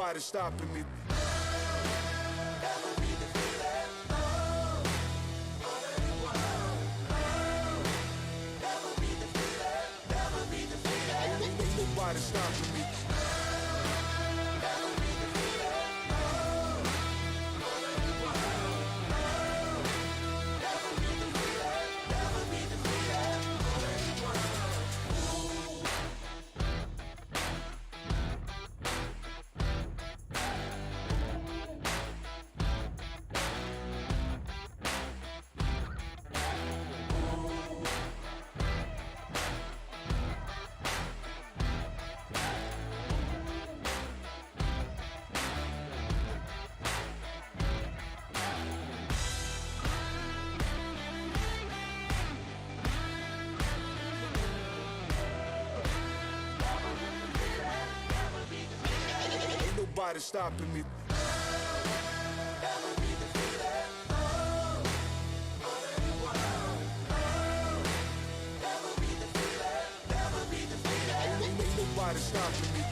nobody stopping me. Ain't nobody stopping me. Nobody stopping me. Ain't nobody stopping me.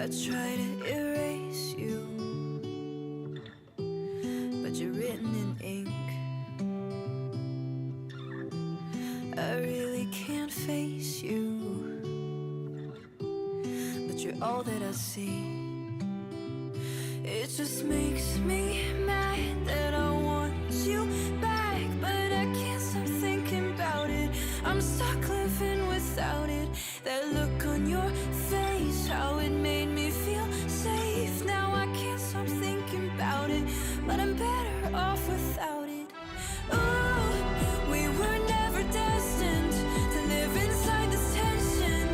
I try to erase you, but you're written in ink. I really can't face you, but you're all that I see. It just makes me mad that I want you back, but I can't stop thinking about it. I'm stuck living without it. That look on your face, how it made me feel safe. Now I can't stop thinking about it, but I'm better off without it. Ooh, we were never destined to live inside this tension.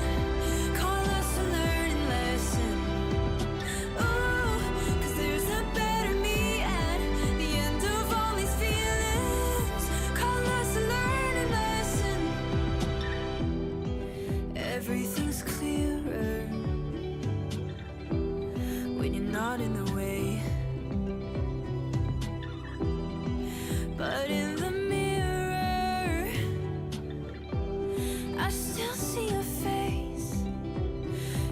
Call us a learning lesson. Ooh, 'cause there's a better me at the end of all these feelings. Call us a learning lesson. Everything's clearer when you're not in the way. But in the mirror, I still see your face.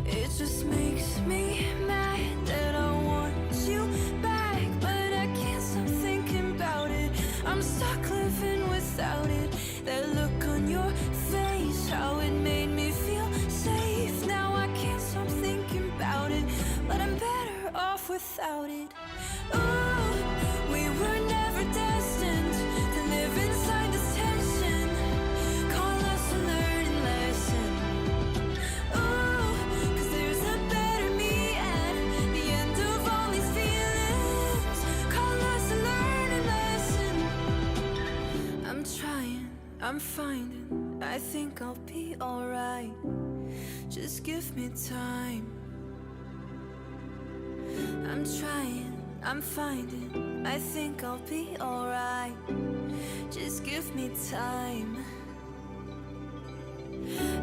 It just makes me mad that I want you back, but I can't stop thinking about it. I'm stuck living without it. That look on your face, how it made me feel safe. Now I can't stop thinking about it, but I'm better off without it. Ooh, we were never destined to live inside this tension. Call us a learning lesson. Ooh, 'cause there's a better me at the end of all these feelings. Call us a learning lesson. I'm trying, I'm finding, I think I'll be alright. Just give me time. I'm trying, I'm finding, I think I'll be alright. Just give me time.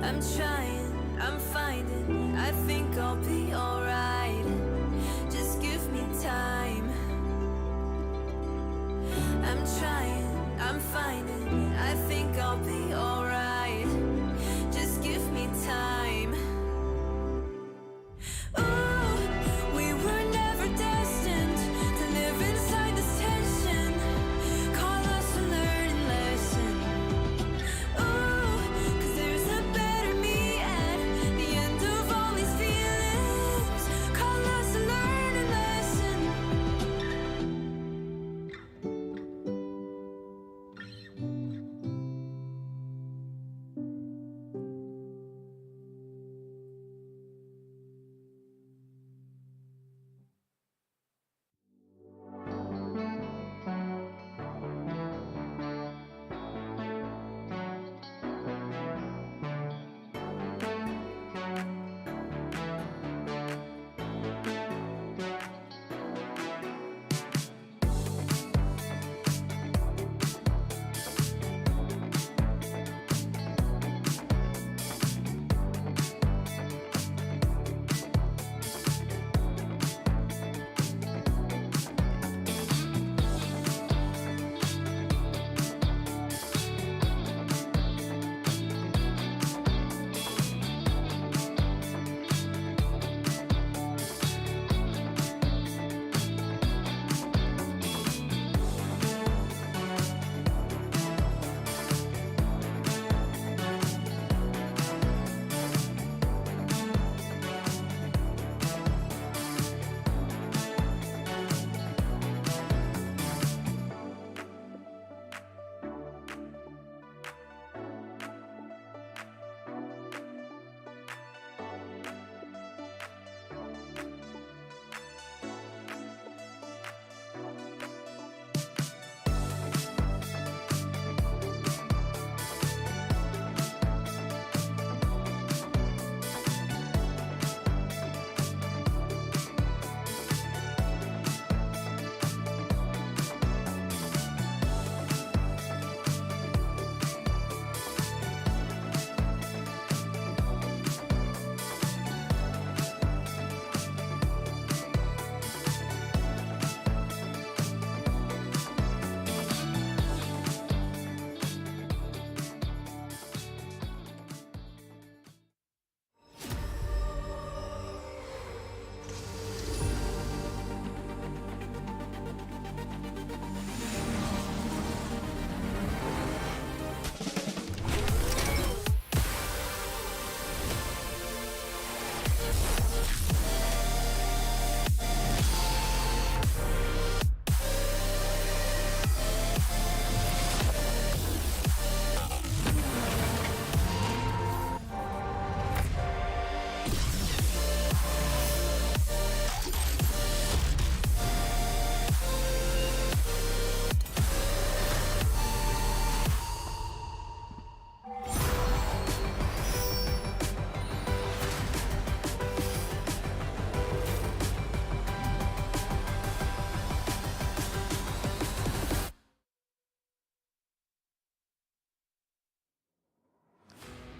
I'm trying, I'm finding, I think I'll be alright. Just give me time. I'm trying, I'm finding, I think I'll be alright. Just give me time. Ooh, we were never destined to live inside this tension. Call us a learning lesson. Ooh, 'cause there's a better me at the end of all these feelings. Call us a learning lesson.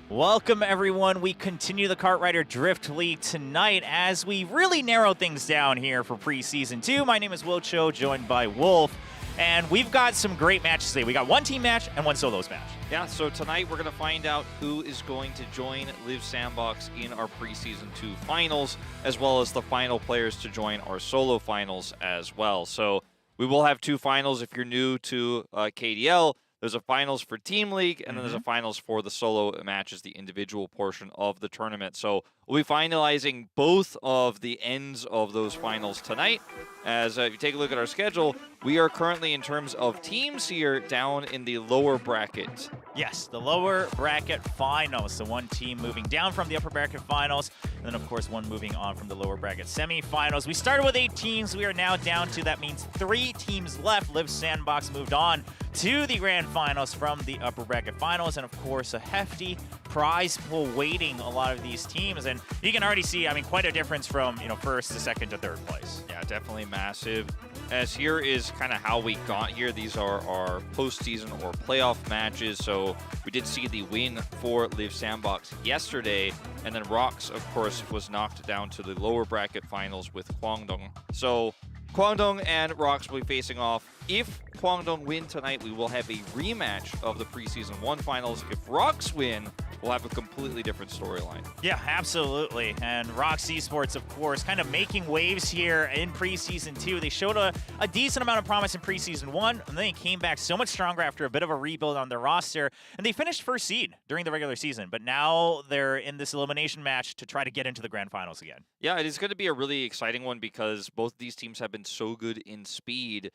Welcome, everyone. We continue the Kart Rider Drift League tonight as we really narrow things down here for Preseason 2. My name is Will Cho, joined by Wolf, and we've got some great matches today. We got one team match and one solos match. Yeah, so tonight we're going to find out who is going to join Live Sandbox in our Preseason 2 finals, as well as the final players to join our solo finals as well. So we will have two finals if you're new to KDL. There's a finals for Team League, and then there's a finals for the solo matches, the individual portion of the tournament. So we'll be finalizing both of the ends of those finals tonight. As if you take a look at our schedule, we are currently, in terms of teams here, down in the lower bracket. Yes, the lower bracket finals. So one team moving down from the upper bracket finals, and then, of course, one moving on from the lower bracket semifinals. We started with 8 teams. We are now down to, that means 3 teams left. Live Sandbox moved on to the grand finals from the upper bracket finals, and of course a hefty prize pool waiting a lot of these teams, and you can already see, I mean, quite a difference from, you know, first to second to third place. Yeah, definitely massive. As here is kind of how we got here. These are our postseason or playoff matches. So we did see the win for Live Sandbox yesterday, and then ROX, of course, was knocked down to the lower bracket finals with KWANGDONG. So KWANGDONG and ROX will be facing off. If KWANGDONG win tonight, we will have a rematch of the Preseason 1 finals. If ROX win, we'll have a completely different storyline. Yeah, absolutely. And ROX Esports, of course, kind of making waves here in Preseason 2. They showed a decent amount of promise in Preseason 1, and then they came back so much stronger after a bit of a rebuild on their roster, and they finished first seed during the regular season. But now they're in this elimination match to try to get into the grand finals again. Yeah, it is going to be a really exciting one because both these teams have been so good in speed.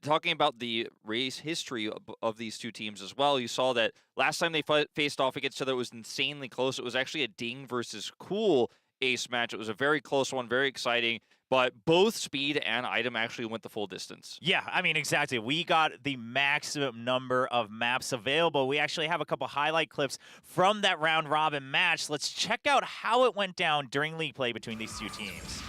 Talking about the race history of these two teams as well, you saw that last time they faced off against each other, it was insanely close. It was actually a Ding versus Cool ace match. It was a very close one, very exciting, but both speed and item actually went the full distance. Yeah, I mean, exactly. We got the maximum number of maps available. We actually have a couple highlight clips from that round-robin match. Let's check out how it went down during league play between these two teams.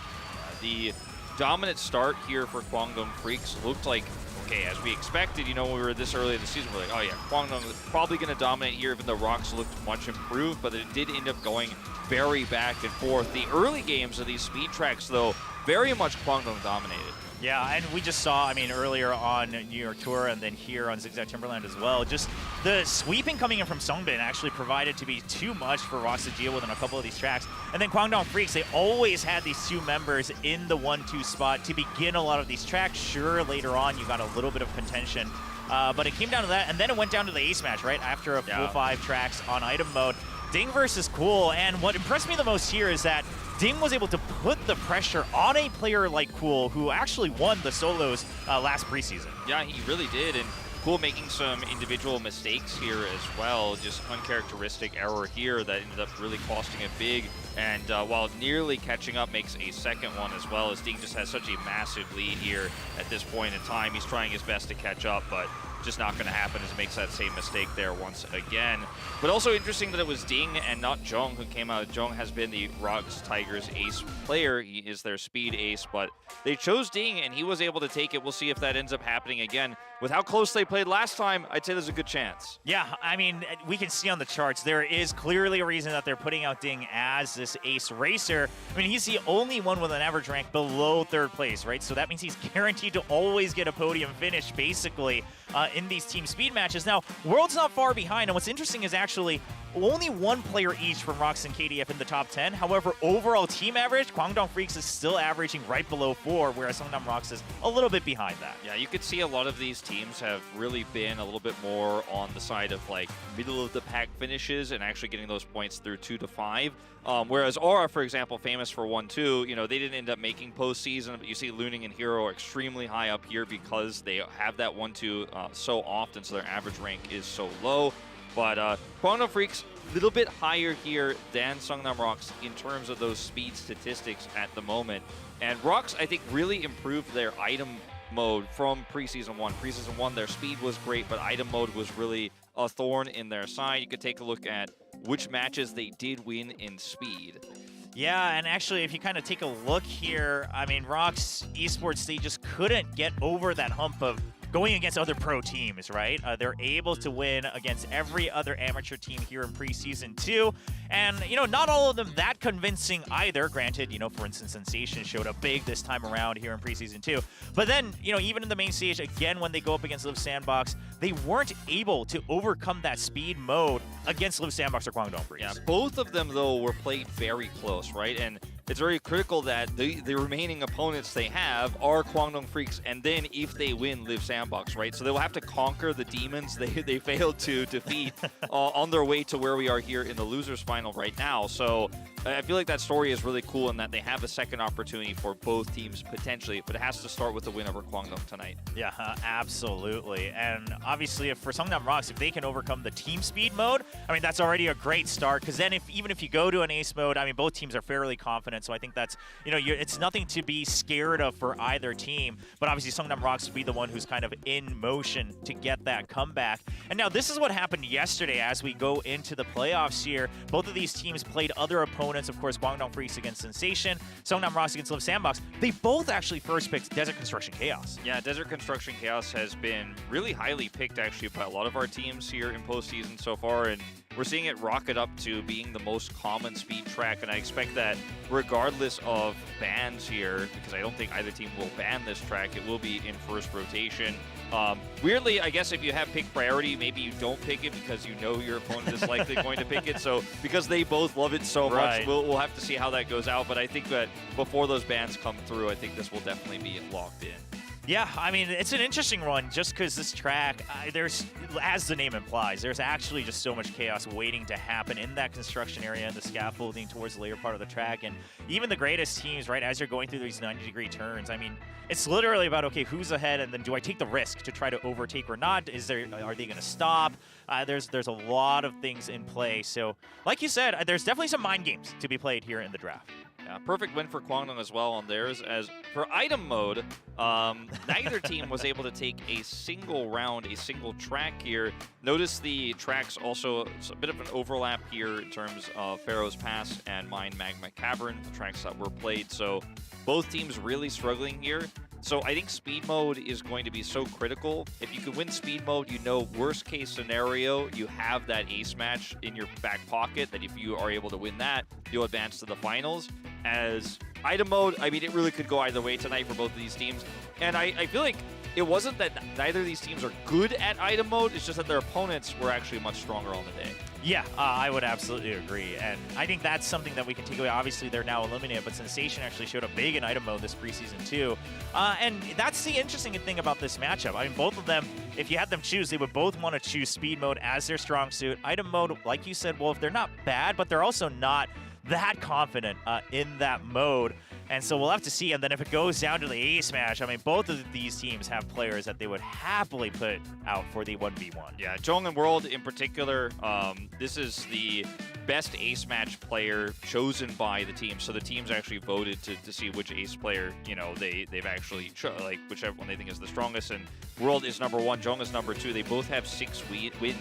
The dominant start here for KWANGDONGFREECS looked like, okay, as we expected, you know, when we were this early in the season, we're like, oh yeah, KWANGDONG is probably going to dominate here, even though ROX looked much improved, but it did end up going very back and forth. The early games of these speed tracks, though, very much KWANGDONG dominated. Yeah, and we just saw, I mean, earlier on New York Tour and then here on Zigzag Timberland as well, just the sweeping coming in from SUNGBIN actually provided to be too much for ROX to deal with on a couple of these tracks. And then KWANGDONGFREECS, they always had these two members in the 1-2 spot to begin a lot of these tracks. Sure, later on you got a little bit of contention, but it came down to that, and then it went down to the ace match, right? After a full 5 tracks on item mode. Ding versus Cool, and what impressed me the most here is that Ding was able to put the pressure on a player like Cool, who actually won the solos last preseason. Yeah, he really did, and Cool making some individual mistakes here as well, just uncharacteristic error here that ended up really costing it big, and while nearly catching up, makes a second one as well, as Ding just has such a massive lead here at this point in time. He's trying his best to catch up, but just not going to happen as he makes that same mistake there once again. But also interesting that it was Ding and not JJONG who came out. JJONG has been the ROX Tigers ace player. He is their speed ace, but they chose Ding and he was able to take it. We'll see if that ends up happening again. With how close they played last time, I'd say there's a good chance. Yeah, I mean, we can see on the charts, there is clearly a reason that they're putting out Ding as this ace racer. I mean, he's the only one with an average rank below 3rd place, right? So that means he's guaranteed to always get a podium finish, basically, in these team speed matches. Now, World's not far behind, and what's interesting is actually only 1 player each from ROX and KDF in the top 10. However, overall team average, KWANGDONGFREECS is still averaging right below 4, whereas Seongnam ROX is a little bit behind that. Yeah, you could see a lot of these teams have really been a little bit more on the side of like middle of the pack finishes and actually getting those points through 2 to 5. Whereas Aura, for example, famous for 1-2, you know, they didn't end up making postseason, but you see Luning and Hero are extremely high up here because they have that 1-2 so often, so their average rank is so low. But KWANGDONGFREECS, a little bit higher here than Seongnam ROX in terms of those speed statistics at the moment. And ROX, I think, really improved their item mode from Preseason 1. Preseason 1, their speed was great, but item mode was really a thorn in their side. You could take a look at which matches they did win in speed. Yeah, and actually, if you kind of take a look here, I mean, ROX Esports, they just couldn't get over that hump of going against other pro teams, right? They're able to win against every other amateur team here in preseason 2. And, you know, not all of them that convincing either. Granted, you know, for instance, Sensation showed up big this time around here in preseason 2. But then, you know, even in the main stage, again, when they go up against Live Sandbox, they weren't able to overcome that speed mode against Live Sandbox or Kwangdong Freaks. Yeah, both of them, though, were played very close, right? And it's very critical that the remaining opponents they have are Kwangdong Freaks, and then if they win, Live Sandbox, right? So they will have to conquer the demons they failed to defeat on their way to where we are here in the losers final right now. So I feel like that story is really cool in that they have a second opportunity for both teams potentially, but it has to start with the win over Kwangdong tonight. Yeah, absolutely. And obviously, if for Seongnam ROX, if they can overcome the team speed mode, I mean, that's already a great start. Because then, even if you go to an ace mode, I mean, both teams are fairly confident. So I think that's, you know, it's nothing to be scared of for either team. But obviously, Seongnam ROX will be the one who's kind of in motion to get that comeback. And now, this is what happened yesterday as we go into the playoffs here. Both of these teams played other opponents. Of course, Kwangdong Freaks against Sensation, Seongnam ROX against Live Sandbox. They both actually first picked Desert Construction Chaos. Yeah, Desert Construction Chaos has been really highly picked actually by a lot of our teams here in postseason so far, and we're seeing it rocket up to being the most common speed track, and I expect that regardless of bans here, because I don't think either team will ban this track, it will be in first rotation. Weirdly, I guess if you have pick priority, maybe you don't pick it because you know your opponent is likely going to pick it. So because they both love it so much, we'll have to see how that goes out. But I think that before those bans come through, I think this will definitely be locked in. Yeah, I mean, it's an interesting one just because this track, there's, as the name implies, there's actually just so much chaos waiting to happen in that construction area and the scaffolding towards the later part of the track. And even the greatest teams, right, as you're going through these 90-degree turns, I mean, it's literally about, okay, who's ahead, and then do I take the risk to try to overtake or not? Are they going to stop? There's a lot of things in play. So, like you said, there's definitely some mind games to be played here in the draft. Yeah, perfect win for Kwangdong as well on theirs. As for item mode, neither team was able to take a single round, a single track here. Notice the tracks also, it's a bit of an overlap here in terms of Pharaoh's Pass and Mine Magma Cavern, the tracks that were played. So both teams really struggling here. So I think speed mode is going to be so critical. If you can win speed mode, you know, worst case scenario, you have that ace match in your back pocket, that if you are able to win that, you'll advance to the finals. As item mode, I mean, it really could go either way tonight for both of these teams. And I feel like it wasn't that neither of these teams are good at item mode, it's just that their opponents were actually much stronger on the day. Yeah, I would absolutely agree. And I think that's something that we can take away. Obviously, they're now eliminated, but Sensation actually showed up big in item mode this preseason too. And that's the interesting thing about this matchup. I mean, both of them, if you had them choose, they would both want to choose speed mode as their strong suit. Item mode, like you said, Wolf, they're not bad, but they're also not that confident in that mode. And so we'll have to see. And then if it goes down to the ace match, I mean, both of these teams have players that they would happily put out for the 1v1. Yeah, JJONG and World in particular, this is the best ace match player chosen by the team. So the teams actually voted to see which ace player, you know, they've actually, like, whichever one they think is the strongest. And World is number 1, JJONG is number 2. They both have 6 wins,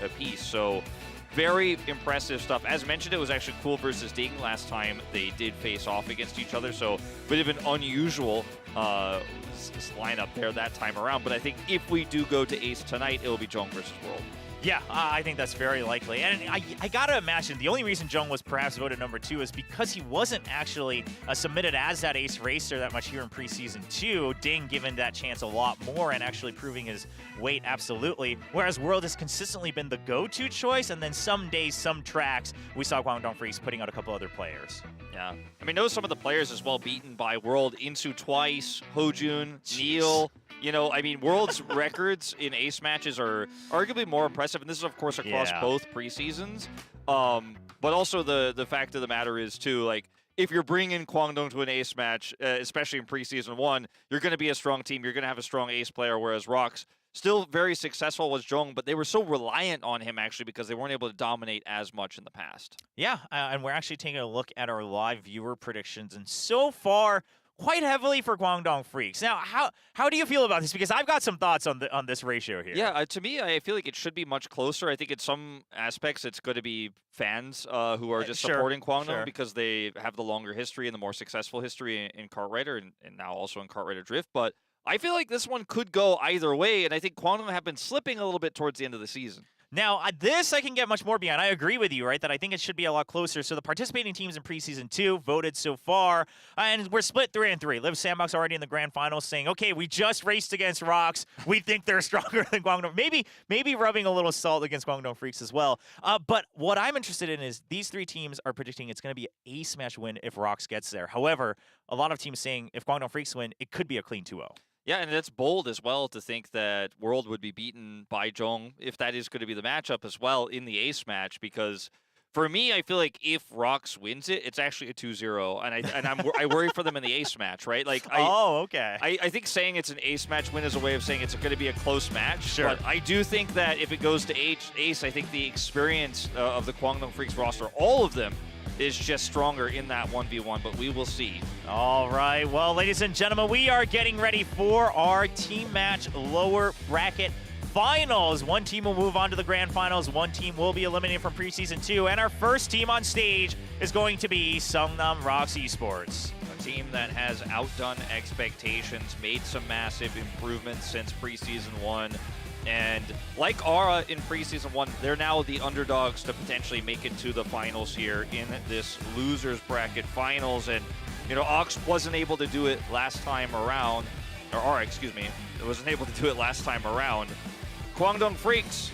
a piece. So very impressive stuff. As mentioned, it was actually cool versus Ding last time they did face off against each other, so a bit of an unusual lineup there that time around. But I think if we do go to Ace tonight, it will be JJONG versus World. Yeah, I think that's very likely. And I gotta imagine the only reason JJONG was perhaps voted number 2 is because he wasn't actually submitted as that ace racer that much here in preseason 2. Ding given that chance a lot more and actually proving his weight absolutely. Whereas World has consistently been the go-to choice, and then some days, some tracks, we saw Kwangdong Freaks putting out a couple other players. Yeah, I mean, notice some of the players as well beaten by World. Insu twice, HoJun, NEAL. You know, I mean, World's records in ace matches are arguably more impressive, and this is, of course, across both preseasons. But also the fact of the matter is, too, like, if you're bringing Kwangdong to an ace match, especially in preseason 1, you're going to be a strong team. You're going to have a strong ace player, whereas ROX, still very successful was JJONG, but they were so reliant on him, actually, because they weren't able to dominate as much in the past. Yeah, and we're actually taking a look at our live viewer predictions, and so far, quite heavily for Kwangdong Freaks. Now, how do you feel about this? Because I've got some thoughts on this ratio here. Yeah, to me, I feel like it should be much closer. I think in some aspects, it's going to be fans who are just supporting Kwangdong because they have the longer history and the more successful history in Kart Rider and now also in Kart Rider Drift. But I feel like this one could go either way, and I think Kwangdong have been slipping a little bit towards the end of the season. Now, this I can get much more beyond. I agree with you, right, that I think it should be a lot closer. So the participating teams in Preseason 2 voted so far, and we're split 3-3. Liv Sandbox already in the grand finals saying, okay, we just raced against ROX. We think they're stronger than Kwangdong. Maybe rubbing a little salt against KWANGDONG as well. But what I'm interested in is these three teams are predicting it's going to be an ace match win if ROX gets there. However, a lot of teams saying if KWANGDONG win, it could be a clean 2-0. Yeah, and it's bold as well to think that World would be beaten by JJONG if that is going to be the matchup as well in the ace match, because for me, I feel like if ROX wins it, it's actually a 2-0, and I worry for them in the ace match, right? Like, okay. I think saying it's an ace match win is a way of saying it's going to be a close match. Sure. But I do think that if it goes to ace, I think the experience of the Kwangdong Freaks roster, all of them, is just stronger in that 1v1, but we will see. All right, well, ladies and gentlemen, we are getting ready for our team match lower bracket finals. One team will move on to the grand finals. One team will be eliminated from Preseason 2, and our first team on stage is going to be Seongnam ROX Esports. A team that has outdone expectations, made some massive improvements since Preseason 1. And like Aura in Preseason 1, they're now the underdogs to potentially make it to the finals here in this losers bracket finals. And, you know, Ox wasn't able to do it last time around, or Aura, excuse me, wasn't able to do it last time around. KWANGDONG Freaks,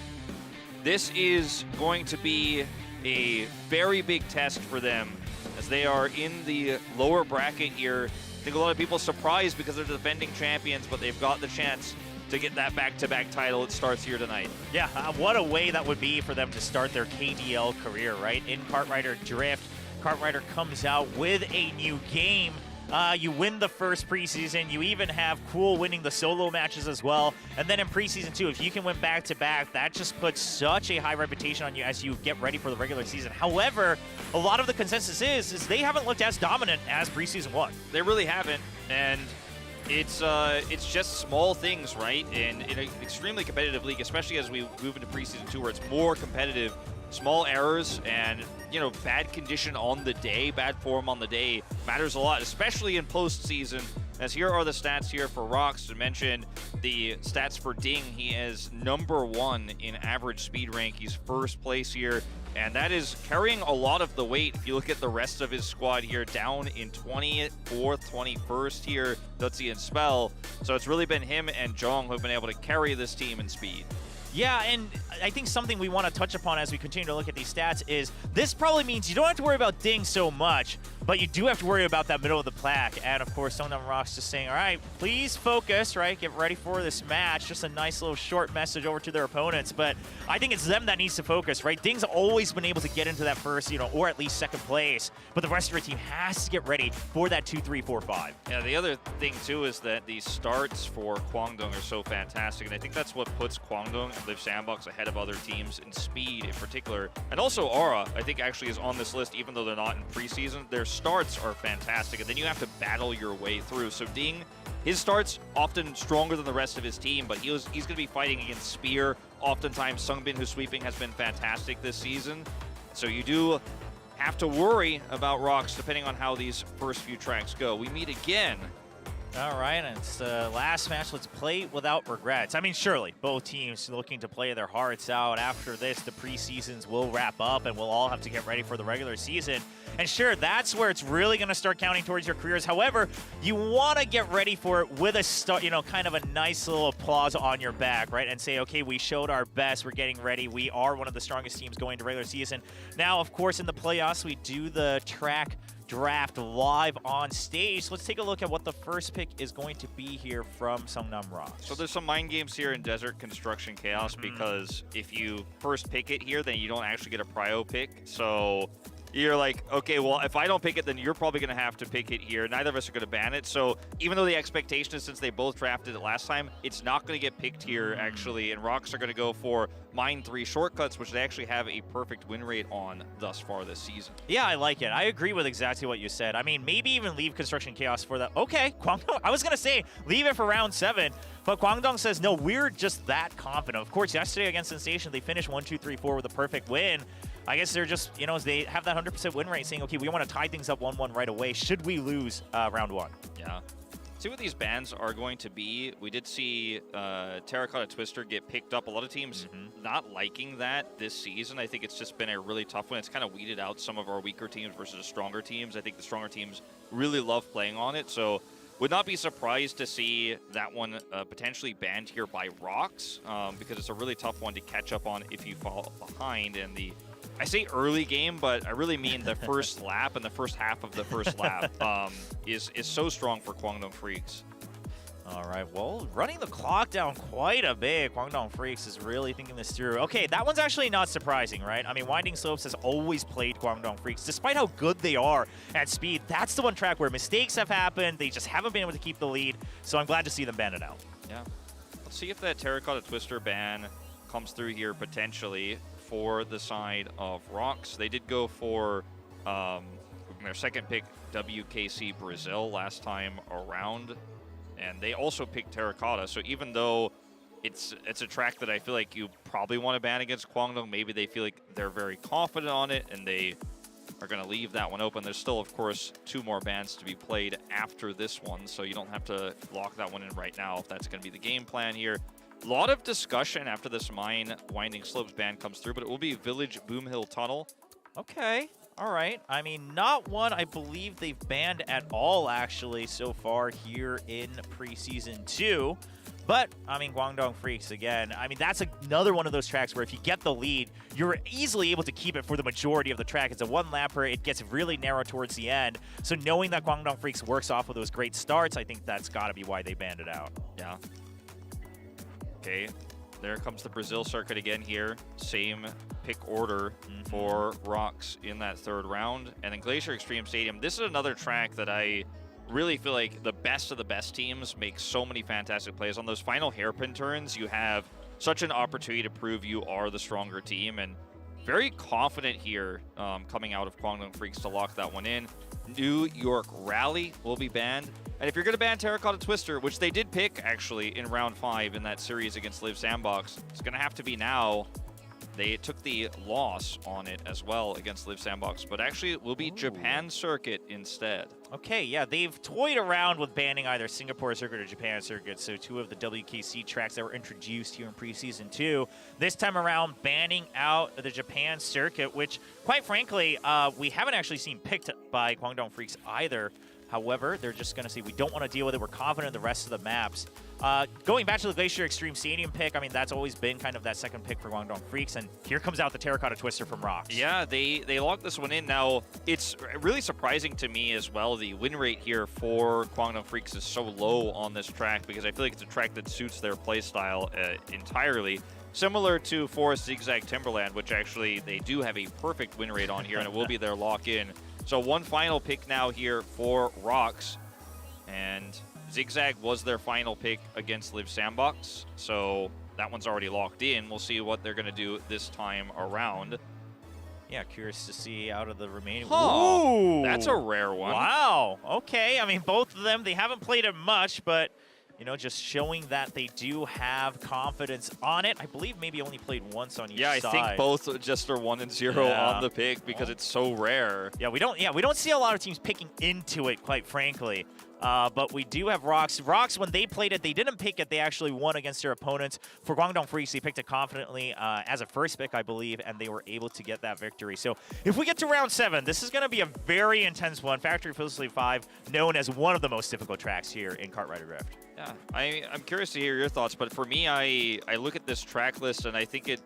this is going to be a very big test for them as they are in the lower bracket here. I think a lot of people are surprised because they're the defending champions, but they've got the chance to get that back-to-back title. It starts here tonight. Yeah, what a way that would be for them to start their KDL career, right? In Kartrider Drift, Kartrider comes out with a new game. You win the first preseason. You even have Cool winning the solo matches as well. And then in Preseason 2, if you can win back-to-back, that just puts such a high reputation on you as you get ready for the regular season. However, a lot of the consensus is they haven't looked as dominant as Preseason 1. They really haven't, and it's just small things, right? And in an extremely competitive league, especially as we move into Preseason 2 where it's more competitive, small errors and, you know, bad condition on the day, bad form on the day matters a lot, especially in postseason. As here are the stats here for ROX. To mention the stats for Ding, he is #1 in average speed rank. He's first place here, and that is carrying a lot of the weight. If you look at the rest of his squad here, down in 24th, 21st here, Duzzi and Spell. So it's really been him and JJONG who have been able to carry this team in speed. Yeah, and I think something we want to touch upon as we continue to look at these stats is this probably means you don't have to worry about Ding so much, but you do have to worry about that middle of the pack. And of course, Seongnam ROX just saying, all right, please focus, right? Get ready for this match. Just a nice little short message over to their opponents. But I think it's them that needs to focus, right? Ding's always been able to get into that first, you know, or at least second place. But the rest of your team has to get ready for that 2, 3, 4, 5. Yeah, the other thing too is that these starts for KWANGDONG are so fantastic, and I think that's what puts KWANGDONG and Liv Sandbox ahead of other teams in speed in particular. And also Aura, I think, actually is on this list even though they're not in preseason. Their starts are fantastic, and then you have to battle your way through. So Ding, his starts often stronger than the rest of his team, but he's going to be fighting against Spear. Oftentimes SUNGBIN, who's sweeping, has been fantastic this season. So you do have to worry about ROX depending on how these first few tracks go. We meet again. All right, and it's the last match. Let's play without regrets. I mean, surely both teams looking to play their hearts out. After this, the preseasons will wrap up, and we'll all have to get ready for the regular season. And sure, that's where it's really going to start counting towards your careers. However, you want to get ready for it with a start, you know, kind of a nice little applause on your back, right? And say, okay, we showed our best. We're getting ready. We are one of the strongest teams going to regular season. Now, of course, in the playoffs, we do the track draft live on stage. Let's take a look at what the first pick is going to be here from Seongnam ROX. So there's some mind games here in Desert Construction Chaos because if you first pick it here, then you don't actually get a prio pick. So you're like, okay, well, if I don't pick it, then you're probably going to have to pick it here. Neither of us are going to ban it. So even though the expectation is since they both drafted it last time, it's not going to get picked here, actually. And ROX are going to go for Mine 3 shortcuts, which they actually have a perfect win rate on thus far this season. Yeah, I like it. I agree with exactly what you said. I mean, maybe even leave Construction Chaos for that. Okay, KWANGDONG, I was going to say leave it for round 7, but KWANGDONG says, no, we're just that confident. Of course, yesterday against Sensation, they finished 1, 2, 3, 4 with a perfect win. I guess they're just, you know, they have that 100% win rate saying, okay, we want to tie things up 1-1 right away. Should we lose round 1? Yeah. See what these bans are going to be. We did see Terracotta Twister get picked up. A lot of teams not liking that this season. I think it's just been a really tough one. It's kind of weeded out some of our weaker teams versus the stronger teams. I think the stronger teams really love playing on it. So would not be surprised to see that one potentially banned here by ROX because it's a really tough one to catch up on if you fall behind in the, I say early game, but I really mean the first lap and the first half of the first lap is so strong for KWANGDONGFREECS. All right, well, running the clock down quite a bit. KWANGDONGFREECS is really thinking this through. Okay, that one's actually not surprising, right? I mean, Winding Slopes has always played KWANGDONGFREECS. Despite how good they are at speed, that's the one track where mistakes have happened. They just haven't been able to keep the lead, so I'm glad to see them ban it out. Yeah. Let's see if that Terracotta Twister ban comes through here potentially for the side of ROX. They did go for their second pick, WKC Brazil, last time around. And they also picked Terracotta, so even though it's a track that I feel like you probably want to ban against Kwangdong, maybe they feel like they're very confident on it and they are going to leave that one open. There's still, of course, 2 more bans to be played after this one, so you don't have to lock that one in right now if that's going to be the game plan here. A lot of discussion after this Mine Winding Slopes ban comes through, but it will be Village Boom Hill Tunnel. Okay. All right. I mean, not one I believe they've banned at all, actually, so far here in Preseason 2. But, I mean, KWANGDONGFREECS, again, I mean, that's another one of those tracks where if you get the lead, you're easily able to keep it for the majority of the track. It's a one-lapper. It gets really narrow towards the end. So knowing that KWANGDONGFREECS works off of those great starts, I think that's got to be why they banned it out. Yeah. Okay. There comes the Brazil circuit again here. Same pick order for ROX in that 3rd round. And then Glacier Extreme Stadium. This is another track that I really feel like the best of the best teams make so many fantastic plays. On those final hairpin turns, you have such an opportunity to prove you are the stronger team. And very confident here coming out of KWANGDONGFREECS to lock that one in. New York Rally will be banned. And if you're going to ban Terracotta Twister, which they did pick, actually, in round 5 in that series against Live Sandbox, it's going to have to be now. They took the loss on it as well against Live Sandbox, but actually it will be Japan Circuit instead. Okay, yeah, they've toyed around with banning either Singapore Circuit or Japan Circuit, so 2 of the WKC tracks that were introduced here in Preseason 2. This time around, banning out the Japan Circuit, which, quite frankly, we haven't actually seen picked by KWANGDONGFREECS either. However, they're just going to say, we don't want to deal with it. We're confident in the rest of the maps. Going back to the Glacier Extreme Stadium pick, I mean, that's always been kind of that second pick for KWANGDONGFREECS, and here comes out the Terracotta Twister from ROX. Yeah, they locked this one in. Now, it's really surprising to me as well. The win rate here for KWANGDONGFREECS is so low on this track because I feel like it's a track that suits their playstyle entirely. Similar to Forest Zigzag Timberland, which actually they do have a perfect win rate on here, and it will be their lock-in. So one final pick now here for ROX, and Zigzag was their final pick against Live Sandbox, so that one's already locked in. We'll see what they're going to do this time around. Yeah, curious to see out of the remaining. Ooh, that's a rare one. Wow. Okay. I mean, both of them, they haven't played it much, but, you know, just showing that they do have confidence on it. I believe maybe only played once on each side. Yeah, I think both just are 1 and 0 on the pick because it's so rare. Yeah, we don't see a lot of teams picking into it, quite frankly. But we do have ROX. ROX, when they played it, they didn't pick it. They actually won against their opponents. For KWANGDONGFREECS, they picked it confidently as a first pick, I believe, and they were able to get that victory. So if we get to round 7, this is going to be a very intense one. Factory Facility 5, known as one of the most difficult tracks here in Kartrider Drift. Yeah, I'm curious to hear your thoughts, but for me, I look at this track list, and I think it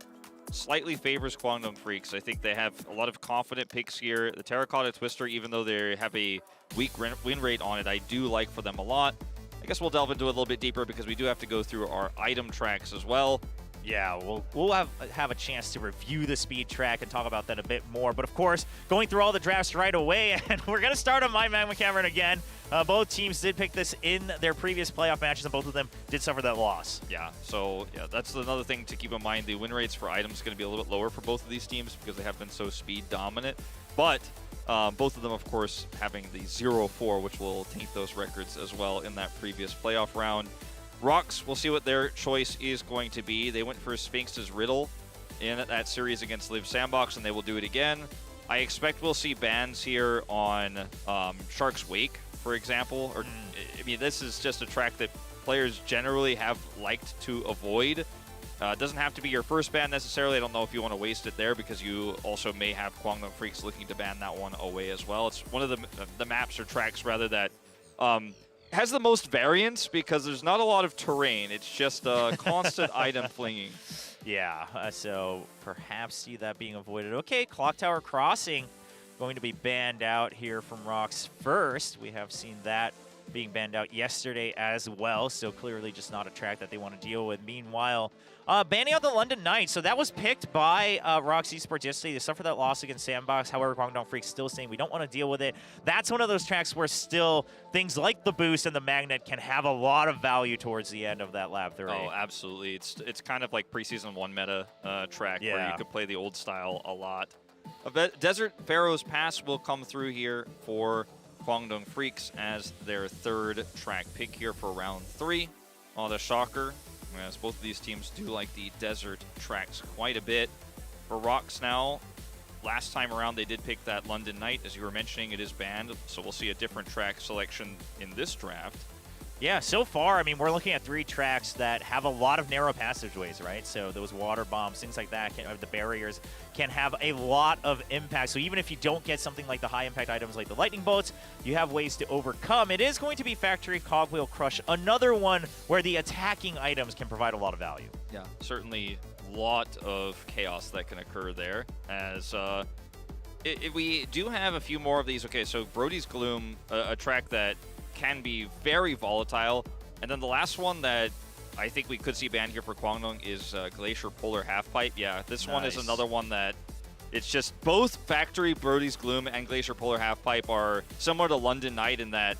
slightly favors KWANGDONGFREECS. I think they have a lot of confident picks here. The Terracotta Twister, even though they have a weak win rate on it, I do like for them a lot. I guess we'll delve into it a little bit deeper because we do have to go through our item tracks as well. Yeah, we'll have a chance to review the speed track and talk about that a bit more. But of course, going through all the drafts right away, and we're going to start on My Magma Cavern again. Both teams did pick this in their previous playoff matches, and both of them did suffer that loss. Yeah, so yeah, that's another thing to keep in mind. The win rates for items are going to be a little bit lower for both of these teams because they have been so speed dominant. But both of them, of course, having the 0-4, which will taint those records as well in that previous playoff round. ROX, we'll see what their choice is going to be. They went for Sphinx's Riddle in that series against Live Sandbox, and they will do it again. I expect we'll see bans here on Shark's Wake for example. Or I mean, this is just a track that players generally have liked to avoid. It doesn't have to be your first ban necessarily. I don't know if you want to waste it there because you also may have Kwangdong Freaks looking to ban that one away as well. It's one of the maps or tracks rather that has the most variance because there's not a lot of terrain. It's just constant item flinging. Yeah, so perhaps see that being avoided. Okay, Clock Tower Crossing going to be banned out here from ROX first. We have seen that being banned out yesterday as well, so clearly just not a track that they want to deal with. Meanwhile, banning out the London Knights. So that was picked by ROX Esports yesterday. They suffered that loss against Sandbox. However, Kwangdong Freaks still saying we don't want to deal with it. That's one of those tracks where still things like the boost and the magnet can have a lot of value towards the end of that lap 3. Oh, absolutely. It's kind of like preseason 1 meta track where you could play the old style a lot. Desert Pharaoh's Pass will come through here for Kwangdong Freaks as their 3rd track pick here for round 3. Oh, the shocker, as both of these teams do like the desert tracks quite a bit. For ROX now, last time around they did pick that London Knight. As you were mentioning, it is banned, so we'll see a different track selection in this draft. Yeah, so far, I mean, we're looking at 3 tracks that have a lot of narrow passageways, right? So those water bombs, things like that, the barriers can have a lot of impact. So even if you don't get something like the high-impact items like the lightning bolts, you have ways to overcome. It is going to be Factory Cogwheel Crush, another one where the attacking items can provide a lot of value. Yeah, certainly a lot of chaos that can occur there. As we do have a few more of these. Okay, so Brody's Gloom, a track that can be very volatile. And then the last one that I think we could see banned here for Kwangdong is Glacier Polar Halfpipe. Yeah, this one is another one that it's just both Factory, Brody's Gloom, and Glacier Polar Halfpipe are similar to London Knight in that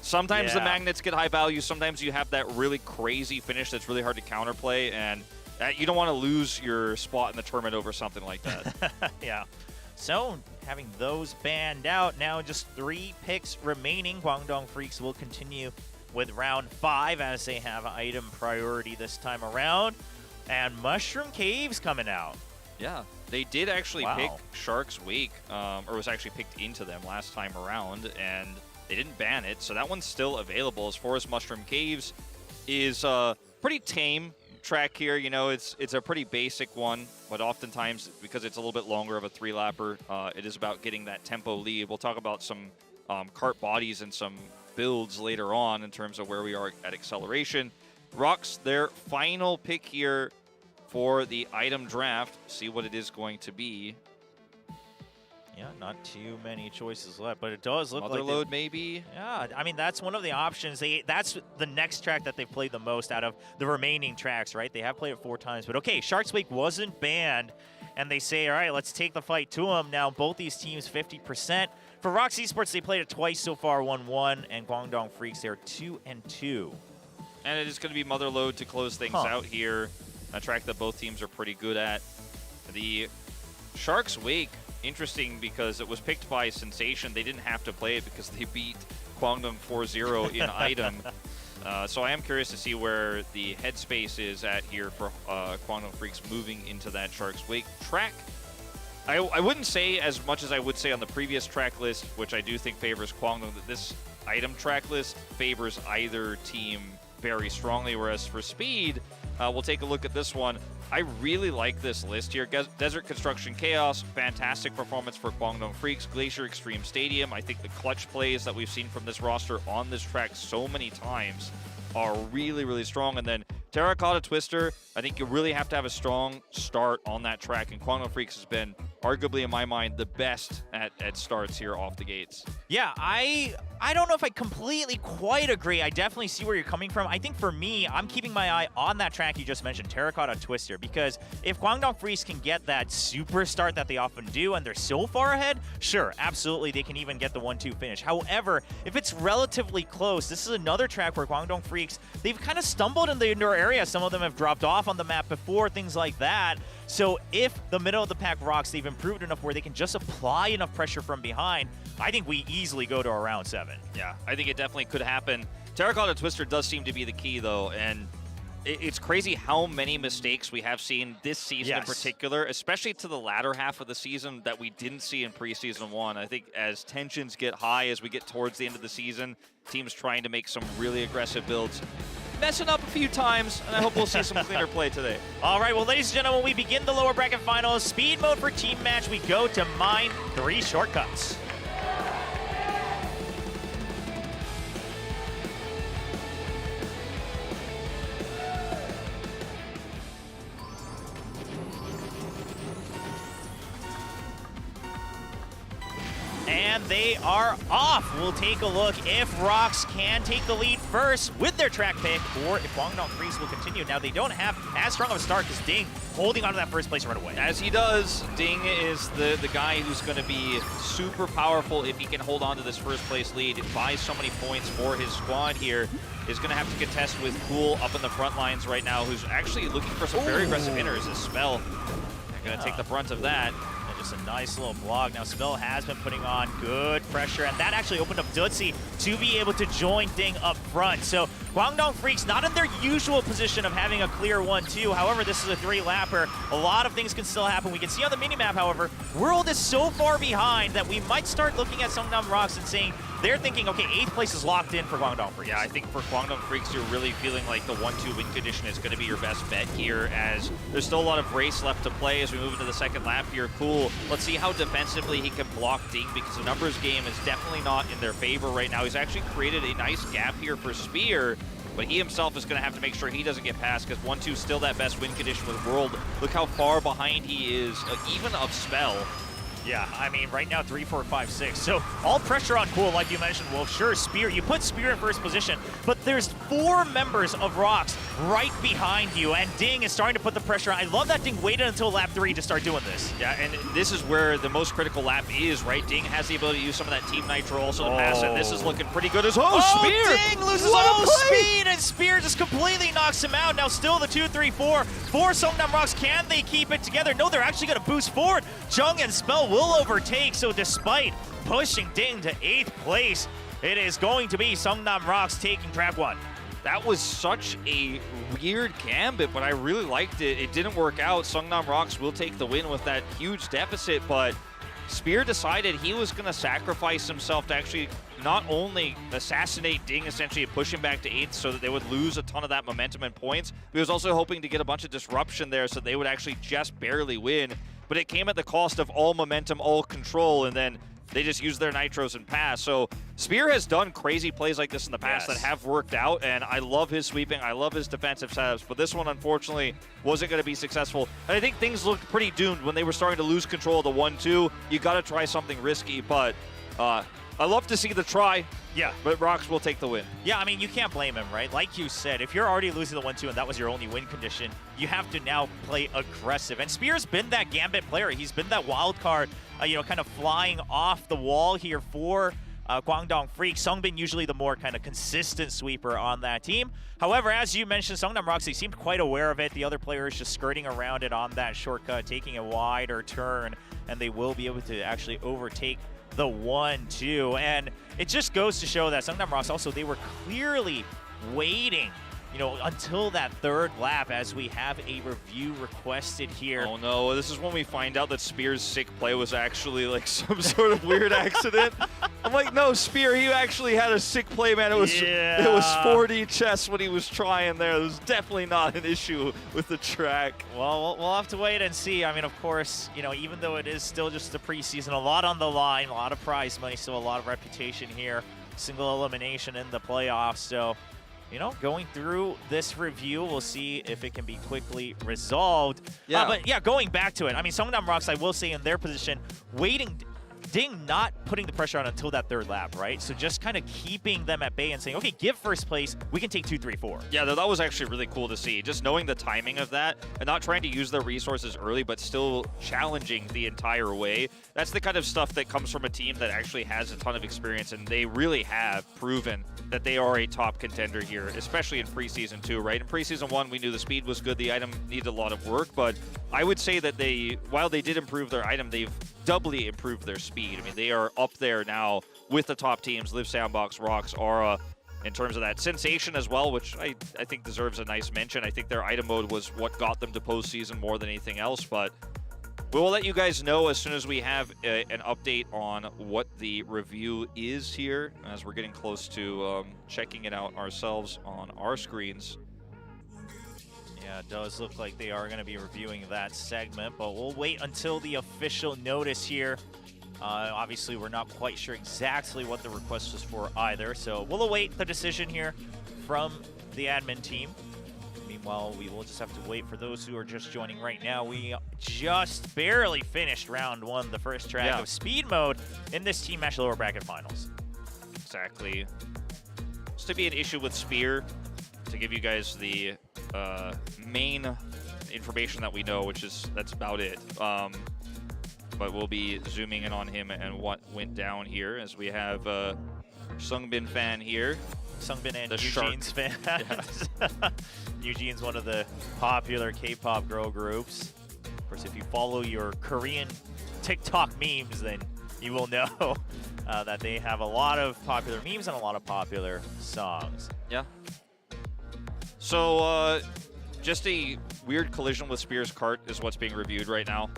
sometimes the magnets get high value, sometimes you have that really crazy finish that's really hard to counterplay, and you don't want to lose your spot in the tournament over something like that. Yeah. So, having those banned out, now just 3 picks remaining. Kwangdong Freaks will continue with round 5 as they have item priority this time around. And Mushroom Cave's coming out. Yeah, they did actually pick Shark's Wake, or was actually picked into them last time around, and they didn't ban it, so that one's still available. As far as Mushroom Caves is pretty tame track here. You know, it's a pretty basic one, but oftentimes because it's a little bit longer of a 3-lapper, it is about getting that tempo lead. We'll talk about some cart bodies and some builds later on in terms of where we are at acceleration. ROX, their final pick here for the item draft. See what it is going to be. Yeah, not too many choices left, but it does look like Motherload, maybe. Yeah, I mean, that's one of the options. That's the next track that they've played the most out of the remaining tracks, right? They have played it 4 times, but okay, Shark's Wake wasn't banned, and they say, all right, let's take the fight to them. Now, both these teams 50%. For ROX Esports, they played it twice so far, 1-1, and Kwangdong Freaks, they're 2-2. And it is going to be Motherload to close things out here. A track that both teams are pretty good at. The Shark's Wake, interesting because it was picked by Sensation. They didn't have to play it because they beat Kwangdong 4-0 in item. So I am curious to see where the headspace is at here for Kwangdong Freaks moving into that Shark's Wake track. I wouldn't say as much as I would say on the previous track list, which I do think favors Kwangdong, that this item track list favors either team very strongly, whereas for speed, we'll take a look at this one. I really like this list here. Desert Construction Chaos, fantastic performance for Kwangdong Freaks. Glacier Extreme Stadium, I think the clutch plays that we've seen from this roster on this track so many times are really, really strong. And then Terracotta Twister, I think you really have to have a strong start on that track, and Kwangdong Freaks has been arguably, in my mind, the best at starts here off the gates. Yeah, I don't know if I completely quite agree. I definitely see where you're coming from. I think for me, I'm keeping my eye on that track you just mentioned, Terracotta Twister, because if Kwangdong Freaks can get that super start that they often do, and they're so far ahead, sure, absolutely, they can even get the 1-2 finish. However, if it's relatively close, this is another track where Kwangdong Freaks, they've kind of stumbled in the indoor area. Some of them have dropped off on the map before, things like that. So if the middle of the pack rocks, they've improved enough where they can just apply enough pressure from behind, I think we easily go to a round 7. Yeah, I think it definitely could happen. Terracotta Twister does seem to be the key, though, and it's crazy how many mistakes we have seen this season in Yes. particular, especially to the latter half of the season that we didn't see in preseason 1. I think as tensions get high, as we get towards the end of the season, teams trying to make some really aggressive builds, messing up a few times, and I hope we'll see some cleaner play today. All right, well, ladies and gentlemen, we begin the lower bracket finals. Speed mode for team match. We go to mine 3 shortcuts. And they are off. We'll take a look if ROX can take the lead first with their track pick, or if KWANGDONGFREECS will continue. Now, they don't have as strong of a start because Ding holding on to that first place right away. As he does, Ding is the guy who's going to be super powerful if he can hold on to this first place lead. It buys so many points for his squad here. Is going to have to contest with Cool up in the front lines right now, who's actually looking for some very aggressive hitters. As Spell, they're going to take the brunt of that. Just a nice little block. Now, Spell has been putting on good pressure, and that actually opened up Duzzi to be able to join Ding up front. So, KWANGDONGFREECS not in their usual position of having a clear 1-2. However, this is a 3-lapper. A lot of things can still happen. We can see on the minimap, however, World is so far behind that we might start looking at Seongnam ROX and saying they're thinking, okay, 8th place is locked in for KWANGDONGFREECS. Yeah, I think for KWANGDONGFREECS, you're really feeling like the 1-2 win condition is going to be your best bet here, as there's still a lot of race left to play as we move into the second lap here. Cool. Let's see how defensively he can block Ding, because the numbers game is definitely not in their favor right now. He's actually created a nice gap here for Spear, but he himself is going to have to make sure he doesn't get past, because 1-2 still that best win condition with World. Look how far behind he is, even of Spell. Yeah, I mean, right now, 3, 4, 5, 6. So all pressure on Cool, like you mentioned, Wolf. Sure, Spear, you put Spear in first position, but there's 4 members of ROX right behind you, and Ding is starting to put the pressure on. I love that Ding waited until lap 3 to start doing this. Yeah, and this is where the most critical lap is, right? Ding has the ability to use some of that Team Nitro also to pass it. This is looking pretty good as well. Spear! Ding loses all speed, and Spear just completely knocks him out. Now still the 2, 3, 4 for Seongnam ROX. Can they keep it together? No, they're actually going to boost forward. JJONG and Spell will overtake, so despite pushing Ding to 8th place, it is going to be Seongnam ROX taking track 1. That was such a weird gambit, but I really liked it. It didn't work out. Seongnam ROX will take the win with that huge deficit, but Spear decided he was going to sacrifice himself to actually not only assassinate Ding, essentially, and push him back to 8th so that they would lose a ton of that momentum and points. He was also hoping to get a bunch of disruption there so they would actually just barely win, but it came at the cost of all momentum, all control, and then they just used their nitros and pass. So Spear has done crazy plays like this in the past that have worked out, and I love his sweeping. I love his defensive setups, but this one, unfortunately, wasn't going to be successful. And I think things looked pretty doomed when they were starting to lose control of the 1-2. You got to try something risky, but I love to see the try. Yeah. But ROX will take the win. Yeah, I mean, you can't blame him, right? Like you said, if you're already losing the 1-2 and that was your only win condition, you have to now play aggressive. And Spear's been that gambit player. He's been that wild card, kind of flying off the wall here for KWANGDONGFREECS. SUNGBIN usually the more kind of consistent sweeper on that team. However, as you mentioned, Seongnam ROX, they seemed quite aware of it. The other players just skirting around it on that shortcut, taking a wider turn, and they will be able to actually overtake the 1-2. And it just goes to show that Seongnam ROX also, they were clearly waiting, until that 3rd lap, as we have a review requested here. Oh no, this is when we find out that Spear's sick play was actually like some sort of weird accident. I'm like, no, Spear, he actually had a sick play, man. It was 4D chess when he was trying there. It was definitely not an issue with the track. Well, we'll have to wait and see. I mean, of course, even though it is still just the preseason, a lot on the line, a lot of prize money, still a lot of reputation here. Single elimination in the playoffs, so going through this review, we'll see if it can be quickly resolved. Yeah. But yeah, going back to it, I mean, Seongnam ROX, I will say, in their position, waiting, Ding not putting the pressure on until that 3rd lap, right? So just kind of keeping them at bay and saying, okay, give first place, we can take 2, 3, 4. Yeah, that was actually really cool to see. Just knowing the timing of that and not trying to use their resources early, but still challenging the entire way. That's the kind of stuff that comes from a team that actually has a ton of experience, and they really have proven that they are a top contender here, especially in preseason 2, right? In preseason 1, we knew the speed was good, the item needed a lot of work, but I would say that while they did improve their item, they've doubly improved their speed. I mean, they are up there now with the top teams, Live Sandbox, ROX, Aura. in terms of that. Sensation as well, which I think deserves a nice mention. I think their item mode was what got them to postseason more than anything else, but we will let you guys know as soon as we have an update on what the review is here, as we're getting close to checking it out ourselves on our screens. Yeah, it does look like they are going to be reviewing that segment, but we'll wait until the official notice here. Obviously, we're not quite sure exactly what the request was for either, so we'll await the decision here from the admin team. Meanwhile, we will just have to wait for those who are just joining right now. We just barely finished round 1, the first track of speed mode in this team match lower bracket finals. Exactly. It's to be an issue with Spear, to give you guys the main information that we know, which is that's about it. But we'll be zooming in on him and what went down here, as we have SUNGBIN fan here. SUNGBIN and The Eugene's fan. Yeah. Eugene's one of the popular K-pop girl groups. Of course, if you follow your Korean TikTok memes, then you will know that they have a lot of popular memes and a lot of popular songs. Yeah. So, just a weird collision with Spear's cart is what's being reviewed right now.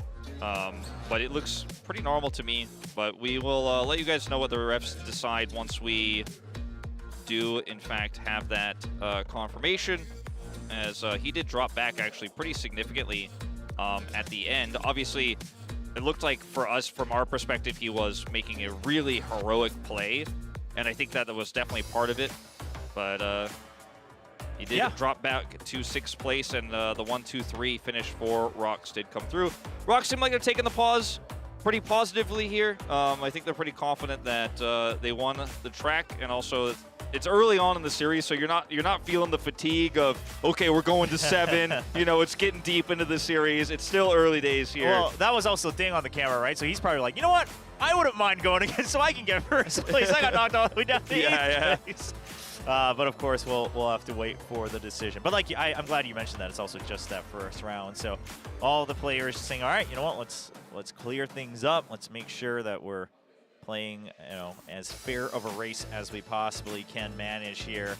But it looks pretty normal to me. But we will let you guys know what the refs decide once we do, in fact, have that confirmation, as he did drop back actually pretty significantly at the end. Obviously, it looked like for us, from our perspective, he was making a really heroic play, and I think that was definitely part of it. But he did drop back to 6th place, and the 1-2-3 finish for ROX did come through. ROX seemed like they're taking the pause pretty positively here. I think they're pretty confident that they won the track, and also it's early on in the series, so you're not feeling the fatigue of, okay, we're going to 7. You know, it's getting deep into the series. It's still early days here. Well, that was also the thing on the camera, right? So he's probably like, you know what? I wouldn't mind going again, so I can get first place. I got knocked all the way down to 8th place. But of course, we'll have to wait for the decision. But like, I'm glad you mentioned that it's also just that first round. So all the players saying, all right, you know what? Let's clear things up. Let's make sure that we're playing, you know, as fair of a race as we possibly can manage here.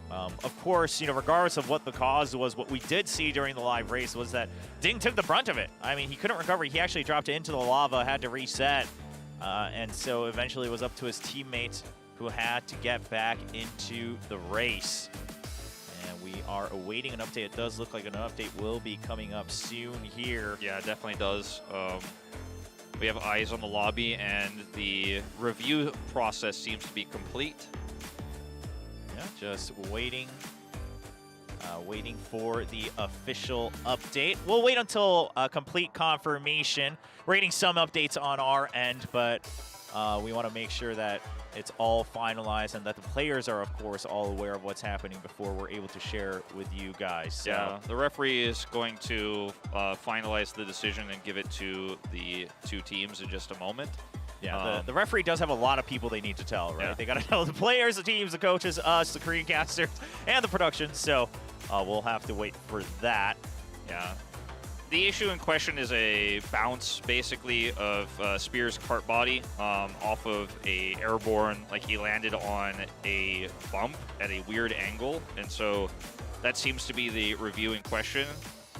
Of course, you know, regardless of what the cause was, what we did see during the live race was that Ding took the brunt of it. I mean, he couldn't recover. He actually dropped into the lava, had to reset, and so eventually it was up to his teammates who had to get back into the race. And we are awaiting an update. It does look like an update will be coming up soon here. Yeah, it definitely does. We have eyes on the lobby, and the review process seems to be complete. Yeah, just waiting for the official update. We'll wait until complete confirmation. We're getting some updates on our end, but we want to make sure that it's all finalized and that the players are, of course, all aware of what's happening before we're able to share with you guys. So. Yeah, the referee is going to finalize the decision and give it to the 2 teams in just a moment. Yeah, the referee does have a lot of people they need to tell, right? Yeah. They got to tell the players, the teams, the coaches, us, the Korean casters, and the production. So we'll have to wait for that. Yeah. The issue in question is a bounce, basically, of Spear's cart body off of a airborne, like he landed on a bump at a weird angle. And so that seems to be the review in question.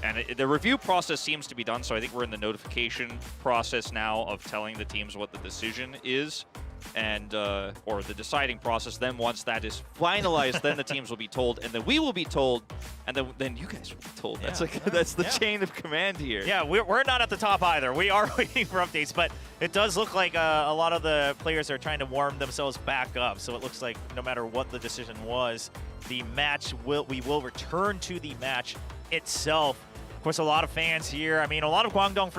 And the review process seems to be done, so I think we're in the notification process now of telling the teams what the decision is, and or the deciding process. Then once that is finalized, then the teams will be told, and then we will be told, and then you guys will be told. That's that's the chain of command here. Yeah, we're not at the top either. We are waiting for updates, but it does look like a lot of the players are trying to warm themselves back up. So it looks like no matter what the decision was, the match we will return to the match itself. Of course, a lot of fans here. I mean, a lot of KWANGDONG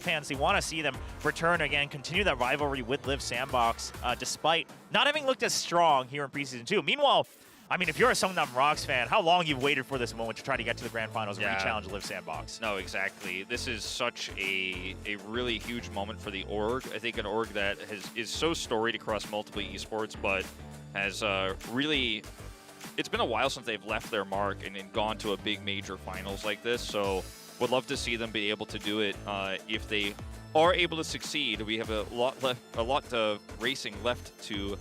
fans, they want to see them return again, continue that rivalry with Live Sandbox, despite not having looked as strong here in Preseason 2. Meanwhile, I mean, if you're a Seongnam ROX fan, how long you've waited for this moment to try to get to the Grand Finals and re-challenge Live Sandbox? No, exactly. This is such a really huge moment for the org. I think an org that is so storied across multiple esports, but has really... It's been a while since they've left their mark and gone to a big major finals like this, so would love to see them be able to do it if they are able to succeed, we have a lot of racing left to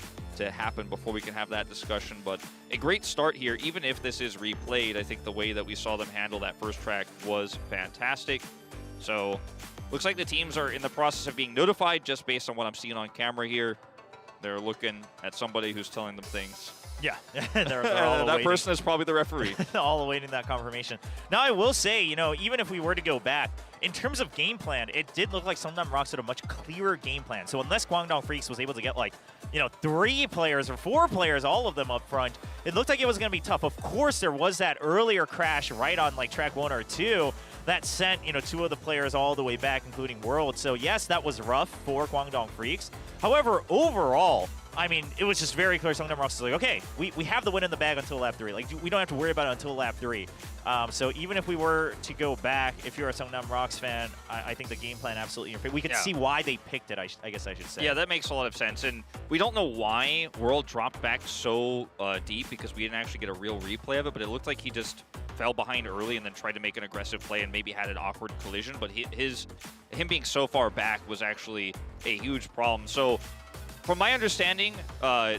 happen before we can have that discussion. But a great start here, even if this is replayed. I think the way that we saw them handle that first track was fantastic. So looks like the teams are in the process of being notified just based on what I'm seeing on camera here. They're looking at somebody who's telling them things. Yeah, they're all that person is probably the referee. All awaiting that confirmation. Now, I will say, you know, even if we were to go back, in terms of game plan, it did look like Seongnam ROX had a much clearer game plan. So unless KWANGDONGFREECS was able to get, like, you know, 3 players or 4 players, all of them up front, it looked like it was going to be tough. Of course, there was that earlier crash right on, like, track 1 or 2 that sent, you know, 2 of the players all the way back, including World. So, yes, that was rough for KWANGDONGFREECS. However, overall, I mean, it was just very clear. Seongnam ROX is like, okay, we have the win in the bag until lap 3. Like, we don't have to worry about it until lap 3. So even if we were to go back, if you're a Seongnam ROX fan, I think the game plan absolutely. We could see why they picked it. I guess I should say. Yeah, that makes a lot of sense. And we don't know why World dropped back so deep, because we didn't actually get a real replay of it. But it looked like he just fell behind early and then tried to make an aggressive play and maybe had an awkward collision. But him being so far back was actually a huge problem. So, from my understanding,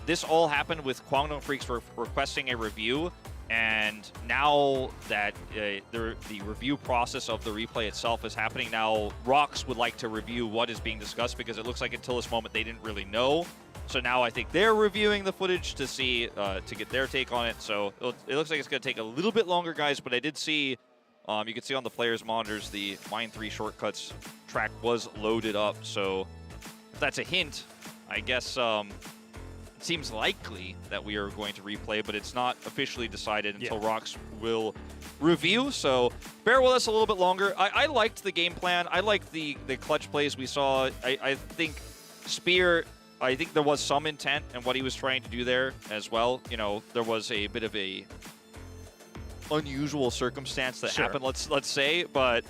this all happened with KWANGDONGFREECS requesting a review, and now that the review process of the replay itself is happening, now ROX would like to review what is being discussed, because it looks like until this moment they didn't really know. So now I think they're reviewing the footage to see, to get their take on it. So it looks like it's going to take a little bit longer, guys, but I did see, you can see on the players' monitors, the Mine 3 shortcuts track was loaded up. So if that's a hint, I guess it seems likely that we are going to replay, but it's not officially decided until ROX will review. So bear with us a little bit longer. I liked the game plan. I liked the clutch plays we saw. I think Spear, I think there was some intent in what he was trying to do there as well. You know, there was a bit of a unusual circumstance that happened, let's say, but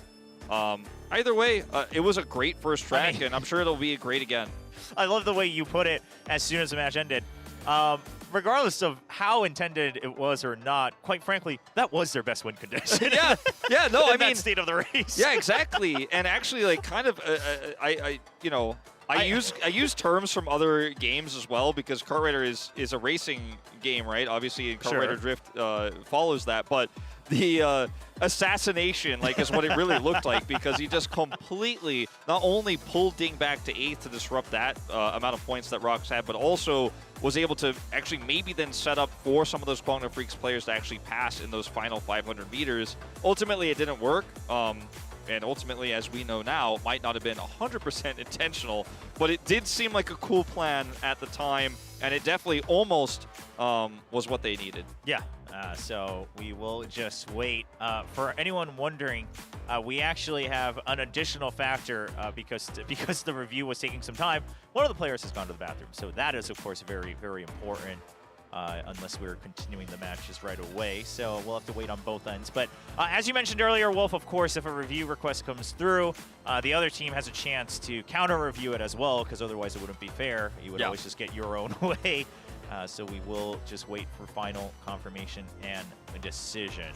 either way, it was a great first track, and I'm sure it'll be great again. I love the way you put it as soon as the match ended. Regardless of how intended it was or not, quite frankly, that was their best win condition. yeah, no, I mean, that state of the race. Yeah, exactly. And actually, like, kind of, you know, I use terms from other games as well, because Kart Rider is a racing game, right? Obviously, Kart Rider Drift follows that, but the assassination, like, is what it really looked like, because he just completely not only pulled Ding back to 8th to disrupt that amount of points that ROX had, but also was able to actually maybe then set up for some of those KWANGDONGFREECS players to actually pass in those final 500 meters. Ultimately, it didn't work. And ultimately, as we know now, might not have been 100% intentional, but it did seem like a cool plan at the time, and it definitely almost was what they needed. Yeah, so we will just wait. For anyone wondering, we actually have an additional factor because the review was taking some time. One of the players has gone to the bathroom, so that is, of course, very, very important. Unless we're continuing the matches right away. So we'll have to wait on both ends. But as you mentioned earlier, Wolf, of course, if a review request comes through, the other team has a chance to counter-review it as well, because otherwise it wouldn't be fair. You would always just get your own way. So we will just wait for final confirmation and a decision.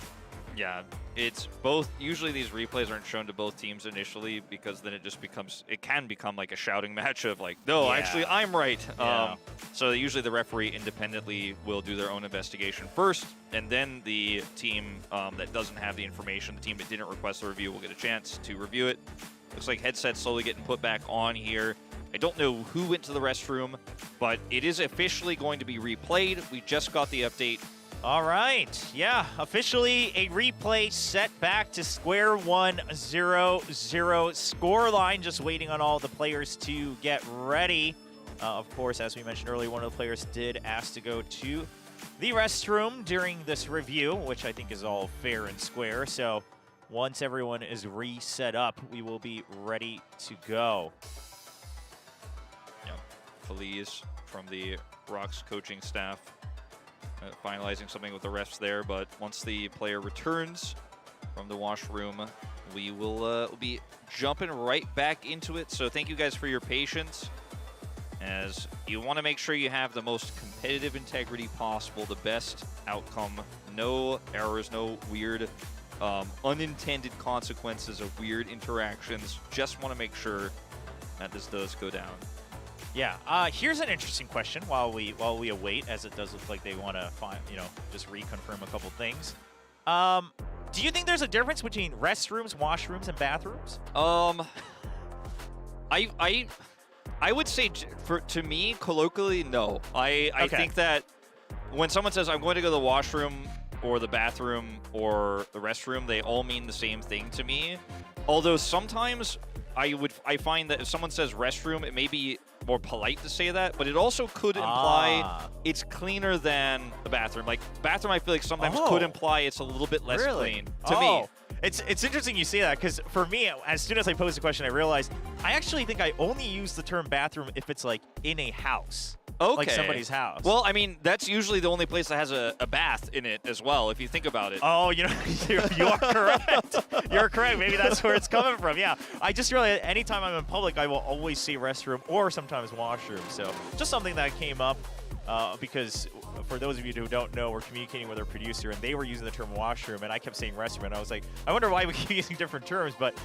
Yeah, it's both. Usually these replays aren't shown to both teams initially, because then it just becomes, it can become like a shouting match of like, no, actually I'm right. So usually the referee independently will do their own investigation first, and then the team that doesn't have the information, the team that didn't request the review, will get a chance to review it. Looks like headsets slowly getting put back on here. I don't know who went to the restroom, but it is officially going to be replayed. We just got the update. All right, yeah, officially a replay set back to square one, 0-0 scoreline, just waiting on all the players to get ready. Of course, as we mentioned earlier, one of the players did ask to go to the restroom during this review, which I think is all fair and square. So once everyone is reset up, we will be ready to go. Yep, Feliz from the ROX coaching staff. Finalizing something with the refs there, but once the player returns from the washroom, we will be jumping right back into it. So thank you guys for your patience, as you want to make sure you have the most competitive integrity possible, the best outcome, no errors, no weird unintended consequences of weird interactions. Just want to make sure that this does go down. Yeah. Here's an interesting question while we await, as it does look like they want to find, just reconfirm a couple things. Do you think there's a difference between restrooms, washrooms, and bathrooms? I would say to me, colloquially, no. I think that when someone says I'm going to go to the washroom or the bathroom or the restroom, they all mean the same thing to me. Although sometimes I find that if someone says restroom, it may be more polite to say that, but it also could imply it's cleaner than the bathroom. Like bathroom, I feel like sometimes could imply it's a little bit less clean to me. It's interesting you say that, because for me, as soon as I posed the question, I realized I actually think I only use the term bathroom if it's like in a house. Okay. Like somebody's house. Well, I mean, that's usually the only place that has a bath in it as well, if you think about it. Oh, you are correct. You're correct. Maybe that's where it's coming from. Yeah. I just realized anytime I'm in public, I will always say restroom or sometimes washroom. So just something that came up because for those of you who don't know, we're communicating with our producer, and they were using the term washroom, and I kept saying restroom, and I was like, I wonder why we keep using different terms, but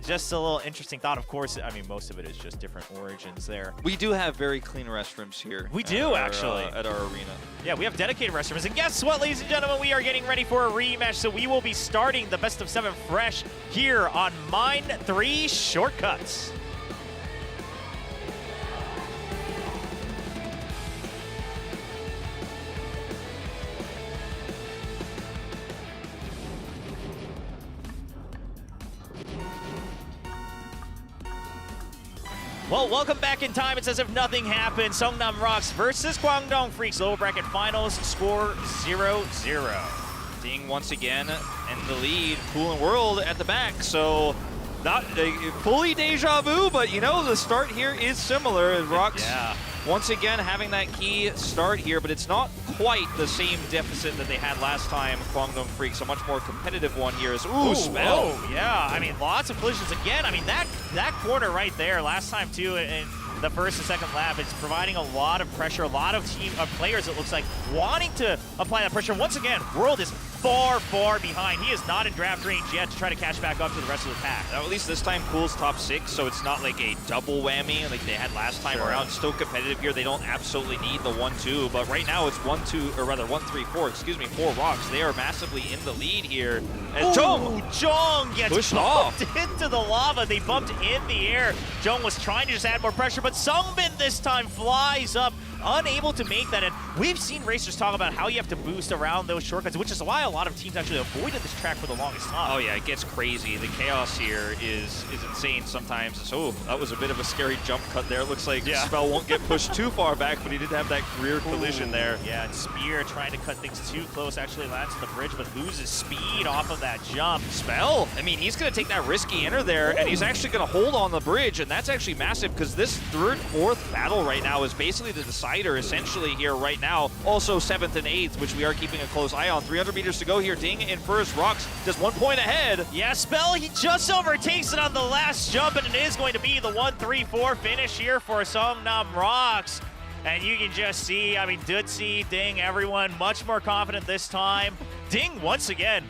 just a little interesting thought. Of course, I mean, most of it is just different origins there. We do have very clean restrooms here. We do, actually. At our arena. Yeah, we have dedicated restrooms, and guess what, ladies and gentlemen? We are getting ready for a rematch, so we will be starting the best of 7 fresh here on Mine 3 Shortcuts. Well, welcome back in time. It's as if nothing happened. Seongnam ROX versus KWANGDONGFREECS. Lower bracket finals, score 0-0. Ding once again in the lead. Cool and World at the back. So not fully deja vu, but the start here is similar. ROX once again having that key start here, but it's not quite the same deficit that they had last time. KWANGDONGFREECS, a much more competitive one here. Spell. Oh, yeah. I mean, lots of collisions again. I mean, that corner right there, last time too, in the first and second lap, it's providing a lot of pressure, a lot of players, it looks like, wanting to apply that pressure. Once again, World is far, far behind. He is not in draft range yet to try to catch back up to the rest of the pack. Now, at least this time, Cool's top 6, so it's not like a double whammy like they had last time around. Still competitive here. They don't absolutely need the 1-2, but right now it's 1-3-4, excuse me, for ROX. They are massively in the lead here. And JJONG gets pushed bumped into the lava. They bumped in the air. JJONG was trying to just add more pressure, but SUNGBIN this time flies up, unable to make that. And we've seen racers talk about how you have to boost around those shortcuts, which is why a lot of teams actually avoided this track for the longest time. Oh yeah, it gets crazy. The chaos here is insane sometimes. So that was a bit of a scary jump cut there. It looks like Spell won't get pushed too far back, but he did have that rear collision there. Yeah, and Spear trying to cut things too close, actually lands on the bridge, but loses speed off of that jump. Spell, I mean, he's going to take that risky enter there, and he's actually going to hold on the bridge, and that's actually massive, because this 3rd, 4th battle right now is basically the decider, essentially, here right now. Also 7th and 8th, which we are keeping a close eye on. 300 meters to go here. Ding in first. ROX just 1 point ahead. Yeah, Spell, he just overtakes it on the last jump, and it is going to be the 1-3-4 finish here for Seongnam ROX. And you can just see, I mean, Duzzi, Ding, everyone much more confident this time. Ding, once again,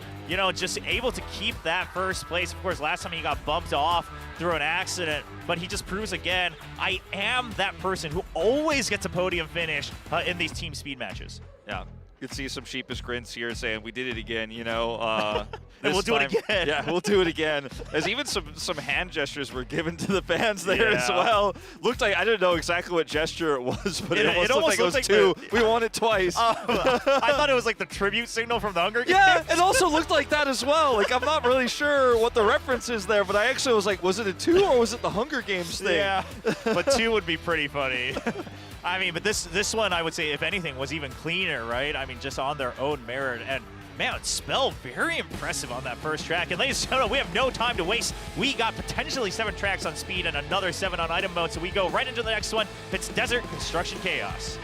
just able to keep that first place. Of course, last time he got bumped off through an accident, but he just proves again, I am that person who always gets a podium finish in these team speed matches. Yeah. You can see some sheepish grins here saying, we did it again, And we'll do it again. Yeah, we'll do it again. As even some hand gestures were given to the fans there as well. Looked like, I don't know exactly what gesture it was, but it almost looked like it was 2. We won it twice. I thought it was like the tribute signal from the Hunger Games. Yeah, it also looked like that as well. Like, I'm not really sure what the reference is there, but I actually was like, was it a 2 or was it the Hunger Games thing? Yeah, but 2 would be pretty funny. I mean, but this one, I would say, if anything, was even cleaner, right? I mean, just on their own merit. And man, Spell, very impressive on that first track. And ladies and gentlemen, we have no time to waste. We got potentially 7 tracks on speed and another 7 on item mode. So we go right into the next one. It's Desert Construction Chaos.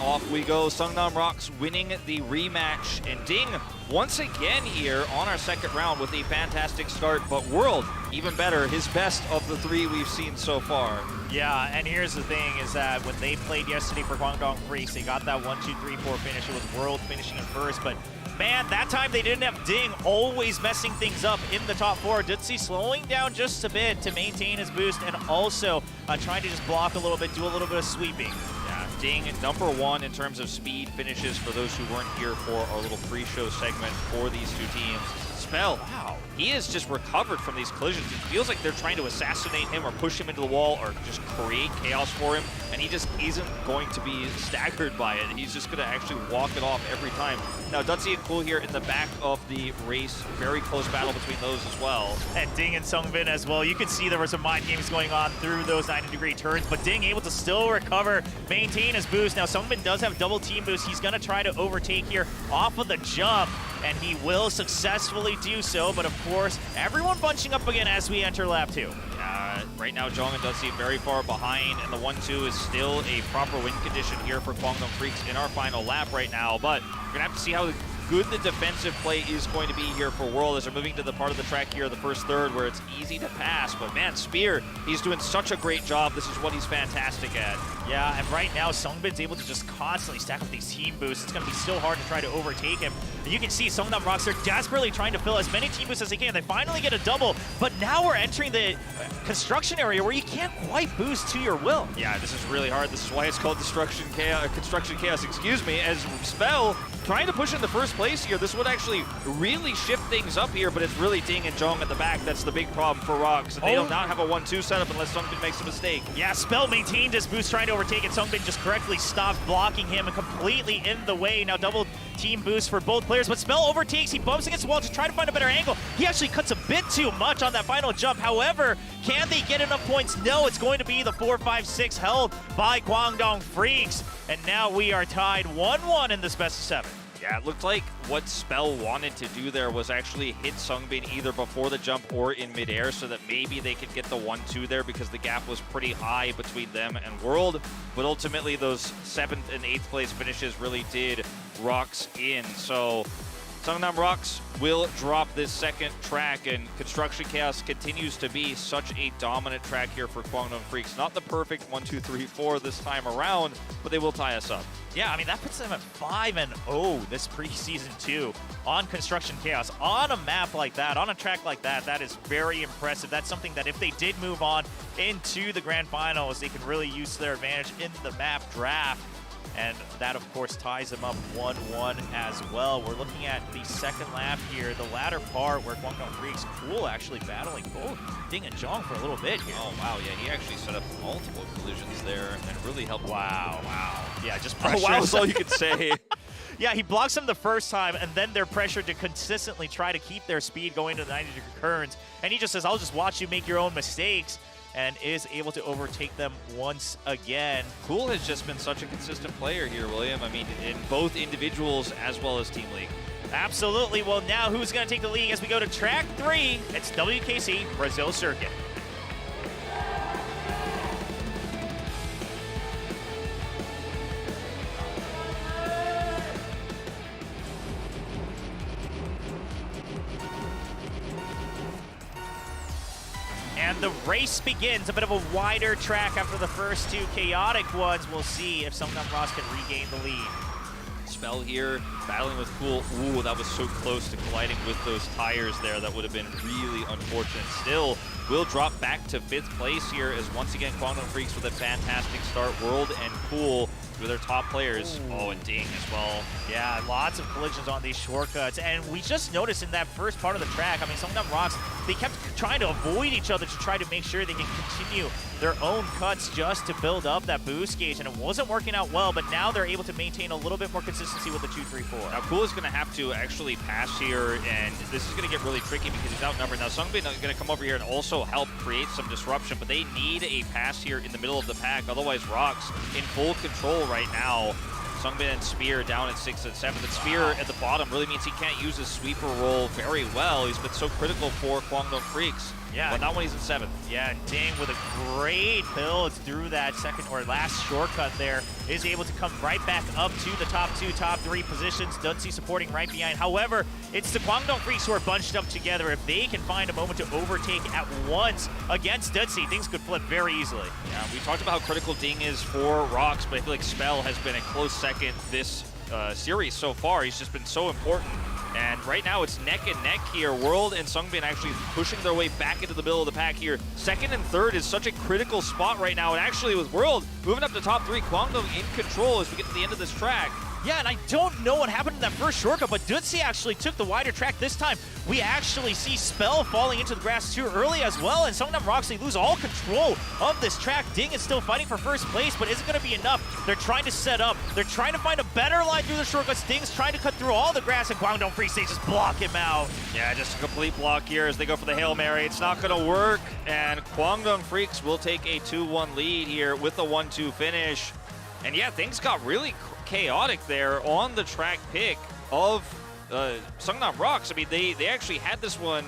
Off we go. Seongnam ROX winning the rematch. And Ding once again here on our second round with a fantastic start. But World even better, his best of the 3 we've seen so far. Yeah, and here's the thing is that when they played yesterday for KWANGDONGFREECS, they got that 1-2-3-4 finish. It was World finishing in first, but man, that time they didn't have Ding always messing things up in the top 4. Duzzi slowing down just a bit to maintain his boost and also trying to just block a little bit, do a little bit of sweeping. Yeah, Ding, #1 in terms of speed finishes for those who weren't here for our little pre-show segment for these 2 teams. Spell, wow, he has just recovered from these collisions. It feels like they're trying to assassinate him or push him into the wall or just create chaos for him, and he just isn't going to be staggered by it. He's just going to actually walk it off every time. Now, Duzzi and Cool here in the back of the race. Very close battle between those as well. And Ding and SUNGBIN as well. You could see there were some mind games going on through those 90-degree turns, but Ding able to still recover, maintain his boost. Now, SUNGBIN does have double team boost. He's going to try to overtake here off of the jump, and he will successfully do so, but of course, everyone bunching up again as we enter lap 2. Right now, JJONG and Duzzi very far behind, and the 1-2 is still a proper win condition here for KWANGDONGFREECS in our final lap right now, but we're going to have to see how good the defensive play is going to be here for World as they're moving to the part of the track here, the first third, where it's easy to pass. But man, Spear, he's doing such a great job. This is what he's fantastic at. Yeah, and right now, SUNGBIN's able to just constantly stack up these team boosts. It's going to be so hard to try to overtake him. And you can see Seongnam ROX, they're desperately trying to fill as many team boosts as they can. They finally get a double, but now we're entering the construction area where you can't quite boost to your will. Yeah, this is really hard. This is why it's called construction chaos, excuse me, as Spell trying to push in the first place here. This would actually really shift things up here, but it's really Ding and JJONG at the back. That's the big problem for ROX. And they do not have a 1-2 setup unless SUNGBIN makes a mistake. Yeah, Spell maintained his boost trying to overtake it. SUNGBIN just correctly stopped blocking him and completely in the way. Now double team boost for both players, but Spell overtakes. He bumps against the wall to try to find a better angle. He actually cuts a bit too much on that final jump. However, can they get enough points? No, it's going to be the 4-5-6 held by KWANGDONGFREECS. And now we are tied 1-1 in this best of 7. Yeah, it looked like what Spell wanted to do there was actually hit SUNGBIN either before the jump or in midair so that maybe they could get the 1-2 there because the gap was pretty high between them and World. But ultimately, those 7th and 8th place finishes really did ROX in. So Seongnam ROX will drop this second track, and Construction Chaos continues to be such a dominant track here for KWANGDONGFREECS. Not the perfect 1-2-3-4 this time around, but they will tie us up. Yeah, I mean, that puts them at 5-0 this preseason 2 on Construction Chaos. On a map like that, on a track like that, that is very impressive. That's something that if they did move on into the grand finals, they can really use to their advantage in the map draft. And that, of course, ties them up 1-1 as well. We're looking at the second lap here, the latter part where KWANGDONGFREECS Cool actually battling both Ding and JJONG for a little bit here. Oh, wow, yeah, he actually set up multiple collisions there and really helped. Wow. Yeah, just pressure. Oh, wow, that's all you could say. Yeah, he blocks them the first time, and then they're pressured to consistently try to keep their speed going to the 90-degree turns. And he just says, I'll just watch you make your own mistakes, and is able to overtake them once again. Cool has just been such a consistent player here, William. I mean, in both individuals as well as Team League. Absolutely. Well, now who's going to take the lead as we go to track 3? It's WKC Brazil Circuit. And the race begins. A bit of a wider track after the first 2 chaotic ones. We'll see if Seongnam ROX can regain the lead. Spell here, battling with Cool. Ooh, that was so close to colliding with those tires there. That would have been really unfortunate. Still, will drop back to 5th place here as once again KWANGDONGFREECS with a fantastic start. World and Cool with their top players. Ooh. Oh, and Ding as well. Yeah, lots of collisions on these shortcuts. And we just noticed in that first part of the track, I mean, Seongnam ROX, they kept trying to avoid each other to try to make sure they can continue their own cuts just to build up that boost gauge. And it wasn't working out well, but now they're able to maintain a little bit more consistency with the 2-3-4. Now, Cool is going to have to actually pass here, and this is going to get really tricky because he's outnumbered. Now, SUNGBIN is going to come over here and also help create some disruption, but they need a pass here in the middle of the pack. Otherwise, ROX in full control right now. SUNGBIN and Spear down at 6th and 7th. And Spear at the bottom really means he can't use his sweeper role very well. He's been so critical for KWANGDONGFREECS. Yeah. but not when he's in 7th. Yeah, and Ding with a great build through that second or last shortcut there is able to come right back up to the top 2, top 3 positions. Duzzi supporting right behind. However, it's the KWANGDONG who are bunched up together. If they can find a moment to overtake at once against Duzzi, things could flip very easily. Yeah, we talked about how critical Ding is for ROX, but I feel like Spell has been a close second this series so far. He's just been so important. And right now it's neck and neck here. World and SUNGBIN actually pushing their way back into the middle of the pack here. 2nd and 3rd is such a critical spot right now. And actually with World moving up to top 3, KWANGDONG in control as we get to the end of this track. Yeah, and I don't know what happened in that first shortcut, but Duzzi actually took the wider track this time. We actually see Spell falling into the grass too early as well, and Seongnam ROX lose all control of this track. Ding is still fighting for first place, but is it going to be enough? They're trying to set up. They're trying to find a better line through the shortcuts. Ding's trying to cut through all the grass, and KWANGDONGFREECS, they just block him out. Yeah, just a complete block here as they go for the Hail Mary. It's not going to work, and KWANGDONGFREECS will take a 2-1 lead here with the 1-2 finish. And yeah, things got really chaotic there on the track pick of Seongnam ROX. I mean, they actually had this one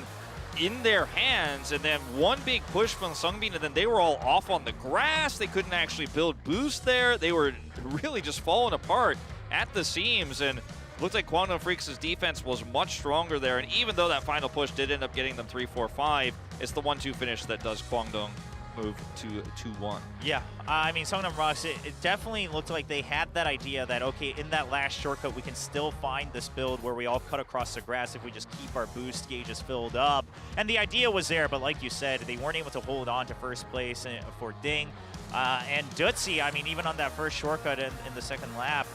in their hands, and then one big push from SUNGBIN, and then they were all off on the grass. They couldn't actually build boost there. They were really just falling apart at the seams, and looked like KWANGDONGFREECS' defense was much stronger there. And even though that final push did end up getting them 3-4-5, it's the 1-2 finish that does KWANGDONG move to 2-1. Yeah, I mean, Seongnam ROX, it definitely looked like they had that idea that, okay, in that last shortcut, we can still find this build where we all cut across the grass if we just keep our boost gauges filled up. And the idea was there, but like you said, they weren't able to hold on to first place for Ding. And Duzzi, I mean, even on that first shortcut in the second lap,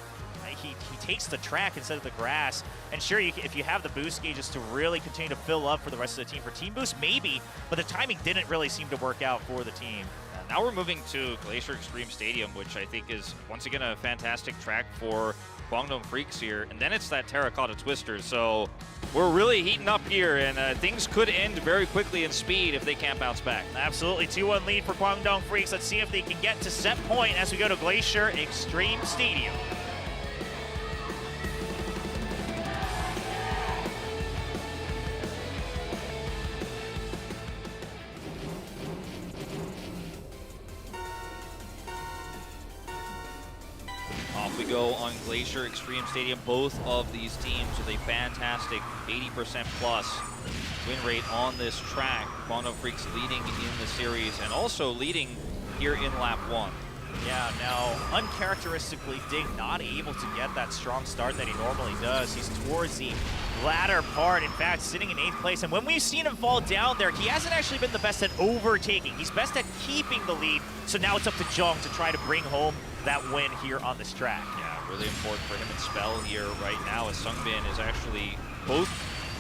he takes the track instead of the grass. And sure, if you have the boost gauges to really continue to fill up for the rest of the team, for team boost, maybe, but the timing didn't really seem to work out for the team. Now we're moving to Glacier Extreme Stadium, which I think is, once again, a fantastic track for KWANGDONGFREECS here. And then it's that Terracotta Twister. So we're really heating up here, and things could end very quickly in speed if they can't bounce back. Absolutely, 2-1 lead for KWANGDONGFREECS. Let's see if they can get to set point as we go to Glacier Extreme Stadium. Off we go on Glacier Extreme Stadium. Both of these teams with a fantastic 80% plus win rate on this track. KWANGDONGFREECS leading in the series and also leading here in lap 1. Yeah, now, uncharacteristically, Ding not able to get that strong start that he normally does. He's towards the latter part, in fact, sitting in 8th place. And when we've seen him fall down there, he hasn't actually been the best at overtaking. He's best at keeping the lead. So now it's up to JJONG to try to bring home that win here on this track. Yeah, really important for him and Spell here right now, as SUNGBIN is actually both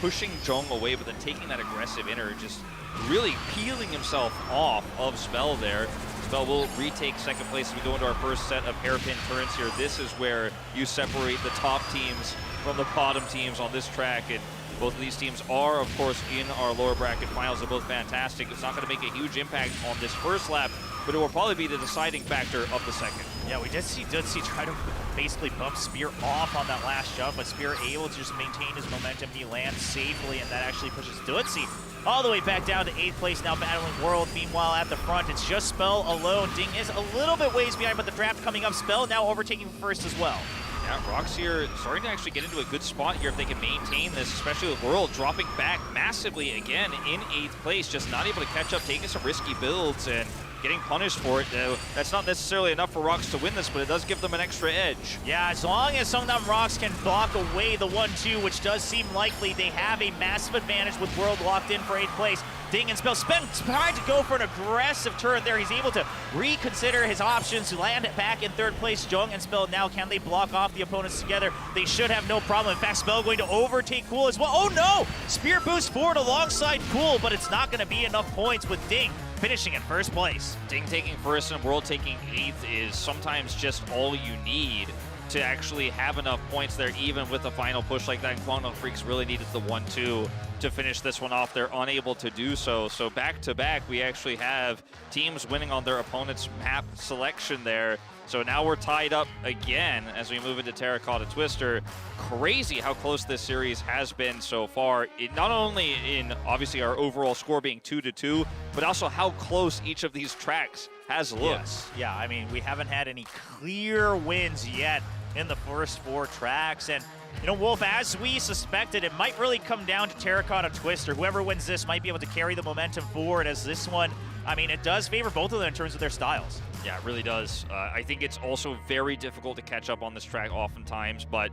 pushing JJONG away, but then taking that aggressive inner, just really peeling himself off of Spell there. Spell will retake 2nd place as we go into our first set of hairpin turns here. This is where you separate the top teams from the bottom teams on this track, and both of these teams are, of course, in our lower bracket finals. They're both fantastic. It's not going to make a huge impact on this first lap, but it will probably be the deciding factor of the second. Yeah, we did see Duzzi try to basically bump Spear off on that last jump, but Spear able to just maintain his momentum. He lands safely, and that actually pushes Duzzi all the way back down to 8th place, now battling World. Meanwhile, at the front, it's just Spell alone. Ding is a little bit ways behind, but the draft coming up. Spell now overtaking first as well. Yeah, ROX here starting to actually get into a good spot here if they can maintain this, especially with World dropping back massively again in 8th place, just not able to catch up, taking some risky builds and getting punished for it. That's not necessarily enough for ROX to win this, but it does give them an extra edge. Yeah, as long as Seongnam ROX can block away the 1-2, which does seem likely, they have a massive advantage with World locked in for 8th place. Ding and Spell trying to go for an aggressive turn there. He's able to reconsider his options to land it back in 3rd place. JJONG and Spell now, can they block off the opponents together? They should have no problem. In fact, Spell going to overtake Cool as well. Oh no! Spear boost forward alongside Cool, but it's not going to be enough points with Ding finishing in 1st place. Ding taking 1st and World taking 8th is sometimes just all you need to actually have enough points there, even with a final push like that. KWANGDONGFREECS really needed the 1-2 to finish this one off. They're unable to do so. So back-to-back, we actually have teams winning on their opponent's map selection there. So now we're tied up again as we move into Terracotta Twister. Crazy how close this series has been so far. Not only in, obviously, our overall score being 2-2, but also how close each of these tracks has looked. Yes. Yeah, I mean, we haven't had any clear wins yet in the first 4 tracks. And, you know, Wolf, as we suspected, it might really come down to Terracotta Twister. Whoever wins this might be able to carry the momentum forward, as this one, I mean, it does favor both of them in terms of their styles. Yeah, it really does. I think it's also very difficult to catch up on this track oftentimes, but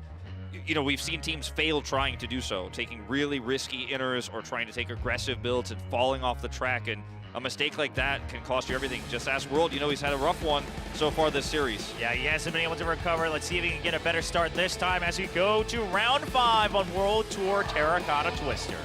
you know, we've seen teams fail trying to do so, taking really risky inners or trying to take aggressive builds and falling off the track, and a mistake like that can cost you everything. Just ask World, you know, he's had a rough one so far this series. Yeah, he hasn't been able to recover. Let's see if he can get a better start this time as we go to round 5 on World Tour Terracotta Twister.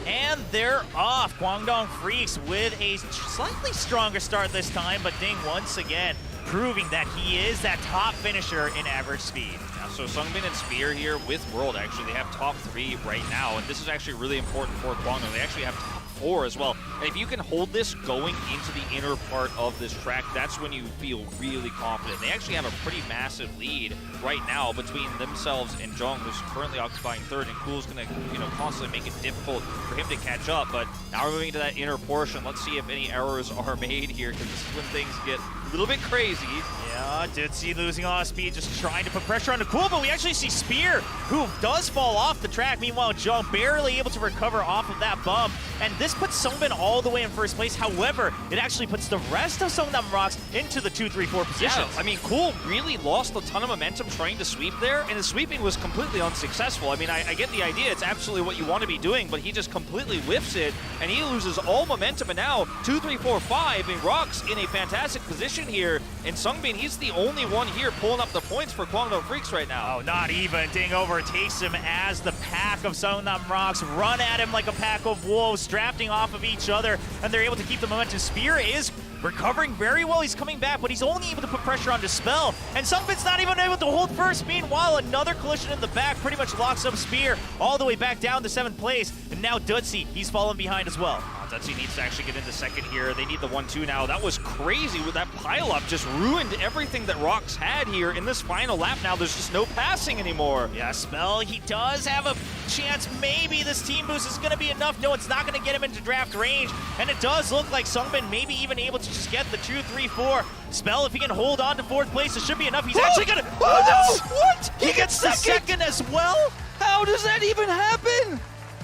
And they're off. KWANGDONGFREECS with a slightly stronger start this time, but Ding once again proving that he is that top finisher in average speed. Yeah, so SUNGBIN and Spear here with World, actually, they have top 3 right now, and this is actually really important for Kwangdong. They actually have top 4 as well. And if you can hold this going into the inner part of this track, that's when you feel really confident. They actually have a pretty massive lead right now between themselves and JJONG, who's currently occupying 3rd, and Cool's going to, you know, constantly make it difficult for him to catch up. But now we're moving into that inner portion. Let's see if any errors are made here, because this is when things get a little bit crazy. Yeah, Duzzi losing a lot of speed, just trying to put pressure on the Cool, but we actually see Spear, who does fall off the track. Meanwhile, JJONG barely able to recover off of that bump, and this puts SUNGBIN all the way in 1st place. However, it actually puts the rest of Seongnam ROX into the 2, 3, 4 positions. Yeah, I mean, Cool really lost a ton of momentum trying to sweep there, and his sweeping was completely unsuccessful. I mean, I get the idea, it's absolutely what you want to be doing, but he just completely whiffs it, and he loses all momentum, and now 2, 3, 4, 5, and ROX in a fantastic position here, and SUNGBIN, he's the only one here pulling up the points for KWANGDONGFREECS right now. Oh, not even. Ding overtakes him as the pack of Seongnam ROX run at him like a pack of wolves, drafting off of each other, and they're able to keep the momentum. Spear is recovering very well. He's coming back, but he's only able to put pressure on Dispel, and SUNGBIN's not even able to hold 1st. Meanwhile, another collision in the back pretty much locks up Spear all the way back down to 7th place, and now Duzzi, he's fallen behind as well. Duzzi needs to actually get into 2nd here. They need the 1-2 now. That was crazy with that pileup. Just ruined everything that ROX had here in this final lap. Now there's just no passing anymore. Yeah, Spell, he does have a chance. Maybe this team boost is going to be enough. No, it's not going to get him into draft range. And it does look like SUNGBIN maybe even able to just get the 2, 3, 4. Spell, if he can hold on to 4th place, it should be enough. He's actually going to... What? He gets the second as well? How does that even happen?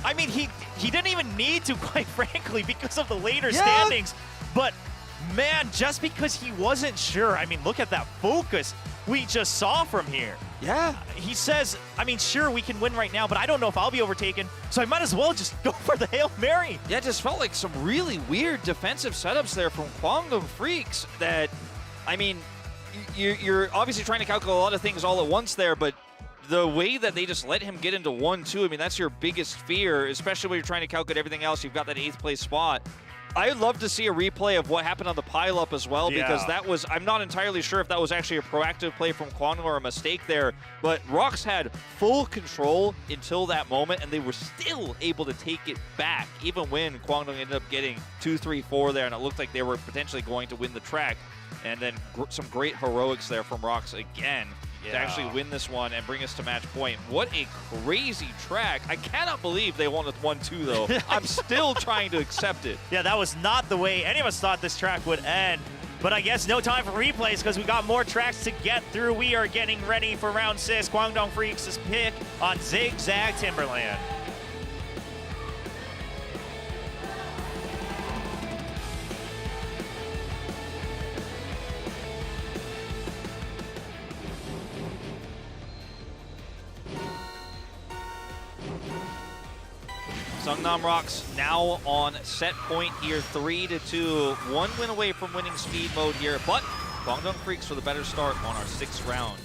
I mean, he didn't even need to, quite frankly, because of the later standings. But, man, just because he wasn't sure, I mean, look at that focus we just saw from here. Yeah. He says, I mean, sure, we can win right now, but I don't know if I'll be overtaken, so I might as well just go for the Hail Mary. Yeah, it just felt like some really weird defensive setups there from KWANGDONGFREECS that, I mean, you're obviously trying to calculate a lot of things all at once there, but the way that they just let him get into 1-2, I mean, that's your biggest fear, especially when you're trying to calculate everything else. You've got that 8th place spot. I'd love to see a replay of what happened on the pileup as well, because that was, I'm not entirely sure if that was actually a proactive play from KWANGDONG or a mistake there, but ROX had full control until that moment, and they were still able to take it back, even when KWANGDONG ended up getting 2, 3, 4 there, and it looked like they were potentially going to win the track. And then some great heroics there from ROX again to actually win this one and bring us to match point. What a crazy track. I cannot believe they won with 1-2, though. I'm still trying to accept it. Yeah, that was not the way any of us thought this track would end. But I guess no time for replays because we got more tracks to get through. We are getting ready for round 6. KWANGDONGFREECS' pick on Zigzag Timberland. Seongnam ROX now on set point here, 3-2. 1 win away from winning speed mode here, but KWANGDONGFREECS for the better start on our 6th round.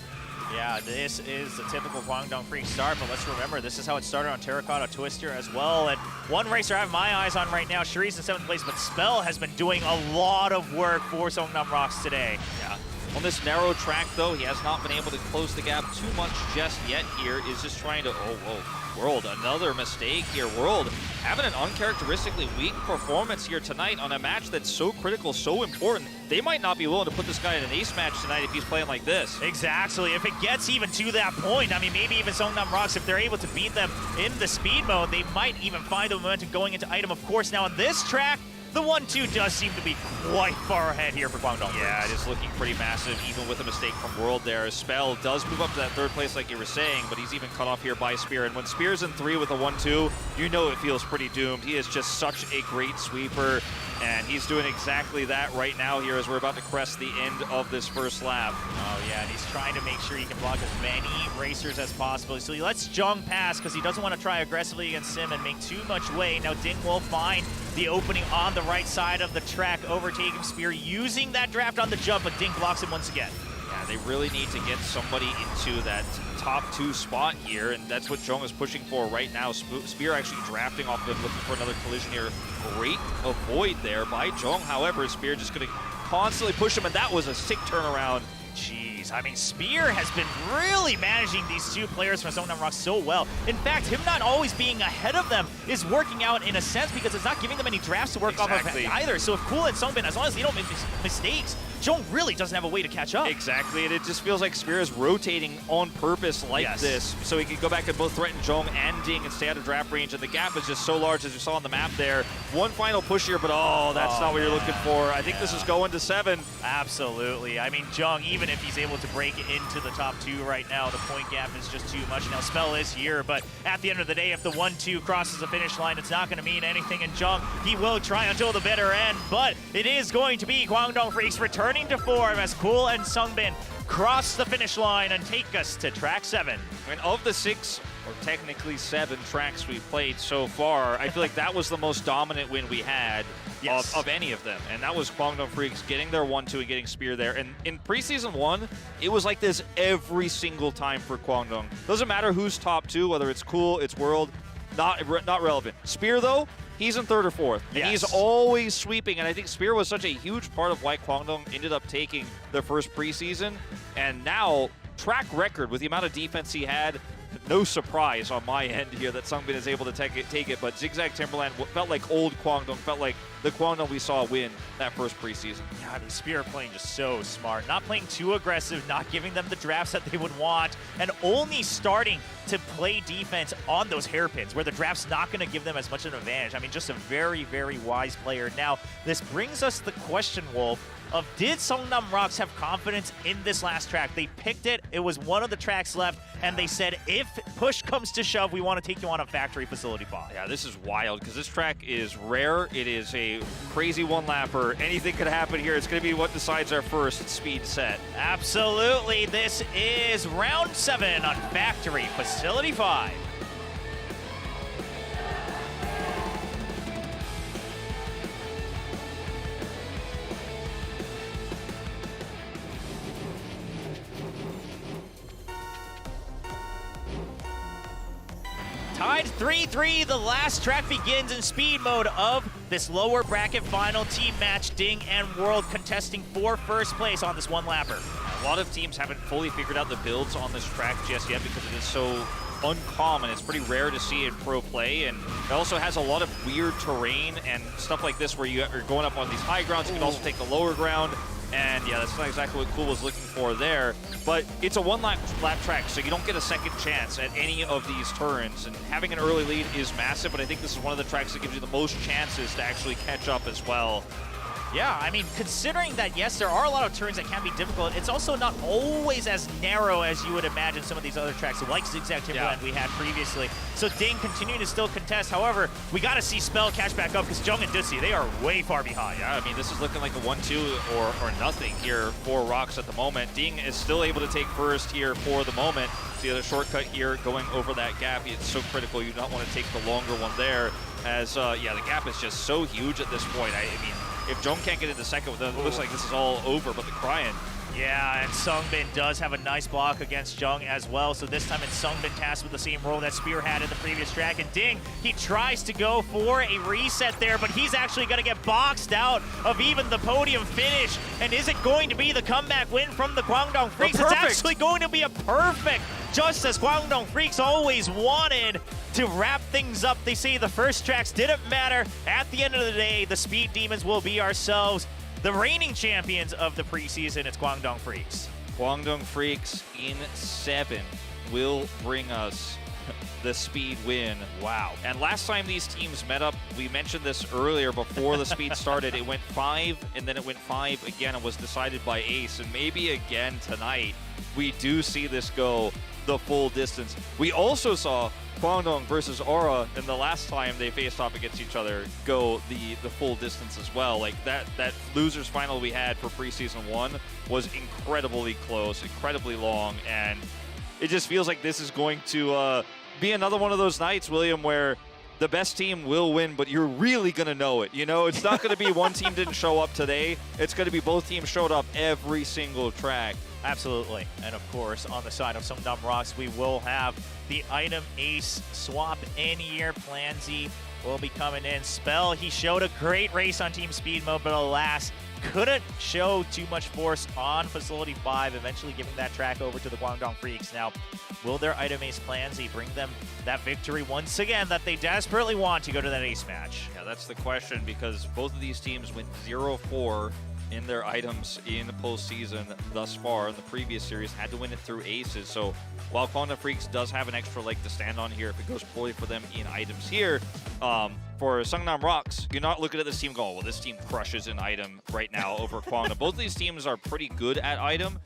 Yeah, this is the typical Kwangdong Freak start, but let's remember, this is how it started on Terracotta Twister as well. And one racer I have my eyes on right now, Shari's in 7th place, but Spell has been doing a lot of work for Seongnam ROX today. Yeah. On this narrow track, though, he has not been able to close the gap too much just yet here. Is just trying to, oh, whoa, World, another mistake here. World having an uncharacteristically weak performance here tonight on a match that's so critical, so important. They might not be willing to put this guy in an ace match tonight if he's playing like this. Exactly. If it gets even to that point, I mean, maybe even Seongnam ROX, if they're able to beat them in the speed mode, they might even find the momentum going into item. Of course, now on this track, the 1-2 does seem to be quite far ahead here for Kwangdong. Yeah, it is looking pretty massive, even with a mistake from World there. Spell does move up to that 3rd place like you were saying, but he's even cut off here by Spear. And when Spear's in 3 with a 1-2, you know it feels pretty doomed. He is just such a great sweeper, and he's doing exactly that right now here as we're about to crest the end of this first lap. Oh yeah, and he's trying to make sure he can block as many racers as possible. So he lets JJONG pass because he doesn't want to try aggressively against Sim and make too much way. Now Ding will find the opening on the right side of the track, overtaking Spear, using that draft on the jump, but Ding blocks him once again. Yeah, they really need to get somebody into that top 2 spot here, and that's what JJONG is pushing for right now. Spear actually drafting off of him, looking for another collision here. Great avoid there by JJONG. However, Spear just going to constantly push him, and that was a sick turnaround. Jeez, I mean, Spear has been really managing these two players from Seongnam ROX so well. In fact, him not always being ahead of them is working out in a sense because it's not giving them any drafts to work off of either. So if Cool and Sungbin, as long as they don't make mistakes, JJONG really doesn't have a way to catch up. Exactly, and it just feels like Spear is rotating on purpose like this, so he can go back and both threaten JJONG and Ding and stay out of draft range, and the gap is just so large as you saw on the map there. One final push here, but that's not what you're looking for. I think this is going to 7. Absolutely. I mean, JJONG, even if he's able to break into the top 2 right now, the point gap is just too much. Now, Spell is here, but at the end of the day, if the 1-2 crosses the finish line, it's not going to mean anything, and JJONG, he will try until the bitter end, but it is going to be Kwangdong Freaks returning to form as Cool and Sungbin cross the finish line and take us to track 7. And of the 6, or technically 7 tracks we've played so far, I feel like that was the most dominant win we had of any of them. And that was Kwangdong Freaks getting their 1-2 and getting Spear there. And in Preseason 1, it was like this every single time for Kwangdong. Doesn't matter who's top 2, whether it's Cool, it's World, not relevant. Spear, though, he's in 3rd or 4th, and he's always sweeping, and I think Spear was such a huge part of why Kwangdong ended up taking their first preseason, and now, track record with the amount of defense he had, no surprise on my end here that Sungbin is able to take it, but Zigzag Timberland felt like old Kwangdong, felt like the Kwangdong we saw win that first preseason. Yeah, I mean, Spear playing just so smart, not playing too aggressive, not giving them the drafts that they would want, and only starting to play defense on those hairpins where the draft's not going to give them as much of an advantage. I mean, just a very, very wise player. Now, this brings us the question, Wolf, of did Seongnam ROX have confidence in this last track? They picked it. It was one of the tracks left, and they said, if push comes to shove, we want to take you on a factory facility bot. Yeah, this is wild because this track is rare. It is a crazy one-lapper. Anything could happen here. It's going to be what decides our first speed set. Absolutely. This is round 7 on Factory Facility 5. Tied 3-3, the last track begins in speed mode of this lower bracket final team match. Ding and World contesting for first place on this one-lapper. A lot of teams haven't fully figured out the builds on this track just yet because it is so uncommon. It's pretty rare to see in pro play, and it also has a lot of weird terrain and stuff like this where you're going up on these high grounds. You can also take the lower ground. And yeah, that's not exactly what Cool was looking for there. But it's a one-lap track, so you don't get a second chance at any of these turns. And having an early lead is massive, but I think this is one of the tracks that gives you the most chances to actually catch up as well. Yeah, I mean, considering that, yes, there are a lot of turns that can be difficult, it's also not always as narrow as you would imagine some of these other tracks, like Zigzag Timberland we had previously. So Ding continuing to still contest. However, we got to see Spell catch back up because JJONG and Duzzi, they are way far behind. Yeah, I mean, this is looking like a 1-2 or nothing here for ROX at the moment. Ding is still able to take first here for the moment. See the other shortcut here going over that gap. It's so critical. You don't want to take the longer one there as, yeah, the gap is just so huge at this point. I mean, if JJONG can't get into second, then it looks like this is all over, but the Cryan Yeah, and SUNGBIN does have a nice block against JJONG as well. So this time it's SUNGBIN tasked with the same role that Spear had in the previous track. And Ding, he tries to go for a reset there, but he's actually going to get boxed out of even the podium finish. And is it going to be the comeback win from the KWANGDONGFREECS? It's actually going to be a perfect, just as KWANGDONGFREECS always wanted to wrap things up. They say the first tracks didn't matter. At the end of the day, the Speed Demons will be ourselves. The reigning champions of the preseason, it's KWANGDONGFREECS. KWANGDONGFREECS in 7 will bring us the Speed win. Wow. And last time these teams met up, we mentioned this earlier before the Speed started, it went 5, and then it went 5 again and was decided by Ace. And maybe again tonight, we do see this go the full distance. We also saw KWANGDONG versus Aura, and the last time they faced off against each other go the full distance as well. Like that losers final we had for preseason 1 was incredibly close, incredibly long, and it just feels like this is going to be another one of those nights, William, where the best team will win, but you're really going to know it. You know, it's not going to be one team didn't show up today. It's going to be both teams showed up every single track. Absolutely. And of course, on the side of Seongnam ROX, we will have the item ace swap in here. Plansy will be coming in. Spell, he showed a great race on Team Speed Mode, but alas, couldn't show too much force on Facility 5, eventually giving that track over to the KWANGDONGFREECS. Now, will their item ace Plansy bring them that victory once again that they desperately want to go to that ace match? Yeah, that's the question, because both of these teams went 0-4 in their items in the postseason thus far. In the previous series, had to win it through aces. So while KWANGDONGFREECS does have an extra leg to stand on here, if it goes poorly for them in items here, for Seongnam ROX, you're not looking at this team going, well, this team crushes an item right now over KWANGDONG. Both of these teams are pretty good at item,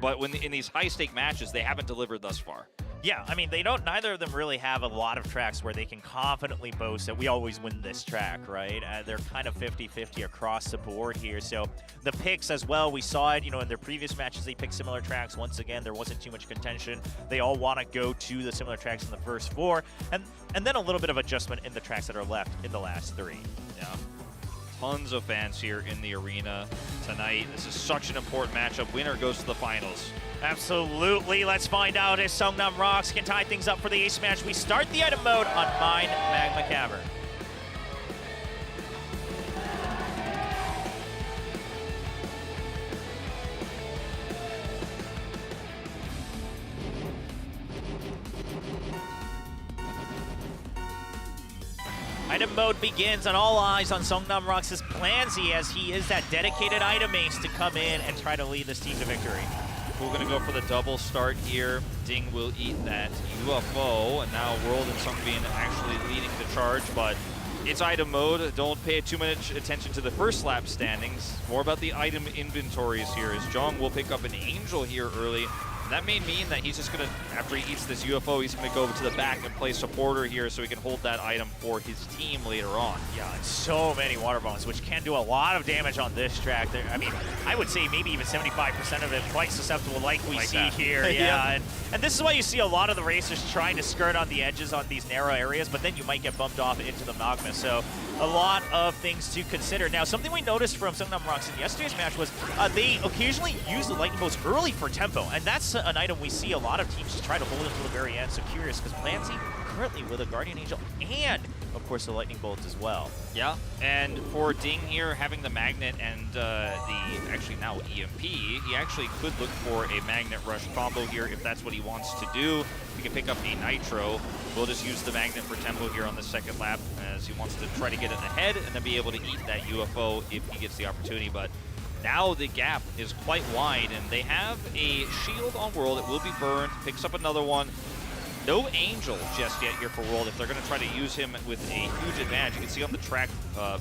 but when in these high-stake matches, they haven't delivered thus far. Yeah, I mean, neither of them really have a lot of tracks where they can confidently boast that we always win this track, right? They're kind of 50-50 across the board here. So the picks as well, we saw it, in their previous matches, they picked similar tracks. Once again, there wasn't too much contention. They all want to go to the similar tracks in the first 4, and then a little bit of adjustment in the tracks that are left in the last 3. Yeah. Tons of fans here in the arena tonight. This is such an important matchup. Winner goes to the finals. Absolutely. Let's find out if Seongnam ROX can tie things up for the ace match. We start the item mode on Mine Magma Cavern. Item mode begins, and all eyes on Seongnam ROX's Plansy, as he is that dedicated item ace to come in and try to lead this team to victory. We're going to go for the double start here. Ding will eat that UFO, and now World and SUNGBIN actually leading the charge, but it's item mode. Don't pay too much attention to the first lap standings. More about the item inventories here, as JJONG will pick up an Angel here early. That may mean that he's just going to, after he eats this UFO, he's going to go over to the back and play supporter here so he can hold that item for his team later on. Yeah, and so many water bombs, which can do a lot of damage on this track. I mean, I would say maybe even 75% of it quite susceptible like we see here. Yeah, and this is why you see a lot of the racers trying to skirt on the edges on these narrow areas, but then you might get bumped off into the magma. So a lot of things to consider. Now, something we noticed from Seongnam ROX in yesterday's match was they occasionally use the lightning bolts early for tempo, and that's an item we see a lot of teams try to hold until the very end. So curious, because Plansy currently with a Guardian Angel and, of course, the lightning bolts as well. Yeah, and for Ding here, having the magnet and actually now EMP, he actually could look for a magnet rush combo here if that's what he wants to do. He can pick up a Nitro. We'll just use the magnet for tempo here on the second lap, as he wants to try to get it ahead and then be able to eat that UFO if he gets the opportunity. But now the gap is quite wide, and they have a shield on World. It will be burned, picks up another one. No Angel just yet here for World if they're going to try to use him with a huge advantage. You can see on the track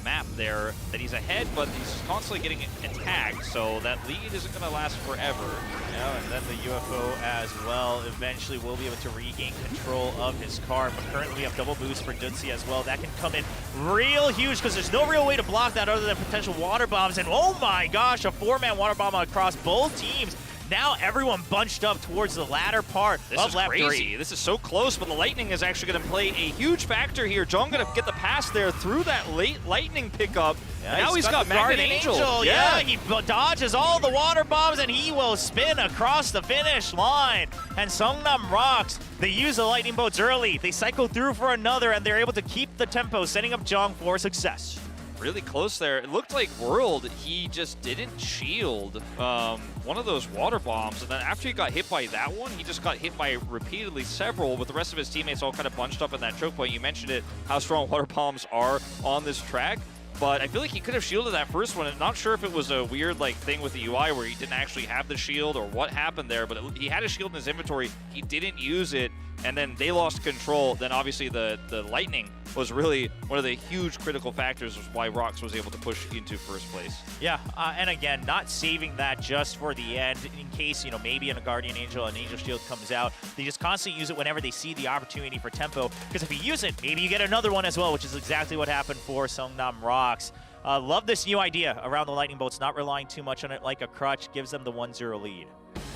map there that he's ahead, but he's constantly getting attacked, so that lead isn't going to last forever. Yeah, and then the UFO as well eventually will be able to regain control of his car, but currently we have double boost for Duzzi as well. That can come in real huge because there's no real way to block that other than potential water bombs, and oh my gosh, a 4-man water bomb across both teams. now everyone bunched up towards the latter part This of is lap crazy. 3. This is so close, but the Lightning is actually going to play a huge factor here. JJONG going to get the pass there through that late Lightning pickup. Yeah, now he's got the Magnet Guardian Angel. Yeah, he dodges all the water bombs, and he will spin across the finish line. And Seongnam ROX, they use the lightning bolts early. They cycle through for another, and they're able to keep the tempo, setting up JJONG for success. Really close there. It looked like World, he just didn't shield one of those water bombs. And then after he got hit by that one, he just got hit by repeatedly several, with the rest of his teammates all kind of bunched up in that choke point. You mentioned it, how strong water bombs are on this track. But I feel like he could have shielded that first one. I'm not sure if it was a weird thing with the UI where he didn't actually have the shield or what happened there, but he had a shield in his inventory. He didn't use it, and then they lost control. Then obviously the Lightning was really one of the huge critical factors of why ROX was able to push into first place. Yeah, and again, not saving that just for the end in case, maybe in a Guardian Angel, an Angel Shield comes out. They just constantly use it whenever they see the opportunity for tempo, because if you use it, maybe you get another one as well, which is exactly what happened for Seongnam ROX. Love this new idea around the Lightning Bolts, not relying too much on it like a crutch, gives them the 1-0 lead.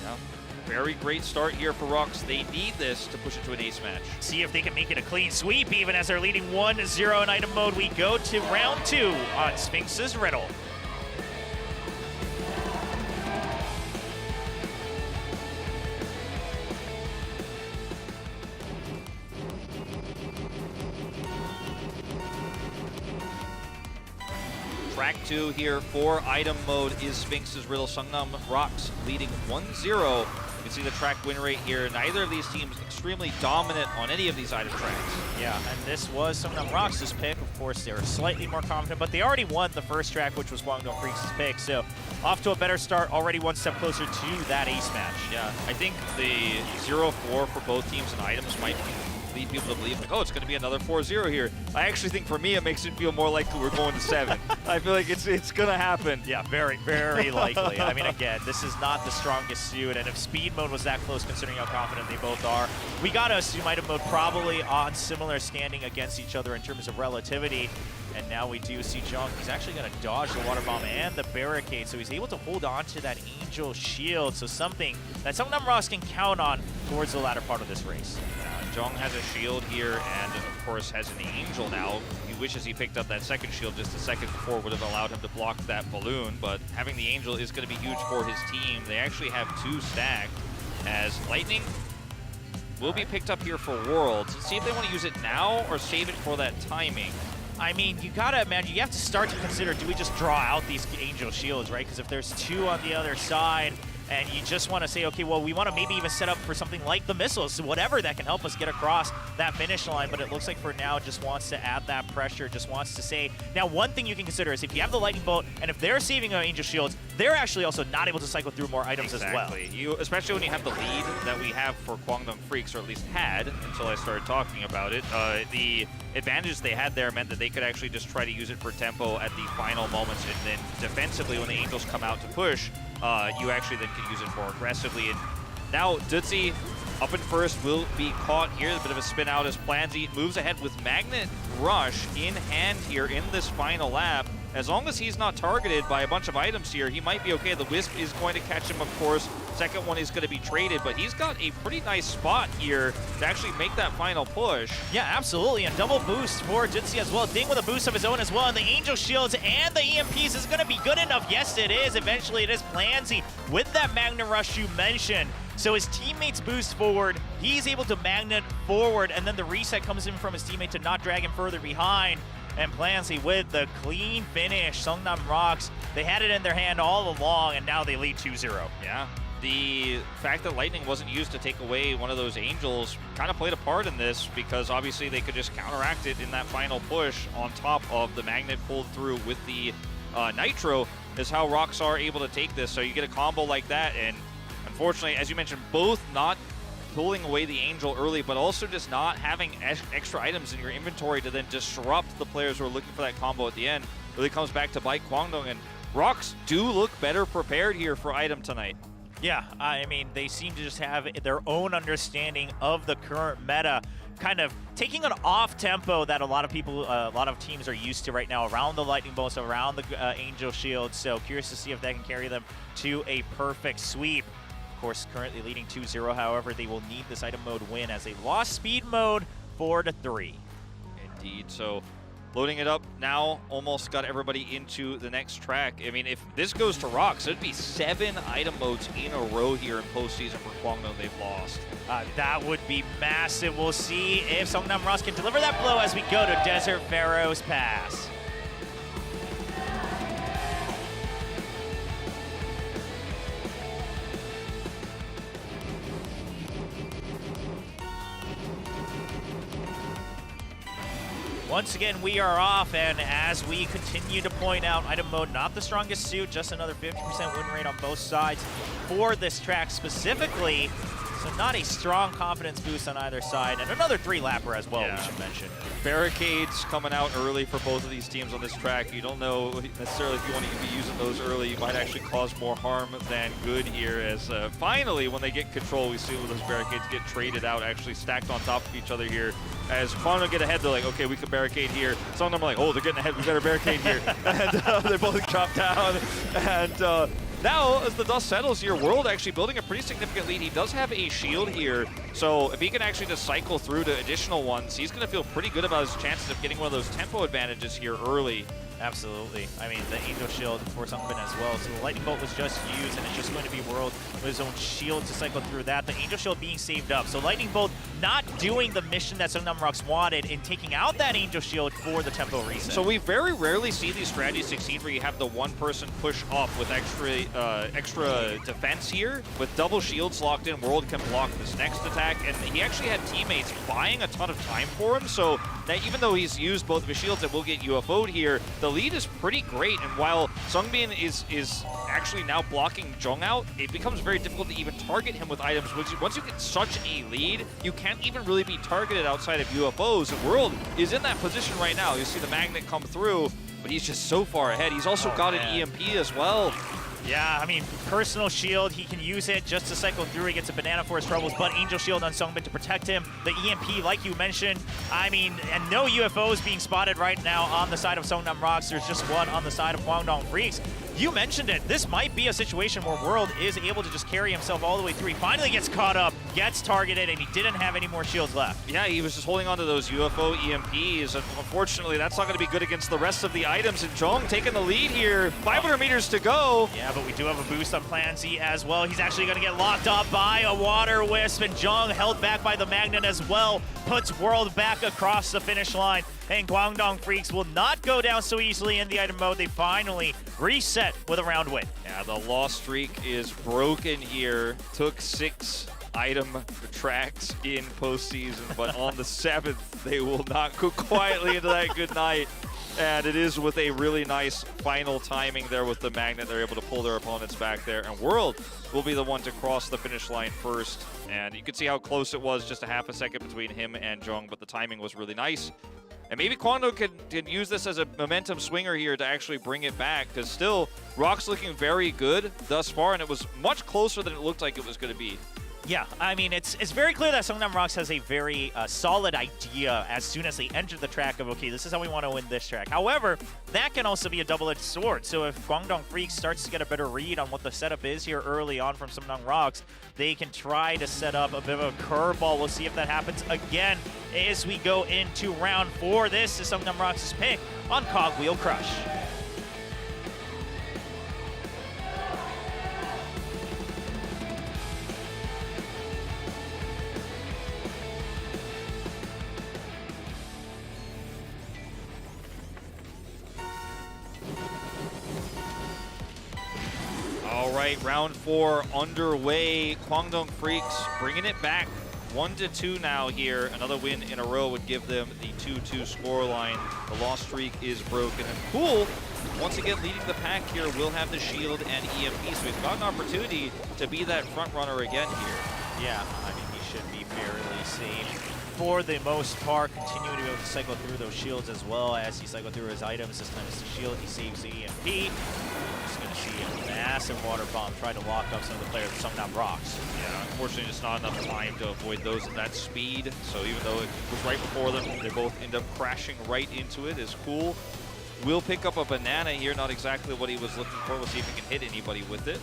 Yeah. Very great start here for ROX. They need this to push it to an ace match. See if they can make it a clean sweep, even as they're leading 1-0 in item mode. We go to round 2 on Sphinx's Riddle. Track 2 here for item mode is Sphinx's Riddle. Seongnam ROX leading 1-0. You can see the track win rate here. Neither of these teams extremely dominant on any of these item tracks. Yeah, and this was Seongnam ROX's pick. Of course, they were slightly more confident, but they already won the first track, which was KWANGDONGFREECS' pick. So off to a better start, already one step closer to that ace match. Yeah, I think the 0-4 for both teams and items might lead people to believe, oh, it's going to be another 4-0 here. I actually think for me, it makes it feel more likely we're going to 7. I feel like it's going to happen. Yeah, very, very likely. I mean, again, this is not the strongest suit, and if speed mode was that close, considering how confident they both are, we got to assume item mode probably on similar standing against each other in terms of relativity. And now we do see JJONG. He's actually going to dodge the water bomb and the barricade, so he's able to hold on to that Angel Shield. So something that Seongnam ROX can count on towards the latter part of this race. JJONG has a shield here, and of course has an Angel now. He wishes he picked up that second shield just a second before, would have allowed him to block that balloon, but having the Angel is going to be huge for his team. They actually have 2 stacked, as Lightning will be picked up here for Worlds. Let's see if they want to use it now or save it for that timing. I mean, you gotta imagine, you have to start to consider, do we just draw out these Angel Shields, right? Because if there's 2 on the other side, and you just want to say, okay, well, we want to maybe even set up for something like the missiles, whatever that can help us get across that finish line. But it looks like for now, just wants to add that pressure, just wants to say. Now, one thing you can consider is if you have the Lightning Bolt, and if they're saving Angel Shields, they're actually also not able to cycle through more items as well. Especially when you have the lead that we have for KWANGDONGFREECS, or at least had until I started talking about it. The advantage they had there meant that they could actually just try to use it for tempo at the final moments, and then defensively when the Angels come out to push, you actually then can use it more aggressively. And now Duzzi up in first will be caught here. A bit of a spin out as Plansy moves ahead with Magnet Rush in hand here in this final lap. As long as he's not targeted by a bunch of items here, he might be okay. The Wisp is going to catch him, of course. Second one is going to be traded, but he's got a pretty nice spot here to actually make that final push. Yeah, absolutely. And double boost for Duzzi as well. Ding with a boost of his own as well. And the Angel Shields and the EMPs is going to be good enough. Yes, it is. Eventually, it is Plansy with that Magnet Rush you mentioned. So his teammates boost forward. He's able to magnet forward, and then the reset comes in from his teammate to not drag him further behind. And Plansy with the clean finish. Seongnam ROX, they had it in their hand all along, and now they lead 2-0. Yeah. The fact that Lightning wasn't used to take away one of those Angels kind of played a part in this, because obviously they could just counteract it in that final push on top of the Magnet pulled through with the Nitro, is how ROX are able to take this. So you get a combo like that, and unfortunately, as you mentioned, both not pulling away the Angel early, but also just not having extra items in your inventory to then disrupt the players who are looking for that combo at the end. Really comes back to bite KWANGDONG, and ROX do look better prepared here for item tonight. Yeah, I mean, they seem to just have their own understanding of the current meta, kind of taking an off tempo that a lot of people, a lot of teams are used to right now around the Lightning Bolts, around the Angel Shield. So curious to see if that can carry them to a perfect sweep. of course, currently leading 2-0. However, they will need this item mode win as they lost speed mode 4-3. Indeed. So loading it up now, almost got everybody into the next track. I mean, if this goes to ROX, it'd be 7 item modes in a row here in postseason for Kwangdong they've lost. That would be massive. We'll see if Seongnam ROX can deliver that blow as we go to Desert Pharaoh's Pass. Once again, we are off, and as we continue to point out, item mode not the strongest suit, just another 50% win rate on both sides for this track specifically. So not a strong confidence boost on either side, and another 3-lapper as well, we should mention. Barricades coming out early for both of these teams on this track. You don't know necessarily if you want to be using those early. You might actually cause more harm than good here, as finally, when they get control, we see those barricades get traded out, actually stacked on top of each other here. As Kwangdong get ahead, they're like, okay, we can barricade here. Some of them are like, oh, they're getting ahead, we better barricade here. And they both drop down. And now, as the dust settles here, World actually building a pretty significant lead. He does have a shield here, so if he can actually just cycle through to additional ones, he's going to feel pretty good about his chances of getting one of those tempo advantages here early. Absolutely. I mean, the Angel Shield for SUNGBIN as well. So the Lightning Bolt was just used, and it's just going to be World with his own shield to cycle through that. The Angel Shield being saved up. So Lightning Bolt not doing the mission that Seongnam ROX wanted in taking out that Angel Shield for the tempo reset. So we very rarely see these strategies succeed where you have the one person push up with extra defense here. With double shields locked in, World can block this next attack, and he actually had teammates buying a ton of time for him, so that even though he's used both of his shields and will get UFO'd here, the lead is pretty great, and while SUNGBIN is actually now blocking JJONG out, it becomes very difficult to even target him with items. Once you get such a lead, you can't even really be targeted outside of UFOs, and World is in that position right now. You see the magnet come through, but he's just so far ahead. He's also got an EMP as well. Yeah, I mean, personal shield, he can use it just to cycle through. He gets a banana for his troubles, but Angel Shield on SUNGBIN to protect him. The EMP, like you mentioned, I mean, and no UFOs being spotted right now on the side of Seongnam ROX. There's just one on the side of KWANGDONGFREECS. You mentioned it. This might be a situation where World is able to just carry himself all the way through. He finally gets caught up, gets targeted, and he didn't have any more shields left. Yeah, he was just holding on to those UFO EMPs. And unfortunately, that's not going to be good against the rest of the items. And JJONG taking the lead here. 500 meters to go. Yeah, but we do have a boost on Plan Z as well. He's actually going to get locked up by a Water Wisp, and JJONG held back by the Magnet as well. Puts World back across the finish line. And KWANGDONGFREECS will not go down so easily in the item mode. They finally reset with a round win. Yeah, the loss streak is broken here. Took 6 item tracks in postseason, but on the 7th, they will not go quietly into that good night. And it is with a really nice final timing there with the Magnet. They're able to pull their opponents back there. And World will be the one to cross the finish line first. And you can see how close it was, just a half a second between him and JJONG, but the timing was really nice. And maybe Kwangdong can use this as a momentum swinger here to actually bring it back, because still, ROX looking very good thus far, and it was much closer than it looked like it was going to be. Yeah, I mean, it's very clear that Seongnam ROX has a very solid idea as soon as they enter the track of, okay, this is how we want to win this track. However, that can also be a double-edged sword. So if KWANGDONGFREECS starts to get a better read on what the setup is here early on from Seongnam ROX, they can try to set up a bit of a curveball. We'll see if that happens again as we go into round 4. This is Seongnam ROX's pick on Cogwheel Crush. All right, round 4 underway. KWANGDONGFREECS bringing it back 1-2 now here. Another win in a row would give them the 2-2 scoreline. The loss streak is broken. And Cool, once again leading the pack here, will have the shield and EMP. So he's got an opportunity to be that front runner again here. Yeah, I mean, he should be fairly safe for the most part, continuing to be able to cycle through those shields as well as he cycled through his items. This time it's the shield, he saves the EMP. Just going to see a massive water bomb try to lock up some of the players of Seongnam ROX. Yeah, unfortunately just not enough time to avoid those at that speed. So even though it was right before them, they both end up crashing right into it. Is Cool will pick up a banana here, not exactly what he was looking for. We'll see if he can hit anybody with it.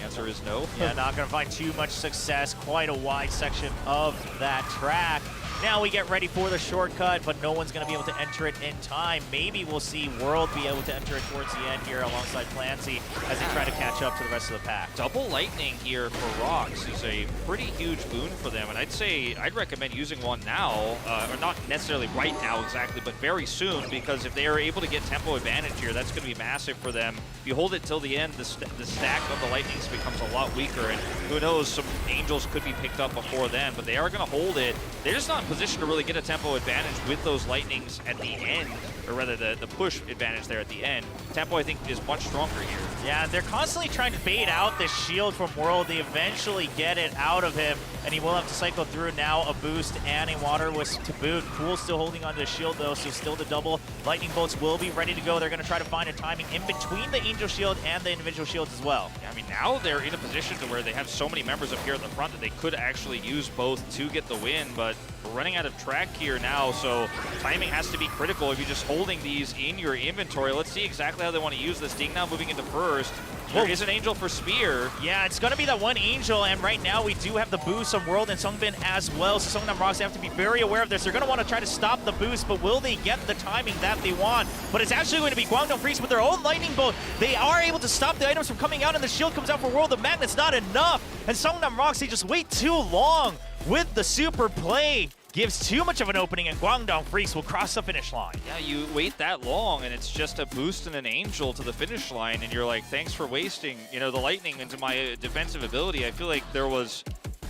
The answer is no. Yeah, not going to find too much success. Quite a wide section of that track. Now we get ready for the shortcut, but no one's going to be able to enter it in time. Maybe we'll see World be able to enter it towards the end here alongside Clancy as they try to catch up to the rest of the pack. Double lightning here for ROX is a pretty huge boon for them, and I'd recommend using one now, or not necessarily right now exactly, but very soon, because if they are able to get tempo advantage here, that's going to be massive for them. If you hold it till the end, the stack of the lightnings becomes a lot weaker, and who knows, some angels could be picked up before then, but they are going to hold it. They're just not in position to really get a tempo advantage with those lightnings at the end, or rather the push advantage there at the end. Tempo, I think, is much stronger here. Yeah, they're constantly trying to bait out this shield from World. They eventually get it out of him, and he will have to cycle through now a boost and a water whisk to boot. Pool still holding on to the shield, though, so still the double lightning bolts will be ready to go. They're going to try to find a timing in between the angel shield and the individual shields as well. Yeah, I mean, now they're in a position to where they have so many members up here at the front that they could actually use both to get the win, but we're running out of track here now, so timing has to be critical if you're just holding these in your inventory. Let's see exactly how they want to use this. Ding now moving into first. There is an angel for Spear. Yeah, it's going to be that one angel, and right now we do have the boost on World and SUNGBIN as well, so Seongnam ROX have to be very aware of this. They're going to want to try to stop the boost, but will they get the timing that they want? But it's actually going to be KWANGDONGFREECS with their own lightning bolt. They are able to stop the items from coming out, and the shield comes out for World. The magnet's not enough, and Seongnam ROX, they just wait too long with the super play. Gives too much of an opening, and KWANGDONGFREECS will cross the finish line. Yeah, you wait that long, and it's just a boost and an angel to the finish line, and you're like, thanks for wasting, you know, the lightning into my defensive ability. I feel like there was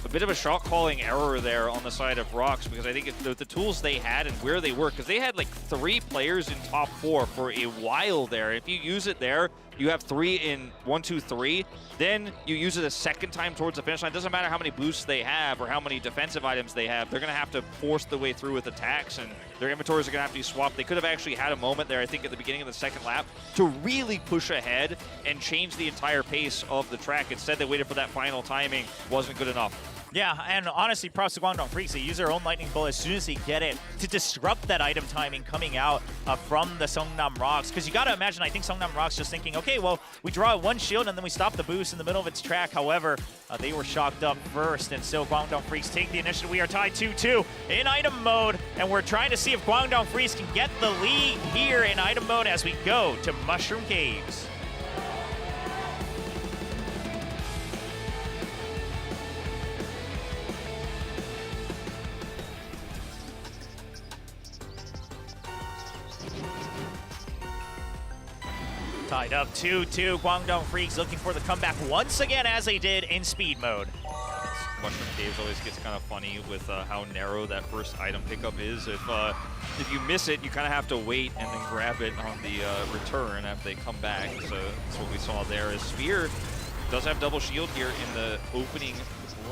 a bit of a shot calling error there on the side of ROX, because I think the tools they had and where they were, because they had like 3 players in top 4 for a while there. If you use it there, you have 3 in 1, 2, 3. Then you use it a second time towards the finish line. It doesn't matter how many boosts they have or how many defensive items they have. They're going to have to force the way through with attacks, and their inventories are going to have to be swapped. They could have actually had a moment there, I think, at the beginning of the second lap to really push ahead and change the entire pace of the track. Instead, they waited for that final timing. Wasn't good enough. Yeah, and honestly, props to KWANGDONGFREECS. They use their own lightning bolt as soon as they get it to disrupt that item timing coming out from the Seongnam ROX. Because you got to imagine, I think Seongnam ROX just thinking, okay, well, we draw one shield and then we stop the boost in the middle of its track. However, they were shocked up first, and so KWANGDONGFREECS take the initiative. We are tied 2-2 in item mode, and we're trying to see if KWANGDONGFREECS can get the lead here in item mode as we go to Mushroom Caves. Tied up 2-2. KWANGDONGFREECS looking for the comeback once again, as they did in speed mode. Mushroom Caves always gets kind of funny with how narrow that first item pickup is. If you miss it, you kind of have to wait and then grab it on the return after they come back. So that's what we saw there. As Spear does have double shield here in the opening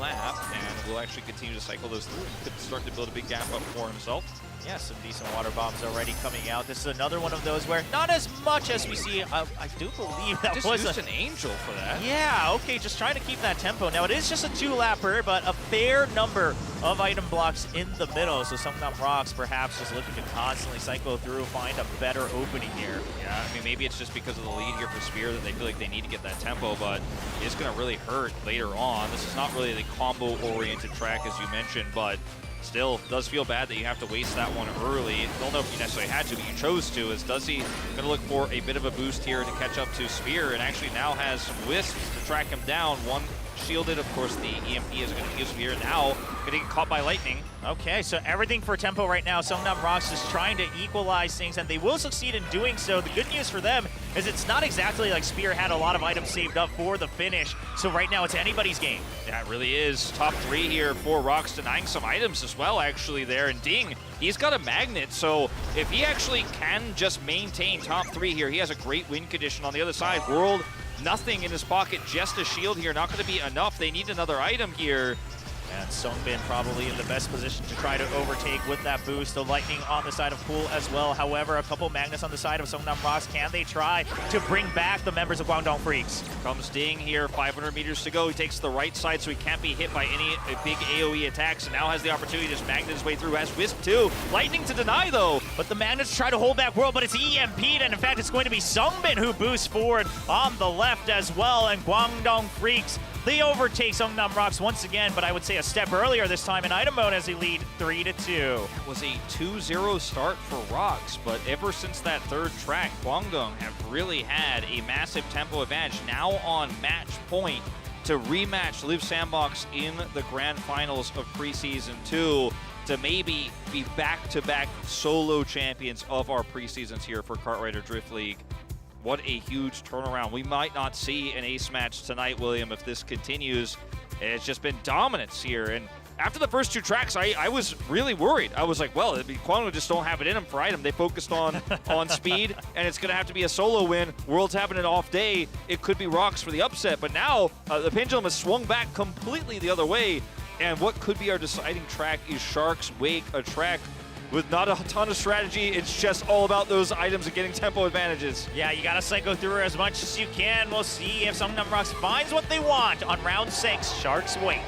lap, and will actually continue to cycle those through and could start to build a big gap up for himself. Yeah, some decent water bombs already coming out. This is another one of those where not as much as we see. I do believe that just was used an angel for that. Yeah, okay, just trying to keep that tempo. Now, it is just a 2-lapper, but a fair number of item blocks in the middle. So Seongnam ROX perhaps just looking to constantly cycle through, find a better opening here. Yeah, I mean, maybe it's just because of the lead here for Spear that they feel like they need to get that tempo, but it's going to really hurt later on. This is not really the combo-oriented track, as you mentioned, but still, does feel bad that you have to waste that one early. Don't know if you necessarily had to, but you chose to, as Duzzi going to look for a bit of a boost here to catch up to Spear, and actually now has some wisps to track him down. One shielded, of course, the EMP is going to use Spear. Now, going to get caught by lightning. Okay, so everything for tempo right now. Seongnam ROX is trying to equalize things, and they will succeed in doing so. The good news for them is it's not exactly like Spear had a lot of items saved up for the finish, so right now it's anybody's game. Yeah, it really is. Top 3 here for ROX, denying some items as well, actually, there. And Ding, he's got a magnet, so if he actually can just maintain top 3 here, he has a great win condition. On the other side, World, nothing in his pocket, just a shield here. Not going to be enough. They need another item here. And SUNGBIN probably in the best position to try to overtake with that boost. The Lightning on the side of Pool as well. However, a couple Magnus on the side of Seongnam ROX. Can they try to bring back the members of Kwangdong Freaks? Comes Ding here, 500 meters to go. He takes the right side so he can't be hit by any big AoE attacks. And now has the opportunity to just magnet his way through. Has Wisp too. Lightning to deny though. But the Magnets try to hold back World, but it's EMP'd. And in fact, it's going to be SUNGBIN who boosts forward on the left as well. And Kwangdong Freaks, they overtake Seongnam ROX once again, but I would say a step earlier this time in item mode as they lead 3-2. It was a 2-0 start for ROX, but ever since that third track, Kwangdong have really had a massive tempo advantage. Now on match point to rematch Live Sandbox in the grand finals of Preseason 2 to maybe be back-to-back solo champions of our preseasons here for Kartrider Drift League. What a huge turnaround. We might not see an ace match tonight, William, if this continues. It's just been dominance here. And after the first two tracks, I was really worried. I was like, well, Kwangdong just don't have it in them for item. They focused on speed, and it's going to have to be a solo win. World's having an off day. It could be ROX for the upset. But now the pendulum has swung back completely the other way. And what could be our deciding track is Shark's Wake, a track with not a ton of strategy. It's just all about those items and getting tempo advantages. Yeah, you gotta psycho through her as much as you can. We'll see if Seongnam ROX finds what they want on round 6, Shark's Wake.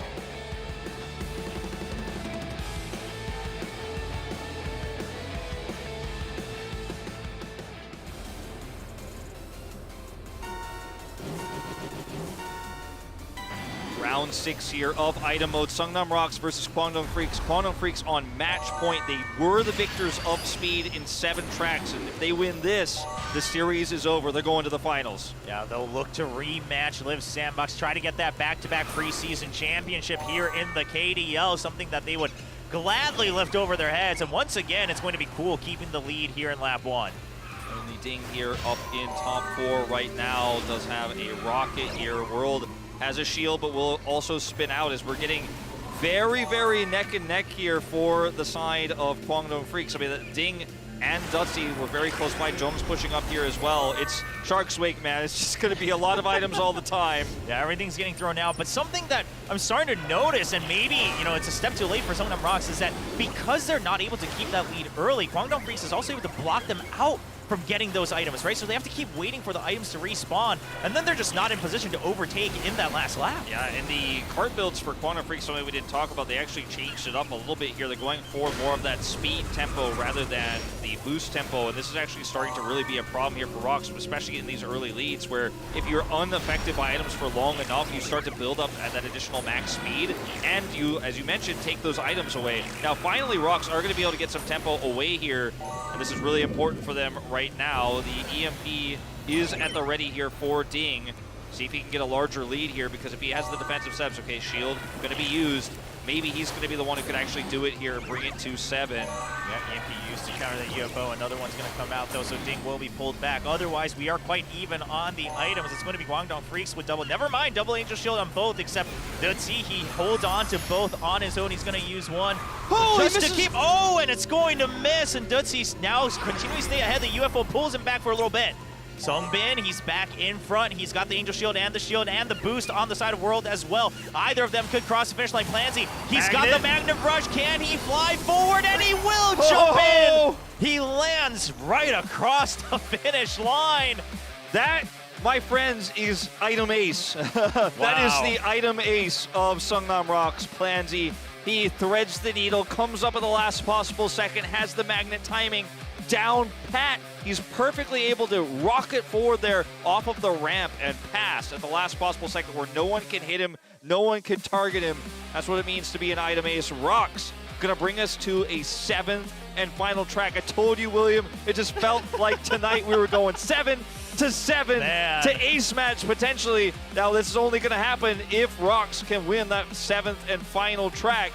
Round 6 here of item mode. Seongnam ROX versus Kwangdong Freaks. Kwangdong Freaks on match point. They were the victors of speed in 7 tracks, and if they win this, the series is over. They're going to the finals. Yeah, they'll look to rematch Live Sandbox, try to get that back-to-back preseason championship here in the KDL, something that they would gladly lift over their heads. And once again, it's going to be cool keeping the lead here in lap 1. Only Ding here up in top 4 right now. Does have a rocket here. World has a shield, but will also spin out as we're getting very, very neck and neck here for the side of Kwangdong Freaks. I mean, Ding and Duzzi were very close by. JJONG's pushing up here as well. It's Shark's Wake, man. It's just going to be a lot of items all the time. Yeah, everything's getting thrown out. But something that I'm starting to notice, and maybe, you know, it's a step too late for Seongnam ROX, is that because they're not able to keep that lead early, Kwangdong Freaks is also able to block them out from getting those items, right? So they have to keep waiting for the items to respawn, and then they're just not in position to overtake in that last lap. Yeah, and the cart builds for Kwangdong Freaks, something we didn't talk about, they actually changed it up a little bit here. They're going for more of that speed tempo rather than the boost tempo, and this is actually starting to really be a problem here for ROX, especially in these early leads, where if you're unaffected by items for long enough, you start to build up at that additional max speed, and you, as you mentioned, take those items away. Now, finally, ROX are going to be able to get some tempo away here, and this is really important for them right now. The EMP is at the ready here for Ding. See if he can get a larger lead here, because if he has the defensive steps, okay, shield going to be used. Maybe he's going to be the one who could actually do it here and bring it to 7. Yeah, EMP used to counter the UFO. Another one's going to come out, though, so Ding will be pulled back. Otherwise, we are quite even on the items. It's going to be Kwangdong Freaks with double. Never mind, double Angel Shield on both, except Duzzi, he holds on to both on his own. He's going to use one just to keep. Oh, and it's going to miss, and Duzzi now continuing to stay ahead. The UFO pulls him back for a little bit. SUNGBIN, he's back in front. He's got the Angel Shield and the boost on the side of World as well. Either of them could cross the finish line. Plansy, he's got the Magnet Rush. Can he fly forward? And he will jump in. He lands right across the finish line. That, my friends, is item ace. That is the item ace of Seongnam ROX. Plansy, he threads the needle, comes up at the last possible second, has the magnet timing down pat. He's perfectly able to rocket forward there off of the ramp and pass at the last possible second where no one can hit him, no one can target him. That's what it means to be an item ace. ROX gonna bring us to a 7th and final track. I told you, William, it just felt like tonight we were going 7 to 7 to ace match potentially. Now this is only gonna happen if ROX can win that 7th and final track.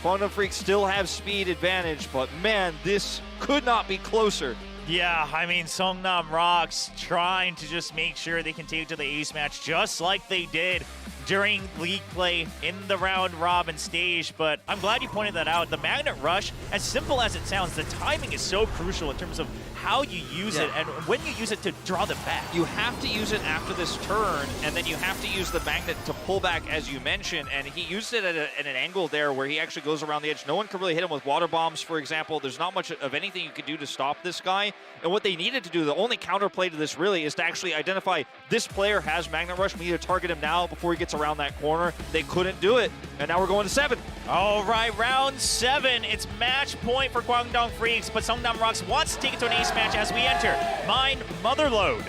Kwangdong Freaks still have speed advantage, but man, this could not be closer. Yeah, I mean, Seongnam ROX trying to just make sure they can take it to the ace match just like they did during league play in the round robin stage, but I'm glad you pointed that out. The Magnet Rush, as simple as it sounds, the timing is so crucial in terms of how you use it and when you use it to draw them back. You have to use it after this turn, and then you have to use the magnet to pull back, as you mentioned, and he used it at an angle there where he actually goes around the edge. No one can really hit him with water bombs, for example. There's not much of anything you could do to stop this guy, and what they needed to do, the only counterplay to this really, is to actually identify this player has Magnet Rush. We need to target him now before he gets around that corner. They couldn't do it, and now we're going to 7. All right, round 7. It's match point for Kwangdong Freaks, but Seongnam ROX wants to take it to an ace match as we enter Mine Motherload.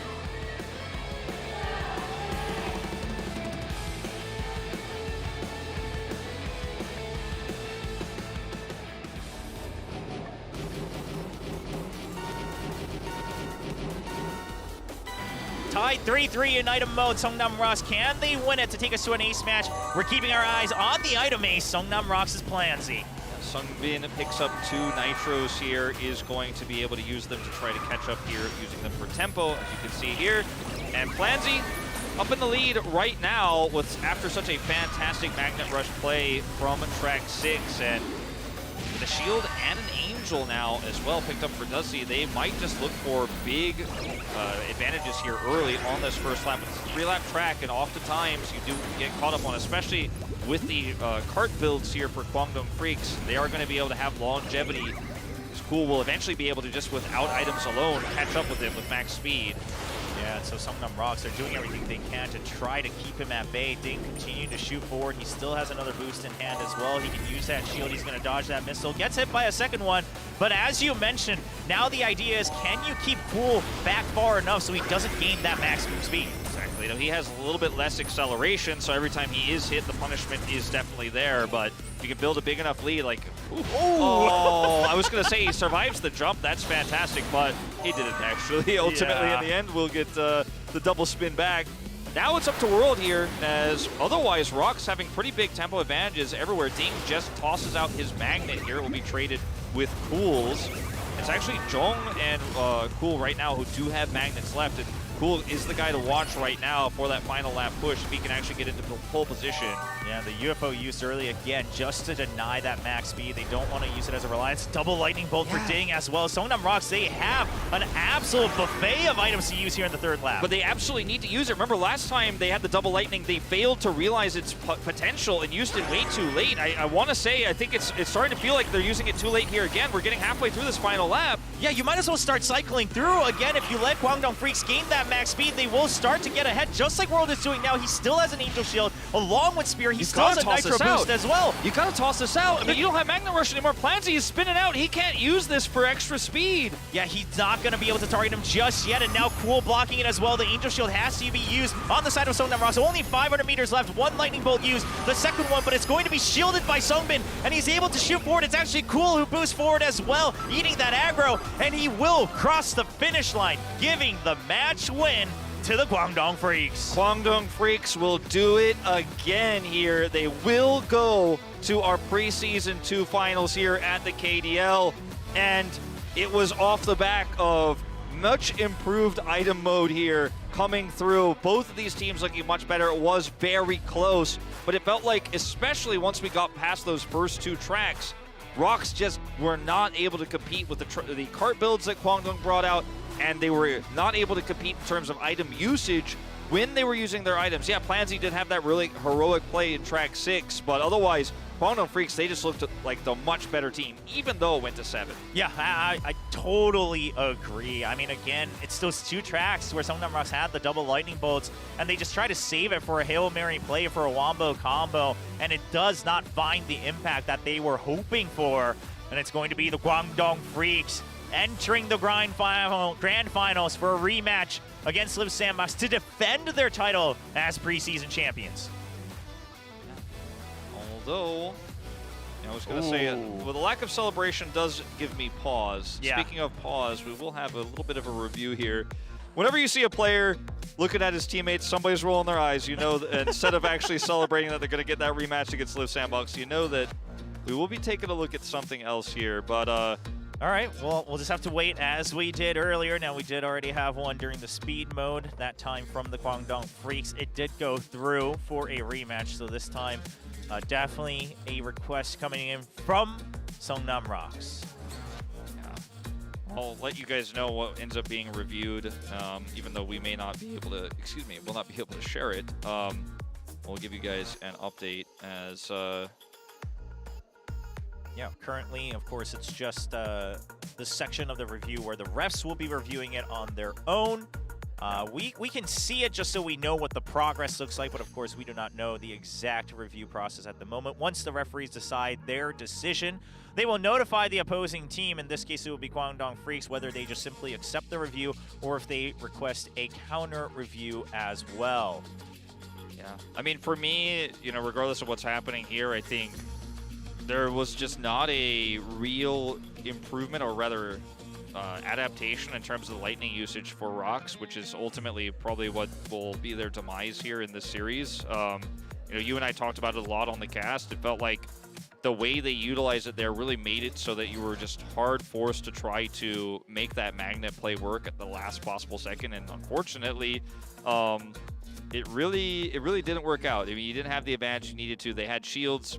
Tied 3-3 in item mode. Seongnam ROX, can they win it to take us to an ace match? We're keeping our eyes on the item ace, Seongnam ROX's Plansy. SUNGBIN picks up 2 nitros here, is going to be able to use them to try to catch up here, using them for tempo, as you can see here. And Plansy up in the lead right now with after such a fantastic Magnet Rush play from track 6, and with a shield and an angel now as well picked up for Duzzi. They might just look for big advantages here early on this first lap. It's a 3-lap track, and oftentimes you do get caught up on, especially with the cart builds here for Kwangdong Freaks. They are going to be able to have longevity. Cool will eventually be able to, just without items alone, catch up with him with max speed. Yeah, so Seongnam ROX are doing everything they can to try to keep him at bay. Ding continue to shoot forward. He still has another boost in hand as well. He can use that shield. He's going to dodge that missile. Gets hit by a second one. But as you mentioned, now the idea is, can you keep Cool back far enough so he doesn't gain that max move speed? Exactly. He has a little bit less acceleration, so every time he is hit, the punishment is definitely there. But if you can build a big enough lead, like, oh, I was going to say he survives the jump. That's fantastic, but he didn't actually. Ultimately, in the end, we'll get the double spin back. Now it's up to World here, as otherwise ROX having pretty big tempo advantages everywhere. Ding just tosses out his magnet here. It will be traded with Cools. It's actually JJONG and Cool right now who do have magnets left, and Cool is the guy to watch right now for that final lap push if he can actually get into pole position. Yeah, the UFO used early again just to deny that max speed. They don't want to use it as a reliance. Double lightning bolt for Ding as well. Seongnam ROX, they have an absolute buffet of items to use here in the third lap. But they absolutely need to use it. Remember last time they had the double lightning, they failed to realize its potential and used it way too late. I want to say, I think it's starting to feel like they're using it too late here again. We're getting halfway through this final lap. Yeah, you might as well start cycling through. Again, if you let Kwangdong Freaks gain that max speed, they will start to get ahead, just like World is doing now. He still has an Angel Shield along with Spear. He still has a Nitro boost as well. You gotta toss this out. I mean, you don't have Magnet Rush anymore. Plansy is spinning out. He can't use this for extra speed. Yeah, he's not going to be able to target him just yet, and now Cool blocking it as well. The Angel Shield has to be used on the side of Seongnam ROX. Only 500 meters left. One Lightning Bolt used. The second one, but it's going to be shielded by SUNGBIN, and he's able to shoot forward. It's actually Cool who boosts forward as well, eating that aggro, and he will cross the finish line, giving the match win to the Kwangdong Freaks. Kwangdong Freaks will do it again here. They will go to our preseason 2 finals here at the KDL, and it was off the back of much improved item mode here coming through. Both of these teams looking much better. It was very close, but it felt like, especially once we got past those first 2 tracks, ROX just were not able to compete with the cart builds that Kwangdong brought out, and they were not able to compete in terms of item usage when they were using their items. Yeah, Plansy did have that really heroic play in track 6, but otherwise, Kwangdong Freaks, they just looked like the much better team, even though it went to 7. Yeah, I totally agree. I mean, again, it's those 2 tracks where Seongnam ROX had the double lightning bolts, and they just try to save it for a Hail Mary play for a wombo combo, and it does not find the impact that they were hoping for. And it's going to be the Kwangdong Freaks entering the grand finals for a rematch against Live Sandbox to defend their title as preseason champions. Although, I was going to say, well, the lack of celebration does give me pause. Yeah. Speaking of pause, we will have a little bit of a review here. Whenever you see a player looking at his teammates, somebody's rolling their eyes, you know, instead of actually celebrating that they're going to get that rematch against Live Sandbox, you know that we will be taking a look at something else here. But All right, well, we'll just have to wait as we did earlier. Now, we did already have one during the speed mode, that time from the Kwangdong Freaks. It did go through for a rematch, so this time, definitely a request coming in from Seongnam ROX. I'll let you guys know what ends up being reviewed, even though we may not be able to, will not be able to share it. We'll give you guys an update as... Yeah, currently, of course, it's just the section of the review where the refs will be reviewing it on their own. We can see it just so we know what the progress looks like, but of course, we do not know the exact review process at the moment. Once the referees decide their decision, they will notify the opposing team. In this case, it will be Kwangdong Freaks, whether they just simply accept the review or if they request a counter review as well. Yeah, I mean, for me, you know, regardless of what's happening here, I think there was just not a real improvement, or rather adaptation in terms of the lightning usage for ROX, which is ultimately probably what will be their demise here in this series. You know, you and I talked about it a lot on the cast. It felt like the way they utilized it there really made it so that you were just hard forced to try to make that magnet play work at the last possible second, and unfortunately, it really didn't work out. I mean, you didn't have the advantage you needed to. They had shields,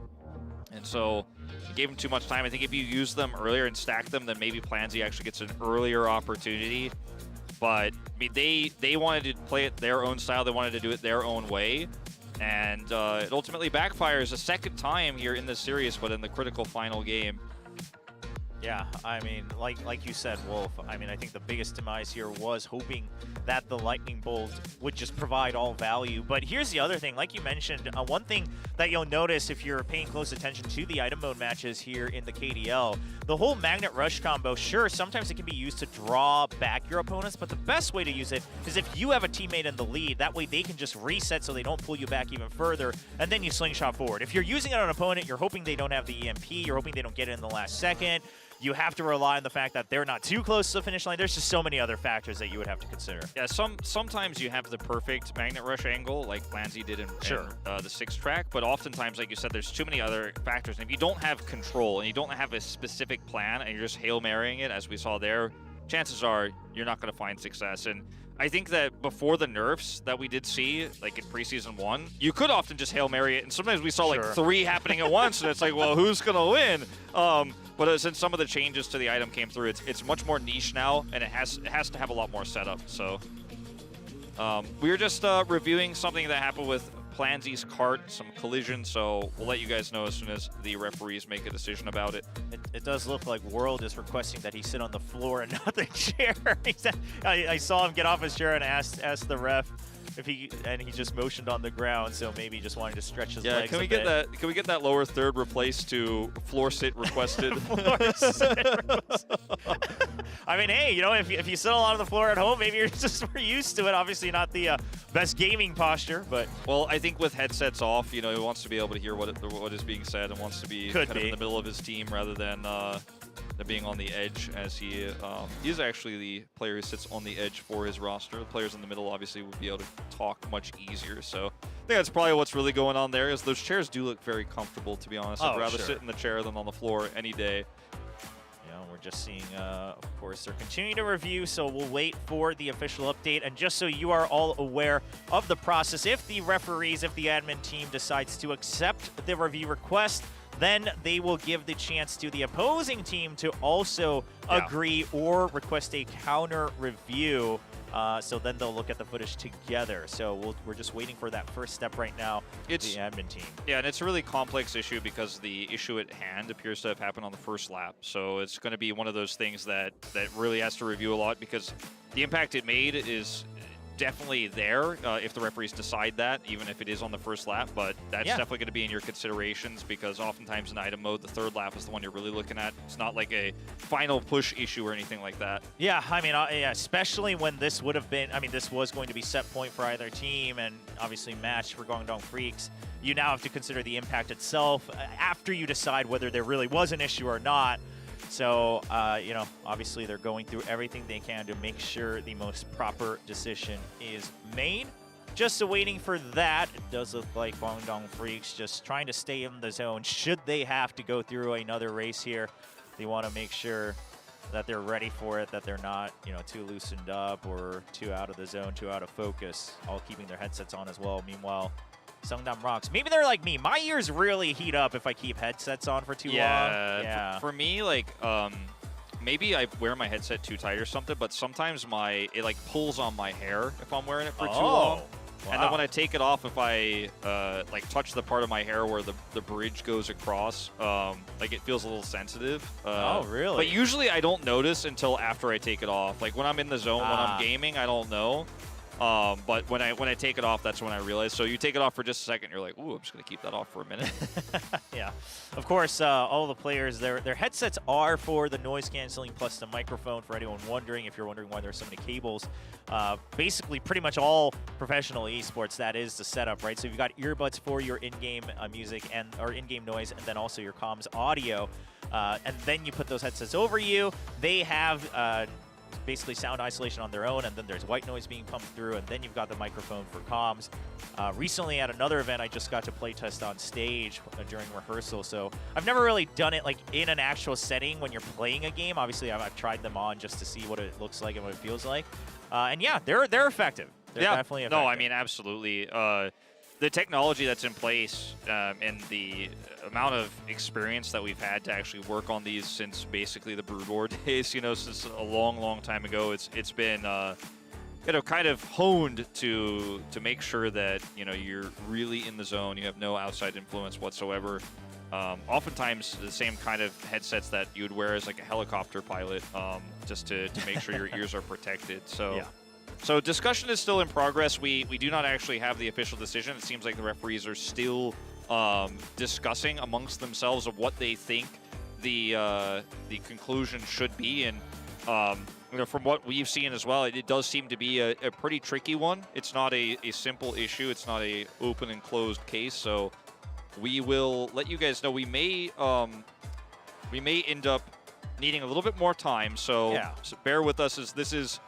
and so you gave them too much time. I think if you use them earlier and stack them, then maybe Plansy actually gets an earlier opportunity. But I mean, they wanted to play it their own style. They wanted to do it their own way, and it ultimately backfires a second time here in this series, but in the critical final game. Yeah, I mean, like you said, Wolf, I mean, I think the biggest demise here was hoping that the Lightning Bolt would just provide all value. But here's the other thing, like you mentioned, one thing that you'll notice if you're paying close attention to the item mode matches here in the KDL, the whole Magnet Rush combo, sure, sometimes it can be used to draw back your opponents, but the best way to use it is if you have a teammate in the lead. That way they can just reset so they don't pull you back even further, and then you slingshot forward. If you're using it on an opponent, you're hoping they don't have the EMP, you're hoping they don't get it in the last second. You have to rely on the fact that they're not too close to the finish line. There's just so many other factors that you would have to consider. Yeah, sometimes you have the perfect Magnet Rush angle, like Plansy did in the 6th track, but oftentimes, like you said, there's too many other factors. And if you don't have control and you don't have a specific plan and you're just Hail Marrying it, as we saw there, chances are you're not going to find success. And I think that before the nerfs that we did see, like in Preseason 1, you could often just Hail Mary it, and sometimes we saw like 3 happening at once, and it's like, well, who's going to win? But since some of the changes to the item came through, it's much more niche now, and it has to have a lot more setup. So we were just reviewing something that happened with Plansy's cart, some collision, so we'll let you guys know as soon as the referees make a decision about it. It does look like World is requesting that he sit on the floor and not the chair. I saw him get off his chair and asked the ref if he just motioned on the ground, so maybe just wanting to stretch his legs can we get that? Can we get that lower third replaced to floor sit requested? Floor sit requested. I mean, hey, you know, if you sit a lot on the floor at home, maybe you're just more used to it. Obviously, not the best gaming posture, but well, I think with headsets off, you know, he wants to be able to hear what is being said and wants to be kind of in the middle of his team rather than being on the edge, as he is actually the player who sits on the edge for his roster. The players in the middle obviously would be able to talk much easier. So I think that's probably what's really going on there, is those chairs do look very comfortable, to be honest. I'd rather sit in the chair than on the floor any day. We're just seeing, of course, they're continuing to review, so we'll wait for the official update. And just so you are all aware of the process, if the referees, if the admin team decides to accept the review request, then they will give the chance to the opposing team to also agree or request a counter review. So then they'll look at the footage together. So we're just waiting for that first step right now, the admin team. Yeah, and it's a really complex issue because the issue at hand appears to have happened on the first lap. So it's going to be one of those things that really has to review a lot, because the impact it made is definitely there if the referees decide that, even if it is on the first lap. But that's definitely going to be in your considerations, because oftentimes in item mode, the third lap is the one you're really looking at. It's not like a final push issue or anything like that. Yeah, I mean, especially when this would have been, I mean, this was going to be set point for either team and obviously match for KWANGDONG Freaks. You now have to consider the impact itself after you decide whether there really was an issue or not. So, you know, obviously they're going through everything they can to make sure the most proper decision is made. Just waiting for that. It does look like KWANGDONG Freaks just trying to stay in the zone. Should they have to go through another race here, they want to make sure that they're ready for it, that they're not, you know, too loosened up or too out of the zone, too out of focus, all keeping their headsets on as well. Meanwhile, Seongnam ROX, maybe they're like me. My ears really heat up if I keep headsets on for too long. Yeah. For me, like, maybe I wear my headset too tight or something, but sometimes it like pulls on my hair if I'm wearing it for too long. Wow. And then when I take it off, if I like touch the part of my hair where the bridge goes across, like it feels a little sensitive. Oh, really? But usually I don't notice until after I take it off. Like when I'm in the zone, when I'm gaming, I don't know. But when I take it off, that's when I realize. So you take it off for just a second, you're like, ooh, I'm just gonna keep that off for a minute. Yeah, of course, all the players, their headsets are for the noise canceling plus the microphone. For anyone wondering, if you're wondering why there's so many cables, basically pretty much all professional esports, that is the setup, right? So you've got earbuds for your in-game music or in-game noise, and then also your comms audio, and then you put those headsets over you. They have basically sound isolation on their own, and then there's white noise being pumped through, and then you've got the microphone for comms. Recently at another event, I just got to play test on stage during rehearsal, so I've never really done it like in an actual setting when you're playing a game. Obviously, I've tried them on just to see what it looks like and what it feels like. And yeah, they're effective. They're definitely effective. No, I mean, absolutely. The technology that's in place and the amount of experience that we've had to actually work on these since basically the Brood War days, you know, since a long, long time ago, it's been you know, kind of honed to make sure that, you know, you're really in the zone, you have no outside influence whatsoever. Oftentimes the same kind of headsets that you would wear as like a helicopter pilot, just to make sure your ears are protected. So. Yeah. So discussion is still in progress. We do not actually have the official decision. It seems like the referees are still discussing amongst themselves of what they think the conclusion should be. And you know, from what we've seen as well, it does seem to be a pretty tricky one. It's not a simple issue. It's not a open and closed case. So we will let you guys know. We may end up needing a little bit more time. So bear with us as this is,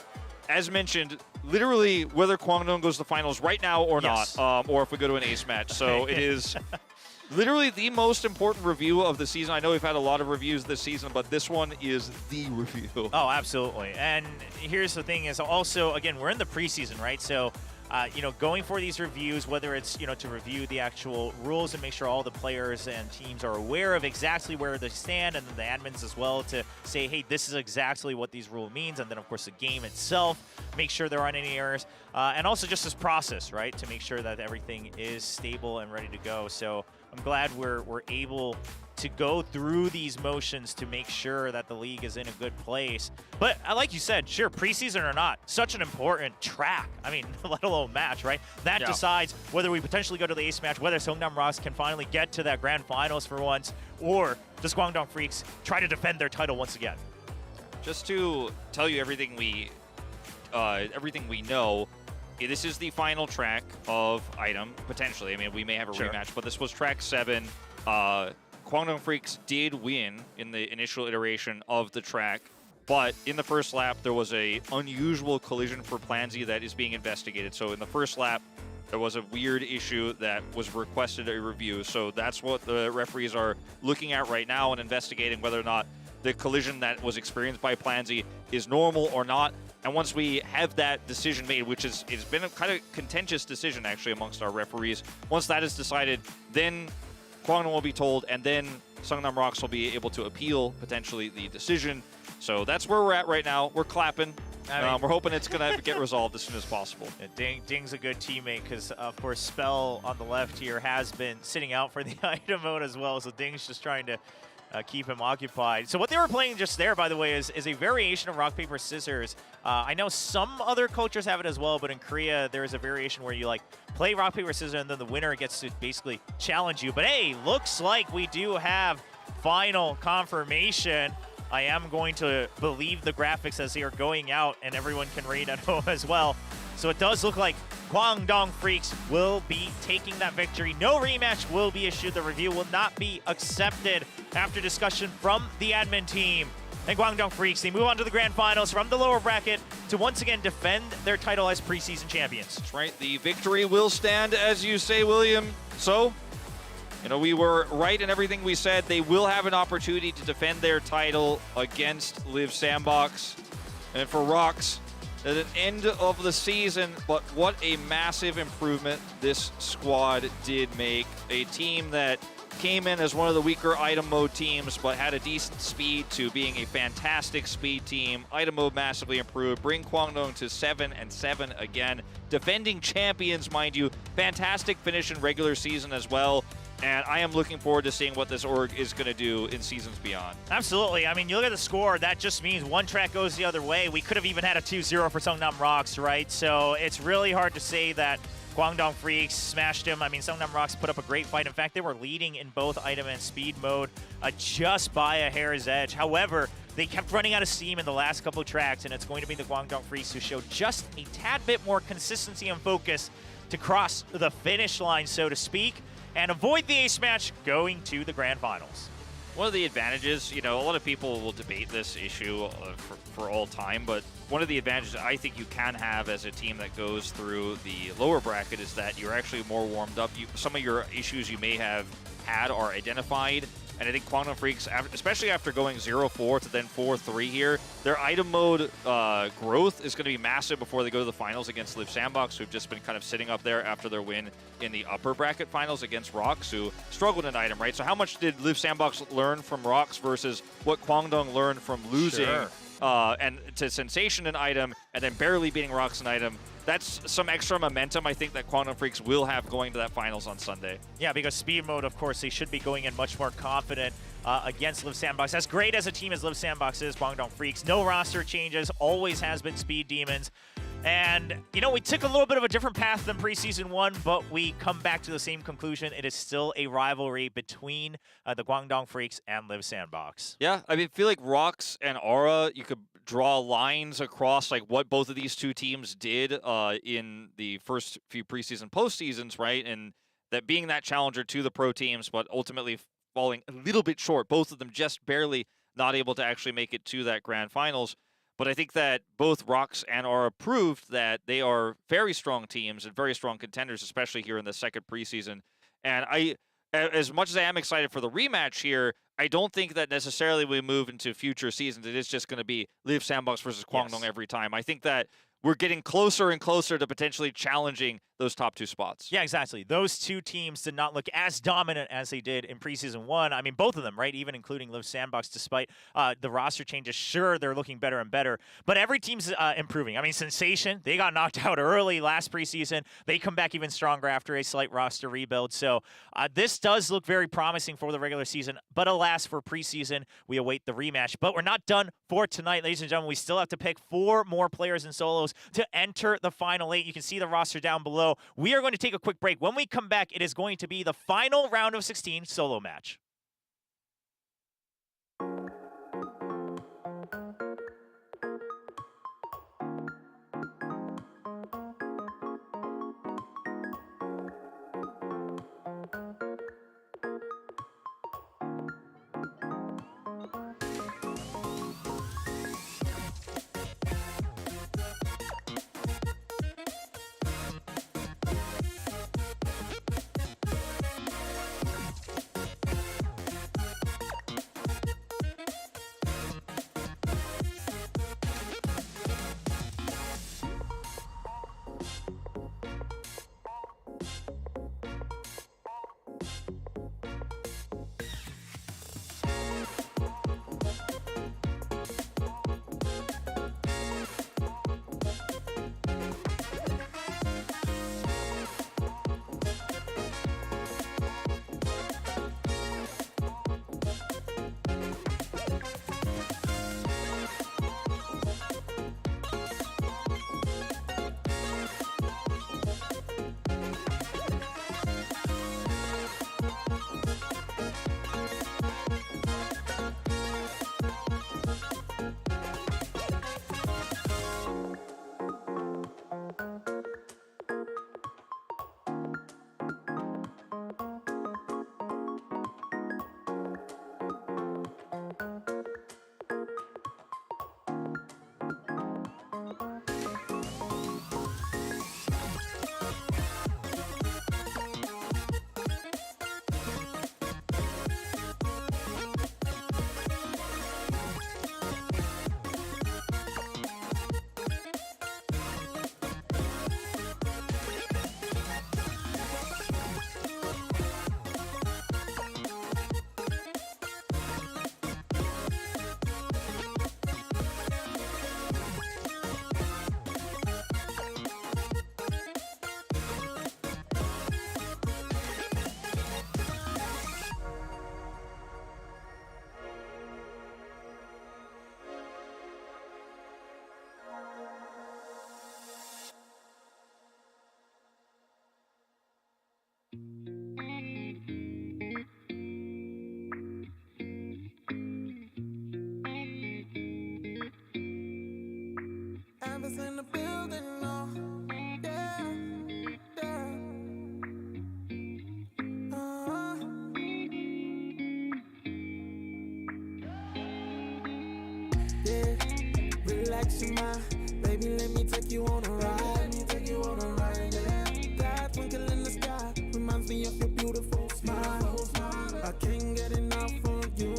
as mentioned, literally whether Kwangdong goes to the finals right now or not, or if we go to an ace match. So it is literally the most important review of the season. I know we've had a lot of reviews this season, but this one is the review. Oh, absolutely. And here's the thing is also, again, we're in the preseason, right? So, you know, going for these reviews, whether it's, you know, to review the actual rules and make sure all the players and teams are aware of exactly where they stand, and then the admins as well to say, hey, this is exactly what these rule means. And then, of course, the game itself, make sure there aren't any errors. And also just this process, right, to make sure that everything is stable and ready to go. So I'm glad we're able to go through these motions to make sure that the league is in a good place. But like you said, sure, preseason or not, such an important track. I mean, let alone match, right? That decides whether we potentially go to the ace match, whether Seongnam ROX can finally get to that grand finals for once, or does Kwangdong Freaks try to defend their title once again? Just to tell you everything we know, this is the final track of Item, potentially. I mean, we may have a rematch, but this was track 7. Kwangdong Freaks did win in the initial iteration of the track, but in the first lap, there was a unusual collision for Planzy that is being investigated. So in the first lap, there was a weird issue that was requested a review. So that's what the referees are looking at right now and investigating whether or not the collision that was experienced by Planzy is normal or not. And once we have that decision made, which it's been a kind of contentious decision actually amongst our referees, once that is decided, then Kwangdong will be told, and then Seongnam ROX will be able to appeal potentially the decision. So that's where we're at right now. We're clapping. We're hoping it's going to get resolved as soon as possible. Ding's a good teammate because, of course, Spell on the left here has been sitting out for the item mode as well. So Ding's just trying to keep him occupied. So what they were playing just there, by the way, is a variation of rock, paper, scissors. I know some other cultures have it as well, but in Korea, there is a variation where you like play rock, paper, scissors, and then the winner gets to basically challenge you. But hey, looks like we do have final confirmation. I am going to believe the graphics as they are going out, and everyone can read at home as well. So it does look like Kwangdong Freaks will be taking that victory. No rematch will be issued. The review will not be accepted after discussion from the admin team. And Kwangdong Freaks, they move on to the grand finals from the lower bracket to once again defend their title as preseason champions. That's right. The victory will stand, as you say, William. So You know, we were right in everything we said. They will have an opportunity to defend their title against Live Sandbox. And for ROX, at the end of the season, but what a massive improvement this squad did make. A team that came in as one of the weaker item mode teams, but had a decent speed to being a fantastic speed team. Item mode massively improved. Bring Kwangdong to 7-7 again. Defending champions, mind you. Fantastic finish in regular season as well. And I am looking forward to seeing what this org is going to do in seasons beyond. Absolutely. I mean, you look at the score, that just means one track goes the other way. We could have even had a 2-0 for Seongnam ROX, right? So it's really hard to say that KWANGDONGFREECS smashed him. I mean, Seongnam ROX put up a great fight. In fact, they were leading in both item and speed mode just by a hair's edge. However, they kept running out of steam in the last couple of tracks, and it's going to be the KWANGDONGFREECS who showed just a tad bit more consistency and focus to cross the finish line, so to speak, and avoid the ace match going to the grand finals. One of the advantages, you know, a lot of people will debate this issue for all time, but one of the advantages I think you can have as a team that goes through the lower bracket is that you're actually more warmed up. Some of your issues you may have had are identified, and I think KWANGDONGFREECS, especially after going 0-4 to then 4-3 here, their item mode growth is going to be massive before they go to the finals against Live Sandbox, who've just been kind of sitting up there after their win in the upper bracket finals against ROX, who struggled in item, right? So how much did Live Sandbox learn from ROX versus what Kwangdong learned from losing and to Sensation in item and then barely beating ROX in item? That's some extra momentum I think that KWANGDONGFREECS will have going to that finals on Sunday. Yeah, because speed mode, of course, they should be going in much more confident against Live Sandbox. As great as a team as Live Sandbox is, KWANGDONGFREECS, no roster changes, always has been speed demons. And, you know, we took a little bit of a different path than preseason one, but we come back to the same conclusion. It is still a rivalry between the KWANGDONGFREECS and Live Sandbox. Yeah, I mean, I feel like ROX and Aura, you could draw lines across like what both of these two teams did in the first few preseason postseasons, right? And that being that challenger to the pro teams, but ultimately falling a little bit short. Both of them just barely not able to actually make it to that grand finals. But I think that both ROX and Aura proved that they are very strong teams and very strong contenders, especially here in the second preseason. And as much as I am excited for the rematch here, I don't think that necessarily we move into future seasons. It is just going to be Live Sandbox versus Kwangdong every time. I think that we're getting closer and closer to potentially challenging those top two spots. Yeah, exactly. Those two teams did not look as dominant as they did in preseason one. I mean, both of them, right? Even including Live Sandbox, despite the roster changes. Sure, they're looking better and better, but every team's improving. I mean, Sensation, they got knocked out early last preseason. They come back even stronger after a slight roster rebuild. So this does look very promising for the regular season, but alas, for preseason, we await the rematch. But we're not done for tonight, ladies and gentlemen. We still have to pick 4 more players in solos to enter the final 8. You can see the roster down below. We are going to take a quick break. When we come back, it is going to be the final round of 16 solo match. sexy mind. Baby, let me take you on a ride. Yeah. That twinkle in the sky reminds me of your beautiful smile. I can't get enough of you,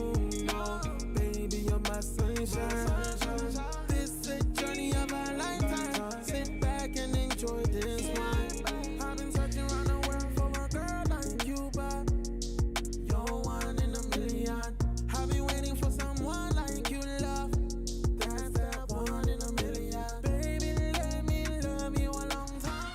no. Baby, you're my sunshine. This is a journey of a lifetime. Sit back and enjoy this wine. I've been searching around the world for a girl like you, but you're one in a million. I've been waiting for someone like you, love. That's that one in a million. Baby, let me love you a long time.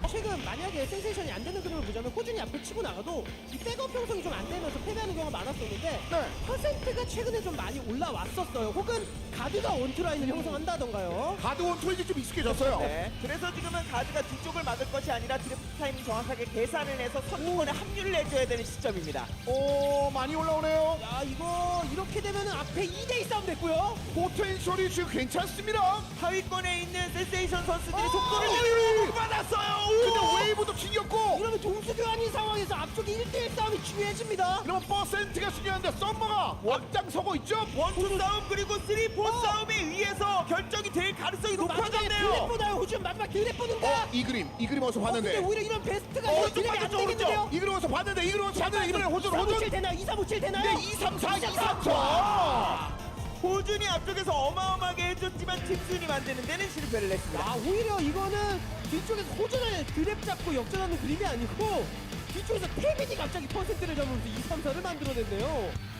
최근 만약에 센세이션이 안 되는 그림을 보자면 호준이 앞을 치고 나가도 이 백업 형성이 좀 안 되면서 패배하는 경우가 많았었는데 퍼센트가 최근에 좀 많이 올라왔었어요. 혹은 가드가 원투라인을 형성한다던가요. 가드 원투에 이제 좀 익숙해졌어요. 네. 그래서 지금은 가드가 뒤쪽을 막을 것이 아니라 드래프트 타이밍 정확하게 계산을 해서 선두권에 합류를 해줘야 되는 시점입니다. 오, 많이 올라오네요. 야, 이거 이렇게 되면은 앞에 2대2 싸움 됐고요. 포텐셜이 지금 괜찮습니다. 하위권에 있는 센세이션 선수들이 속도를 어이! 못 받았어요. 근데 웨이브도 튕겼고 이러면 동수 교환인 상황에서 앞쪽에 1대1 싸움이 중요해집니다. 이런 퍼센트가 중요한데 썸머가 앞장 서고 있죠. 원투 싸움 그리고 3-4 싸움에 의해서 결정이 될 가능성이 높아졌네요. 드랩보다요. 호준 마지막 드랩 보는가? 이 그림 어디서 근데 봤는데 오히려 이런 베스트가 어, 드랩이 안 오른쪽, 되겠는데요? 이 그림 어디서 봤는데 이번에 호준 2-3-5-7 되나요? 2-3-5-7 되나요? 네, 2, 3, 4, 2, 3, 4. 호준이 앞쪽에서 어마어마하게 해줬지만 팀순위 만드는 데는 실패를 했습니다. 아, 오히려 이거는 뒤쪽에서 호준을 드랩 잡고 역전하는 그림이 아니고 뒤쪽에서 태빈이 갑자기 퍼센트를 잡으면서 2-3-4를 만들어냈네요.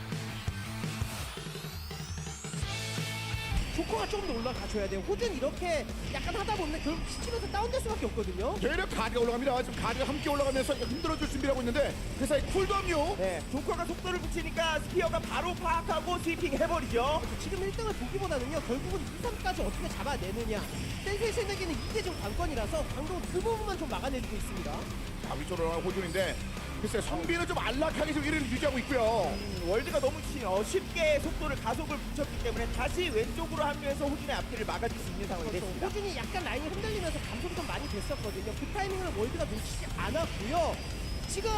조커가 조금 더 올라가줘야 돼요. 호준 이렇게 약간 하다 보면 결국 시치면서 다운될 수밖에 없거든요. 대략 가드가 올라갑니다. 지금 가드가 함께 올라가면서 흔들어줄 준비를 하고 있는데 그 사이 쿨덤요. 네, 조커가 속도를 붙이니까 스피어가 바로 파악하고 스위핑 해버리죠. 지금 1등을 보기보다는요, 결국은 2-3까지 어떻게 잡아내느냐. 센세이션에게는 이게 좀 관건이라서 강동은 그 부분만 좀 막아내주고 있습니다. 자, 위쪽으로 올라가는 호준인데 글쎄 성빈은 좀 안락하게 지금 1위를 유지하고 있고요. 월드가 너무 쉽게 속도를 가속을 붙였기 때문에 다시 왼쪽으로 합류해서 호준의 앞뒤를 막아줄 수 있는 상황이 됐습니다. 호준이 약간 라인이 흔들리면서 감속이 좀 많이 됐었거든요. 그 타이밍을 월드가 놓치지 않았고요. 지금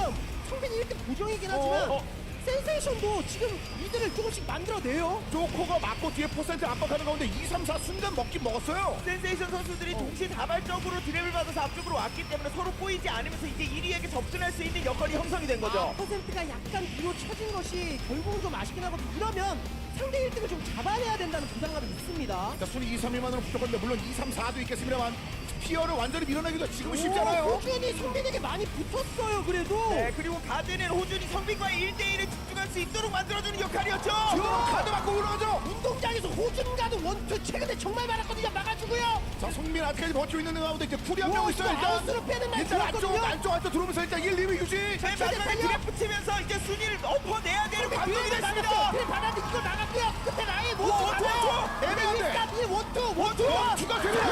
성빈이 1등 고정이긴 하지만 센세이션도 지금 리드를 조금씩 만들어내요. 조커가 맞고 뒤에 퍼센트 압박하는 가운데 2, 3, 4 순간 먹긴 먹었어요. 센세이션 선수들이 동시다발적으로 드랩을 받아서 앞쪽으로 왔기 때문에 서로 꼬이지 않으면서 이제 1위에게 접근할 수 있는 여건이 형성이 된 거죠. 퍼센트가 약간 뒤로 쳐진 것이 결국은 좀 아쉽긴 하거든요. 이러면 상대 1등을 좀 잡아내야 된다는 부담감이 있습니다. 자, 순위 2, 3위만으로 부족한데 물론 2, 3, 4도 있겠습니다만 피어를 완전히 밀어내기도 지금은 쉽지 않아요. 호준이 성빈에게 많이 붙었어요. 그래도 네, 그리고 가드는 호준이 성빈과의 1대1에 집중할 수 있도록 만들어주는 역할이었죠. 카드 맞고 올라가죠. 운동장에서 호준 가드 원투 최근에 정말 많았거든요. 막아주고요. 자, 성민 아직까지 버티고 있는 가운데 이제 풀이 한 명 있어요. 일단 아웃으로 빼는 날 일단 좋았거든요. 안쪽 들어오면서 일단 1, 2위 유지. 맨 마지막에 드래프 치면서 이제 순위를 엎어내야 되는 관점이 뒤에 됐습니다. 막았어요. 그래 받았는데 이걸 막았고요. 끝에 라인 원투 애매한데. 원투가 추가 됩니다.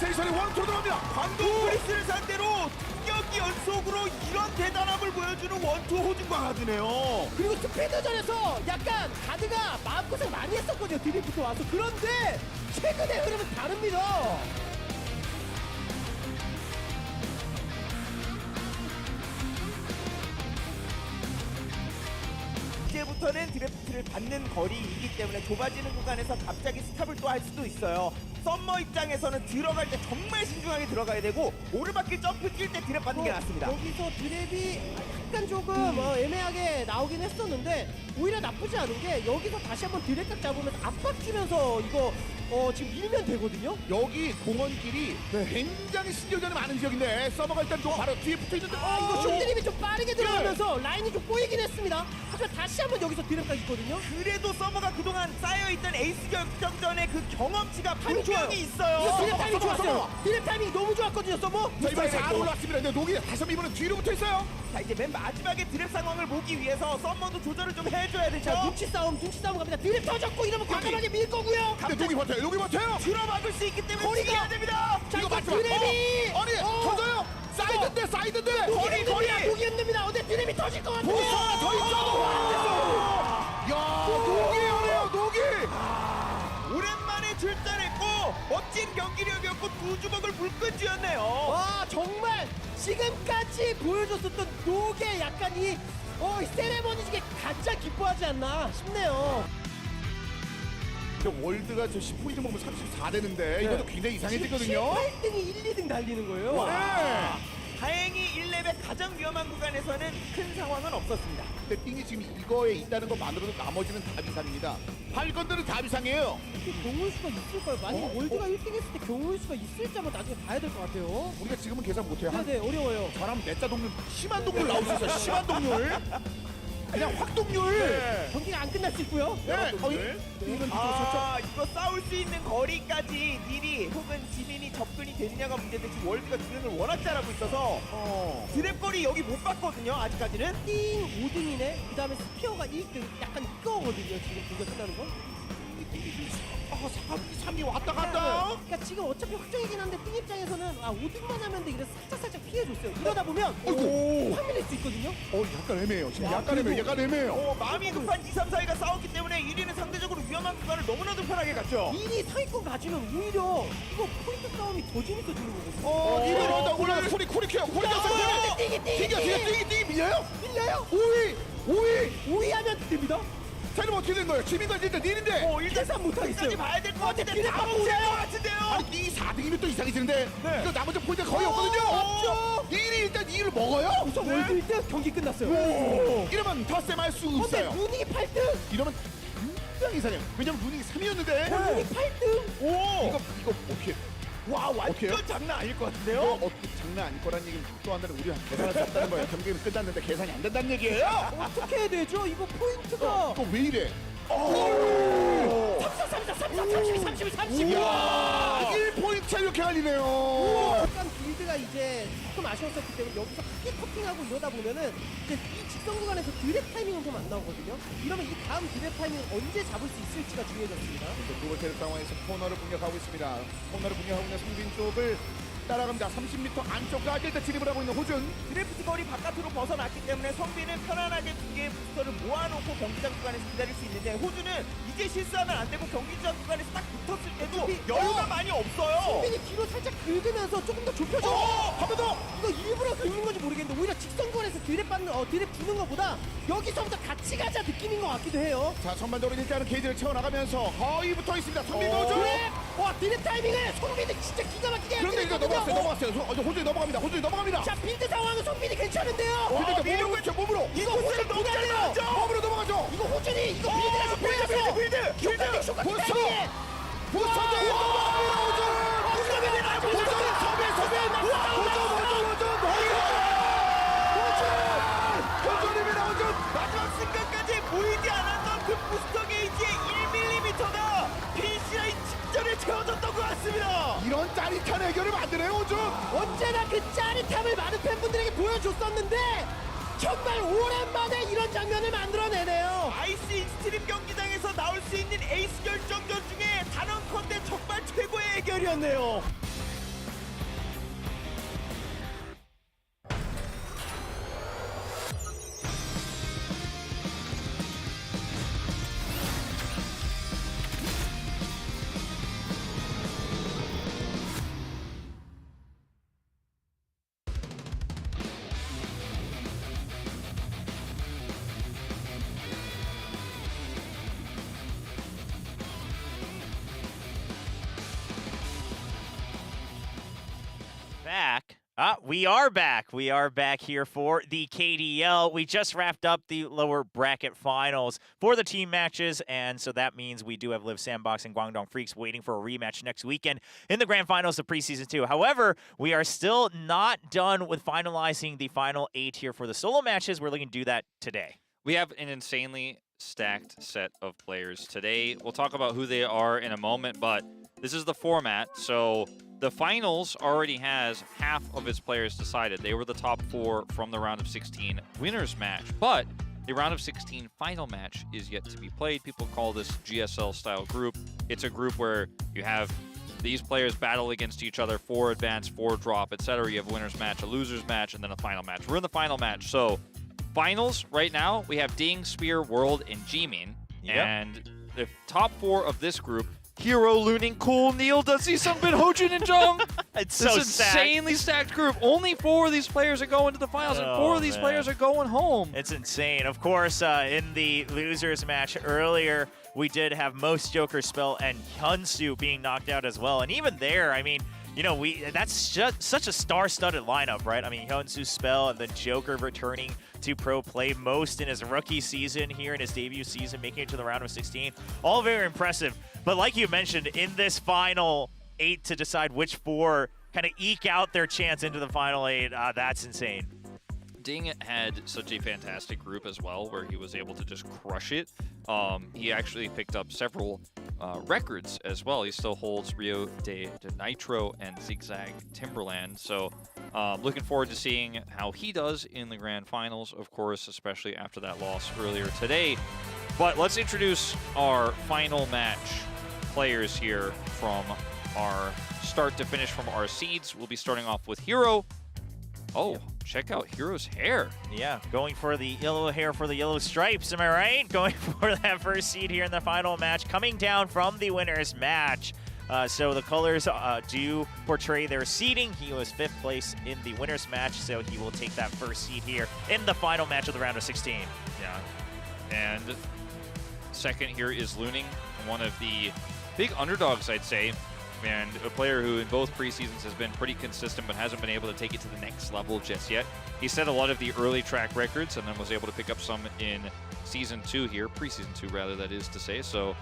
센세이션이 원투로 들어갑니다. 광동 프리스를 상대로 두 경기 연속으로 이런 대단함을 보여주는 원투 호준과 가드네요. 그리고 스피드전에서 약간 가드가 마음고생 많이 했었거든요. 드리프트 와서. 그런데 최근에 흐름은 다릅니다. 이제부터는 드래프트를 받는 거리이기 때문에 좁아지는 구간에서 갑자기 스탑을 또 할 수도 있어요. 썸머 입장에서는 들어갈 때 정말 신중하게 들어가야 되고 오르막길 점프 뛸 때 드랩 받는 게 낫습니다. 여기서 드랩이 약간 조금 애매하게 나오긴 했었는데 오히려 나쁘지 않은 게 여기서 다시 한번 드랩각 잡으면서 압박 주면서 이거 지금 밀면 되거든요. 여기 공원길이 굉장히 신경전이 많은 지역인데 서머가 일단 좀 바로 뒤에 붙어 있는데 이거 슛드립이 좀 빠르게 들어가면서 라인이 좀 꼬이긴 했습니다. 하지만 다시 한번 여기서 드랩각 있거든요. 그래도 서머가 그동안 쌓여있던 에이스 결정전의 그 경험치가 타이밍 좋아요. 분명히 있어요. 이거 드랩 타이밍 서머, 좋았어요. 서머. 드랩 타이밍이 너무 좋았거든요. 서머. 자, 이번에 4로 올라왔습니다. 근데 녹이 다시 한번 이번엔 뒤로 붙어 있어요. 자, 이제 맨 마지막에 드랩 상황을 보기 위해서 썸머도 조절을 좀 해줘야 되죠. 자, 눈치 싸움 갑니다. 드랩 터졌고 이러면 과감하게 밀 거고요. 근데 녹이 버텨요. 녹이 버텨요. 들어막을 수 있기 때문에 거리가- 지켜야 됩니다. 자, 이거 이거 맞지만 드랩이 아니 터져요. 사이드인데 거리 녹이 힘듭니다. 어때 드랩이 터질 것 같은데. 보스가 더 있어도 야, 녹이 어려요. 녹이. 오랜만에 출전했고 멋진 경기력이었고 두 주먹을 불끈 쥐었네요. 와 정말 지금까지 보여줬었던 녹의 약간 이 세레머니 중에 가장 기뻐하지 않나 싶네요. 월드가 저 10포인트 먹으면 34 되는데 이것도 굉장히 이상해지거든요. 8등이 1, 2등 달리는 거예요. 네. 다행히 1렙의 가장 위험한 구간에서는 큰 상황은 없었습니다. 근데 띵이 지금 이거에 있다는 것만으로도 나머지는 다 비상입니다. 팔건들은 다 비상이에요. 이렇게 경우의 수가 있을까요? 만약에 월드가 1등 했을 때 경우의 수가 있을지 한번 나중에 봐야 될 것 같아요. 우리가 지금은 계산 못해요. 네, 어려워요. 사람 내자 동률 심한 동률 나올 수 있어요. 심한 동률. 그냥 확 동률. 경기가 안 끝날 수 있고요. 네. 이건 이거 싸울 수 있는 거리까지 닐이 혹은 지민이 접근이 되느냐가 문제인데 지금 월드가 주행을 워낙 잘하고 있어서 드랩 거리 여기 못 봤거든요. 아직까지는. 띵 5등이네. 그 다음에 스피어가 1등. 약간 이거거든요. 지금 경기가 끝나는 건. 3위 왔다 갔다. 그러니까 지금 어차피 확정이긴 한데 띵 입장에서는 5등만 하면 돼. 이래서 살짝 피해줬어요. 이러다 보면 확 밀릴 수 있거든요. 약간 애매해요. 지금 야, 약간 애매해요. 약간 애매해요. 마음이 급한 2, 3, 4위가 싸웠기 때문에 1위는 상대적으로 위험한 구간을 너무나도 편하게 갔죠. 1위 상위권 가지면 오히려 이거 포인트 싸움이 더 재밌어지는 거거든요. 이거 일단 올라가 코리 켜요. 코리 켰어요. 띵이 밀려요? 밀려요? 5위. 5위 하면 됩니다. 자, 그럼 어떻게 된 거예요? 지민과 일단 닐인데. 일단 계산 못하겠어요. 끝까지 봐야 될 것 같은데 드랩 다 받고 못할 오세요. 것 같은데요. 아니 니 4등이면 또 이상해지는데 네. 이거 나머지 포인트가 거의 없거든요. 없죠. 닐이 일단 2위를 먹어요. 우선 월드 1등 경기 끝났어요. 이러면 덧셈할 수 근데 없어요. 루닝이 8등. 이러면 굉장히 이상해요. 왜냐면 루닝이 3위였는데. 루닝이 8등. 이거 어떻게? 와, 완전 어때요? 장난 아닐 것 이거 같은데요. 어떻게 장난 아닐 거란 얘기는 또 한다는 우리가 계산할 수 없다는 거예요. 경기는 끝났는데 계산이 안 된다는 얘기예요. 어떻게 해야 되죠? 이거 포인트가 이거 왜 이래? 30. 이야, 1포인트 차 이렇게 갈리네요. 약간 빌드가 이제 조금 아쉬웠었기 때문에 여기서 크게 커팅하고 이러다 보면은 이제 이 직선 구간에서 드랩 타이밍은 좀 안 나오거든요. 이러면 이 다음 드랩 타이밍 언제 잡을 수 있을지가 중요해졌습니다. 두 번째 상황에서 코너를 공략하고 있습니다. 코너를 공략하고 있는 성빈 쪽을 따라갑니다. 30m 안쪽까지 일단 진입을 하고 있는 호준. 드래프트 거리 바깥으로 벗어났기 때문에 성빈은 편안하게 두 개의 부스터를 모아놓고 경기장 구간에서 기다릴 수 있는데 호준은 이제 실수하면 안 되고 경기장 구간에서 딱 붙었을 때도 여유가 많이 없어요. 성빈이 뒤로 살짝 긁으면서 조금 더 좁혀져. 한 번 더. 이거 일부러 긁는 건지 모르겠는데 오히려 직선 구간에서 드랩 받는 드랩 주는 것보다 여기서부터 같이 가자 느낌인 것 같기도 해요. 자, 전반적으로 일단은 게이지를 채워나가면서 허위 붙어 있습니다. 성빈 도전. 드랩! 와 드랩 타이밍을 성빈이 진짜 기가 막히게 그런데 이거 넘어갔어요. 호준이 넘어갑니다. 자 빌드 상황은 성빈이 괜찮은데요. 그러니까 몸으로 그렇죠. 몸으로. 이거 호준이 너무 잘 기다려요. 나왔죠? 몸으로 넘어가죠. 이거 호준이 이거 빌드에서 보여서 빌드! 쇼가 부서! 기다리게. 부서대 마지막 순간까지 보이지 않았던 그 부스터 게이지의 1mm가 피니시라인 직전에 채워졌던 것 같습니다. 이런 짜릿한 해결을 만드네요, 호준. 언제나 그 짜릿함을 많은 팬분들에게 보여줬었는데 정말 오랜만에 이런 장면을 만들어내네요. 아이스 익스트림 경기장에서 나올 수 있는 에이스 결정전 중에 단언컨대 정말 최고의 해결이었네요. Back. We are back. We are back here for the KDL. We just wrapped up the lower bracket finals for the team matches, and so that means we do have Liv Sandbox and Guangdong Freaks waiting for a rematch next weekend in the grand finals of preseason 2. However, we are still not done with finalizing the final 8 here for the solo matches. We're looking to do that today. We have an insanely stacked set of players today. We'll talk about who they are in a moment, but this is the format, so the finals already has half of its players decided. They were the top 4 from the round of 16 winners match, but the round of 16 final match is yet to be played. People call this GSL style group. It's a group where you have these players battle against each other for advance, for drop, etc. You have a winners match, a losers match, and then a final match. We're in the final match, so finals right now we have Ding, Spear, World, and Jimin. Yep. And the top 4 of this group: Hero, Luning, Cool, NEAL, Duzzi, SUNGBIN, HoJun, and JJONG. It's This so stacked. insanely stacked group. Only 4 of these players are going to the finals, and 4 of these man. players are going home. It's insane. Of course, in the losers match earlier, we did have Most Joker, Spell, and Hyunsu being knocked out as well. And even there, I mean, you know, that's just such a star-studded lineup, right? I mean, Hyunsu, Spell, and then Joker returning to pro play, Most in his rookie season here in his debut season, making it to the round of 16. All very impressive. But like you mentioned, in this final 8 to decide which 4 kind of eke out their chance into the final 8, that's insane. Ding had such a fantastic group as well, where he was able to just crush it. He actually picked up several records as well. He still holds Rio de Nitro and Zigzag Timberland. So looking forward to seeing how he does in the grand finals, of course, especially after that loss earlier today. But let's introduce our final match players here from our start to finish from our seeds. We'll be starting off with Hero. Oh, check out Hero's hair. Yeah, going for the yellow hair for the yellow stripes, am I right? Going for that first seed here in the final match, coming down from the winner's match. So the colors do portray their seeding. He was 5th place in the winner's match, so he will take that first seed here in the final match of the round of 16. Yeah. And second here is Luning, one of the big underdogs, I'd say, and a player who in both preseasons has been pretty consistent but hasn't been able to take it to the next level just yet. He set a lot of the early track records and then was able to pick up some in season 2 here, preseason 2 rather, that is to say. So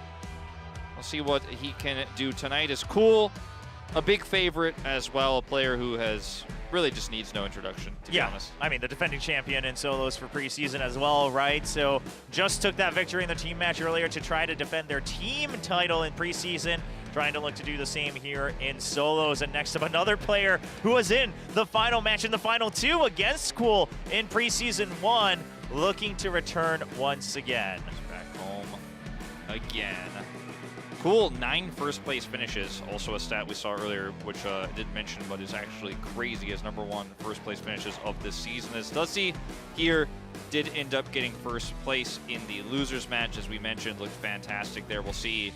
we'll see what he can do tonight. Is Cool, a big favorite as well, a player who has really just needs no introduction, to be honest. I mean, the defending champion in solos for preseason as well, right? So just took that victory in the team match earlier to try to defend their team title in preseason, trying to look to do the same here in solos. And next up, another player who was in the final match in the final 2 against Cool in preseason 1, looking to return once again. Back home again. Cool, 9 first place finishes. Also a stat we saw earlier, which I didn't mention, but is actually crazy as #1 first place finishes of this season. As Duzzi here did end up getting first place in the losers match, as we mentioned, looked fantastic there. We'll see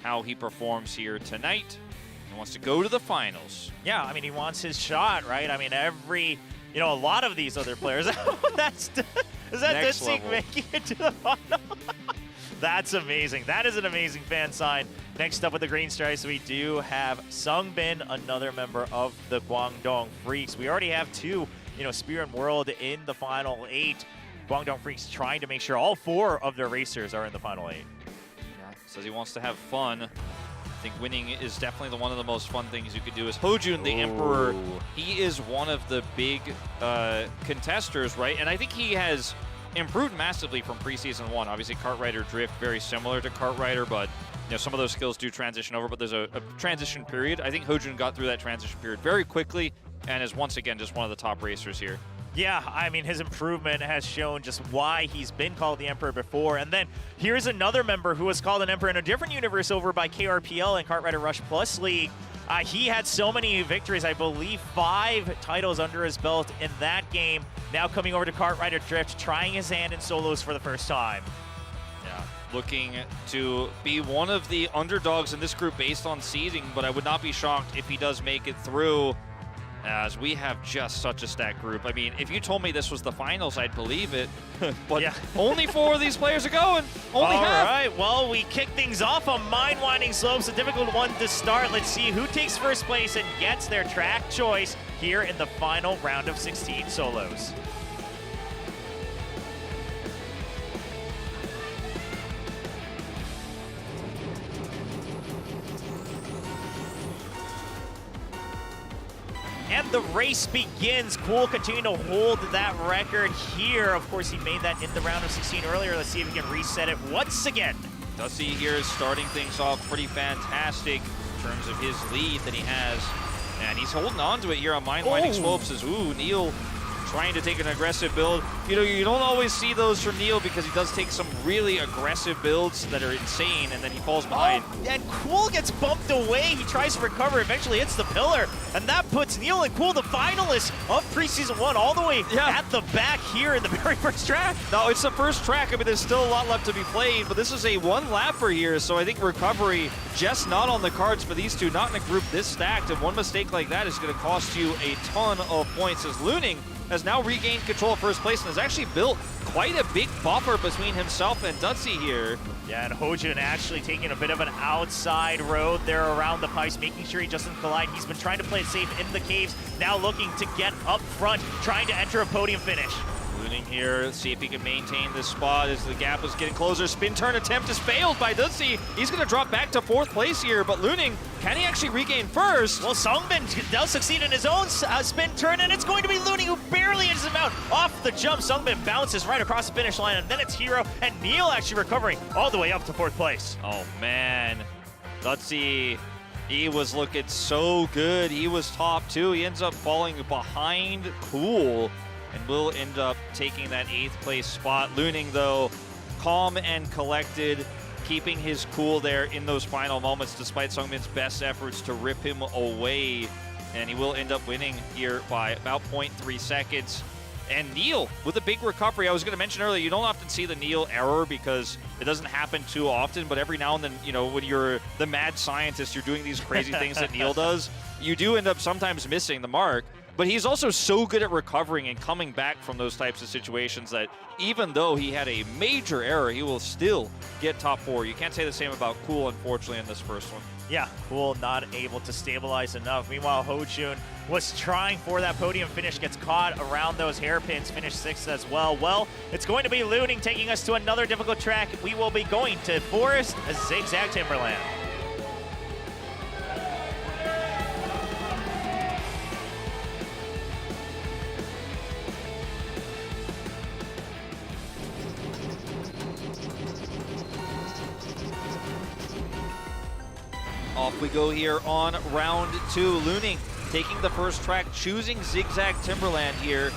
how he performs here tonight. He wants to go to the finals. Yeah, I mean, he wants his shot, right? I mean, a lot of these other players, is that Next Duzzi level. making it to the final? That's amazing. That is an amazing fan sign. Next up with the green stripes, we do have SUNGBIN, another member of the KWANGDONG Freaks. We already have 2, Spear and World in the final 8. Guangdong Freaks trying to make sure all 4 of their racers are in the final 8. Yeah, says he wants to have fun. I think winning is definitely one of the most fun things you could do. As HoJun, the Emperor, he is one of the big contesters, right? And I think he has improved massively from Preseason 1. Obviously, Kartrider Drift, very similar to Kartrider, but you know, some of those skills do transition over, but there's a transition period. I think HoJun got through that transition period very quickly and is once again just one of the top racers here. Yeah, I mean, his improvement has shown just why he's been called the Emperor before. And then here's another member who was called an Emperor in a different universe over by KRPL and Kartrider Rush Plus League. He had so many victories, I believe 5 titles under his belt in that game. Now coming over to Kartrider Drift, trying his hand in solos for the first time. Yeah, looking to be one of the underdogs in this group based on seeding, but I would not be shocked if he does make it through, as we have just such a stacked group. I mean, if you told me this was the finals, I'd believe it. But yeah, only 4 of these players are going. Only half. All right, well, we kick things off on Mind-Winding Slopes, a difficult one to start. Let's see who takes first place and gets their track choice here in the final round of 16 solos. And the race begins. Cool continuing to hold that record here. Of course, he made that in the round of 16 earlier. Let's see if he can reset it once again. Duzzi here is starting things off pretty fantastic in terms of his lead that he has. And he's holding on to it here on Mind-Winding Slopes as, NEAL trying to take an aggressive build. You know, you don't always see those from NEAL because he does take some really aggressive builds that are insane, and then he falls behind. And Cool gets bumped away. He tries to recover, eventually hits the pillar, and that puts NEAL and Cool, the finalists of Preseason 1, all the way at the back here in the very first track. No, it's the first track. I mean, there's still a lot left to be played, but this is a one-lapper here, so I think recovery just not on the cards for these two, not in a group this stacked, and one mistake like that is going to cost you a ton of points, as Luning has now regained control of first place and has actually built quite a big buffer between himself and Duzzi here. Yeah, and HoJun actually taking a bit of an outside road there around the pipes, making sure he doesn't collide. He's been trying to play it safe in the caves, now looking to get up front, trying to enter a podium finish. Luning here, see if he can maintain this spot as the gap is getting closer. Spin turn attempt is failed by Duzzi. He's going to drop back to 4th place here, but Luning, can he actually regain first? Well, SUNGBIN does succeed in his own spin turn, and it's going to be Luning who barely edges him out. Off the jump, SUNGBIN bounces right across the finish line, and then it's Hero and NEAL actually recovering all the way up to 4th place. Oh, man. Duzzi, he was looking so good. He was top 2. He ends up falling behind Cool, and will end up taking that 8th place spot. Luning, though, calm and collected, keeping his cool there in those final moments despite SUNGBIN's best efforts to rip him away. And he will end up winning here by about 0.3 seconds. And NEAL with a big recovery. I was going to mention earlier, you don't often see the NEAL error because it doesn't happen too often, but every now and then, you know, when you're the mad scientist, you're doing these crazy things that NEAL does, you do end up sometimes missing the mark. But he's also so good at recovering and coming back from those types of situations that even though he had a major error, he will still get top 4. You can't say the same about Cool, unfortunately, in this first one. Yeah, Cool not able to stabilize enough. Meanwhile, HoJun was trying for that podium finish, gets caught around those hairpins, finished 6th as well. Well, it's going to be Luning taking us to another difficult track. We will be going to Forest Zigzag Timberland. Off we go here on round 2. Luning taking the first track, choosing Zigzag Timberland here.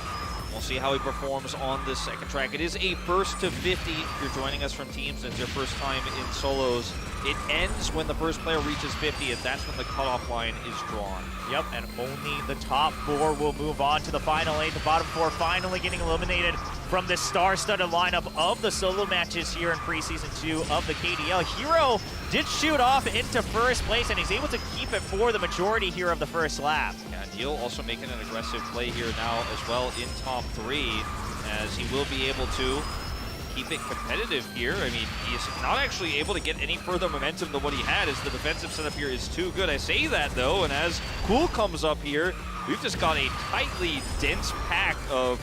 We'll see how he performs on this second track. It is a first to 50. If you're joining us from teams and it's your first time in solos, it ends when the first player reaches 50, and that's when the cutoff line is drawn. Yep, and only the top 4 will move on to the final 8. The bottom 4 finally getting eliminated from the star-studded lineup of the solo matches here in Preseason 2 of the KDL. Hero did shoot off into first place, and he's able to keep it for the majority here of the first lap. Yeah, NEAL also making an aggressive play here now as well in top 3, as he will be able to keep it competitive here. I mean, he's not actually able to get any further momentum than what he had, as the defensive setup here is too good. I say that, though, and as Cool comes up here, we've just got a tightly dense pack of,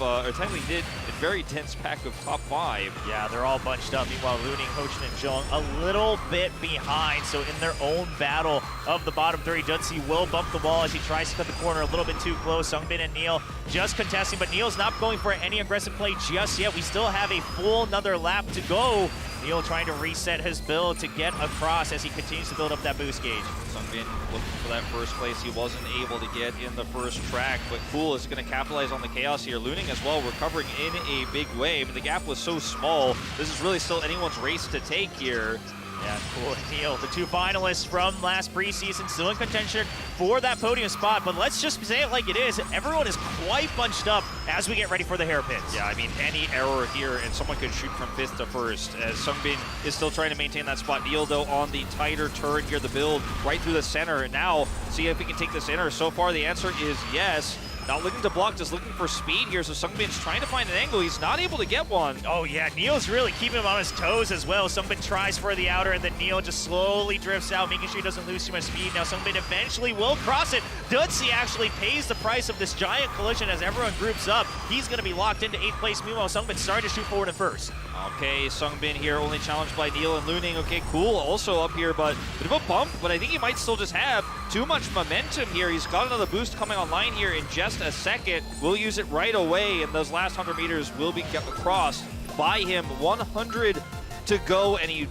very dense pack of top 5. Yeah, they're all bunched up. Meanwhile, Luning, HoJun, and JJONG a little bit behind. So in their own battle of the bottom 3, Duzzi will bump the wall as he tries to cut the corner a little bit too close. SUNGBIN and NEAL just contesting, but NEAL's not going for any aggressive play just yet. We still have a full another lap to go. NEAL trying to reset his build to get across as he continues to build up that boost gauge. SUNGBIN looking for that first place. He wasn't able to get in the first track, but Cool is going to capitalize on the chaos here. Luning as well, recovering in a big way. I mean, the gap was so small. This is really still anyone's race to take here. Yeah, Cool and NEAL, the 2 finalists from last preseason, still in contention for that podium spot. But let's just say it like it is. Everyone is quite bunched up as we get ready for the hairpins. Yeah, I mean, any error here, and someone could shoot from 5th to 1st, as SUNGBIN is still trying to maintain that spot. NEAL, though, on the tighter turn here, the build right through the center. And now, see if he can take this inner. So far, the answer is yes. Not looking to block, just looking for speed here. So SUNGBIN's trying to find an angle. He's not able to get one. Oh yeah, NEAL's really keeping him on his toes as well. SUNGBIN tries for the outer, and then NEAL just slowly drifts out, making sure he doesn't lose too much speed. Now SUNGBIN eventually will cross it. Duzzi actually pays the price of this giant collision as everyone groups up. He's going to be locked into 8th place. Meanwhile, SUNGBIN starting to shoot forward at first. Okay, SUNGBIN here, only challenged by NEAL and Luning. Okay, Cool also up here, but bit of a bump, but I think he might still just have too much momentum here. He's got another boost coming online here in just a second. We'll use it right away, and those last 100 meters will be crossed by him. 100 to go, and he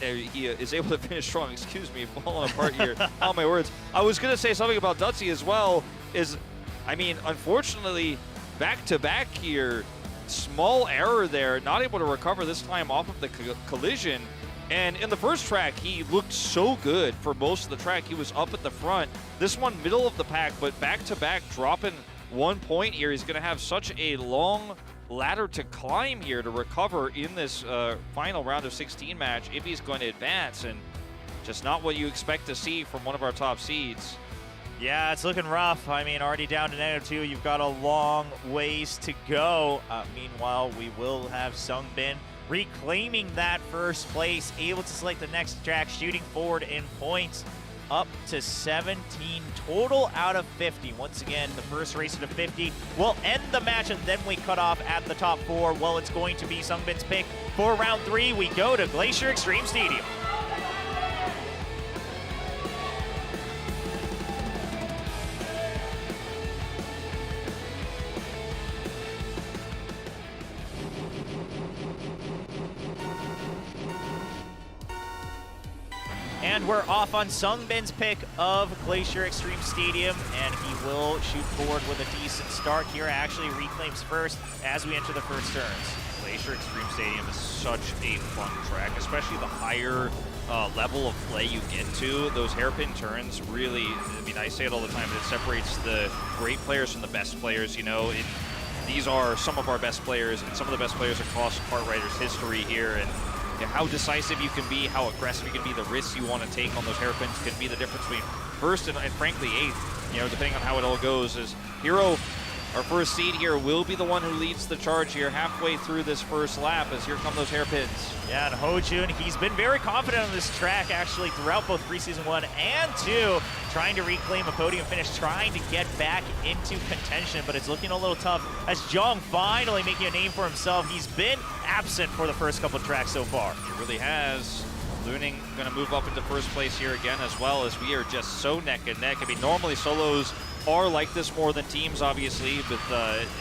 is able to finish strong. Excuse me, falling apart here. All my words. I was going to say something about Duzzi as well. I mean, unfortunately, back-to-back here, small error there, not able to recover this time off of the collision. And in the first track, he looked so good for most of the track. He was up at the front. This one, middle of the pack, but back-to-back dropping 1 point here. He's going to have such a long ladder to climb here to recover in this final round of 16 match if he's going to advance, and just not what you expect to see from one of our top seeds. Yeah, it's looking rough. I mean, already down to -2. You've got a long ways to go. Meanwhile, we will have SUNGBIN reclaiming that first place, able to select the next track, shooting forward in points, up to 17 total out of 50. Once again, the first race to 50 will end the match, and then we cut off at the top 4. Well, it's going to be SUNGBIN's pick for round 3. We go to Glacier Extreme Stadium. And we're off on SUNGBIN's pick of Glacier Extreme Stadium, and he will shoot forward with a decent start here. Actually reclaims first as we enter the first turns. Glacier Extreme Stadium is such a fun track, especially the higher level of play you get to. Those hairpin turns really, I mean, I say it all the time, but it separates the great players from the best players, you know. These are some of our best players, and some of the best players across Kart Riders history here, and how decisive you can be, how aggressive you can be, the risks you want to take on those hairpins can be the difference between first and frankly 8th, you know, depending on how it all goes. As Hero, our first seed here, will be the one who leads the charge here halfway through this first lap, as here come those hairpins. Yeah, and HoJun, he's been very confident on this track actually throughout both preseason 1 and 2, trying to reclaim a podium finish, trying to get back into contention, but it's looking a little tough as JJONG finally making a name for himself. He's been absent for the first couple tracks so far. He really has. Luning going to move up into first place here again, as well, as we are just so neck and neck. I mean, normally solos are like this more than teams, obviously, with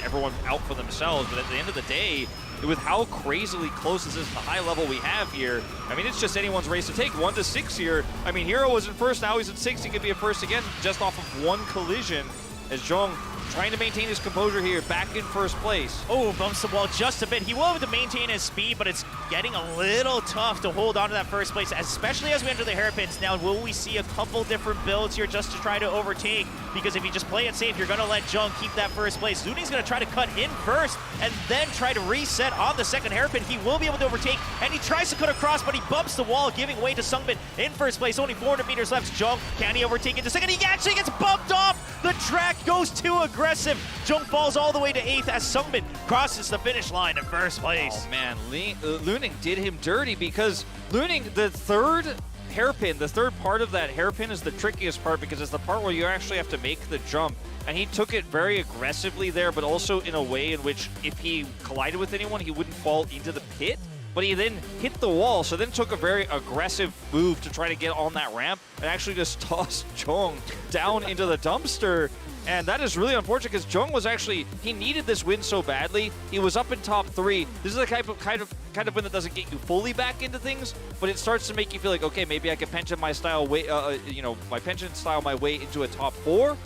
everyone out for themselves, but at the end of the day, with how crazily close this is to the high level we have here, I mean, it's just anyone's race to take. 1 to 6 here. I mean, Hero was in first, now he's in 6. He could be a first again just off of 1 collision, as JJONG trying to maintain his composure here, back in first place. Oh, bumps the wall just a bit. He will have to maintain his speed, but it's getting a little tough to hold on to that first place, especially as we enter the hairpins. Now, will we see a couple different builds here just to try to overtake? Because if you just play it safe, you're going to let JJONG keep that first place. Luning's going to try to cut in first and then try to reset on the second hairpin. He will be able to overtake, and he tries to cut across, but he bumps the wall, giving way to SUNGBIN in first place. Only 400 meters left. JJONG, can he overtake into second? He actually gets bumped off. The track goes too aggressive. JJONG falls all the way to 8th as SUNGBIN crosses the finish line in first place. Oh man, Luning did him dirty, because Luning, the third hairpin, the third part of that hairpin is the trickiest part, because it's the part where you actually have to make the jump. and he took it very aggressively there, but also in a way in which if he collided with anyone, he wouldn't fall into the pit. But he then hit the wall, so then took a very aggressive move to try to get on that ramp and actually just tossed JJONG down into the dumpster. And that is really unfortunate because JJONG was actually, he needed this win so badly. He was up in top 3. This is the kind of win that doesn't get you fully back into things, but it starts to make you feel like, okay, maybe I can pension my style way, my way into a top 4.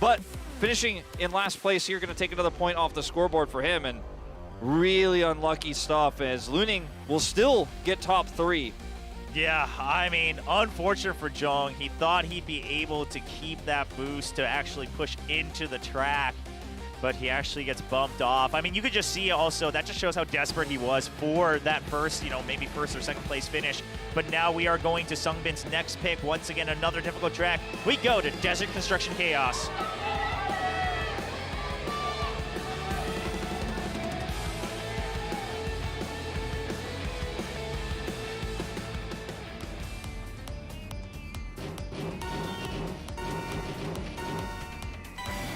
But finishing in last place here, going to take another point off the scoreboard for him, and really unlucky stuff as Luning will still get top 3. Yeah, I mean, unfortunate for JJONG. He thought he'd be able to keep that boost to actually push into the track, but he actually gets bumped off. I mean, you could just see also, that just shows how desperate he was for that first, maybe first or second place finish. But now we are going to SUNGBIN's next pick. Once again, another difficult track. We go to Desert Construction Chaos.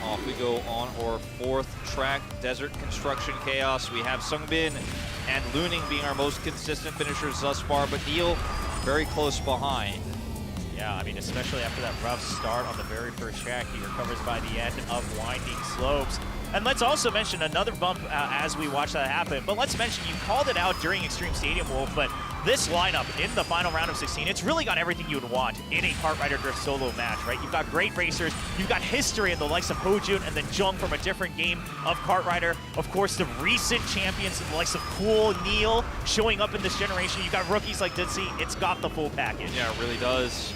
Off we go on our 4th track, Desert Construction Chaos. We have SUNGBIN and Luning being our most consistent finishers thus far, but NEAL very close behind. Yeah, I mean, especially after that rough start on the very first track, he recovers by the end of winding slopes. And let's also mention another bump as we watch that happen. But let's mention, you called it out during Extreme Stadium, Wolf, but this lineup in the final round of 16, it's really got everything you would want in a Kart Rider Drift solo match, right? You've got great racers, you've got history in the likes of HoJun and then JJONG from a different game of Kart Rider. Of course, the recent champions, the likes of Cool, NEAL, showing up in this generation. You've got rookies like Duzzi. It's got the full package. Yeah, it really does.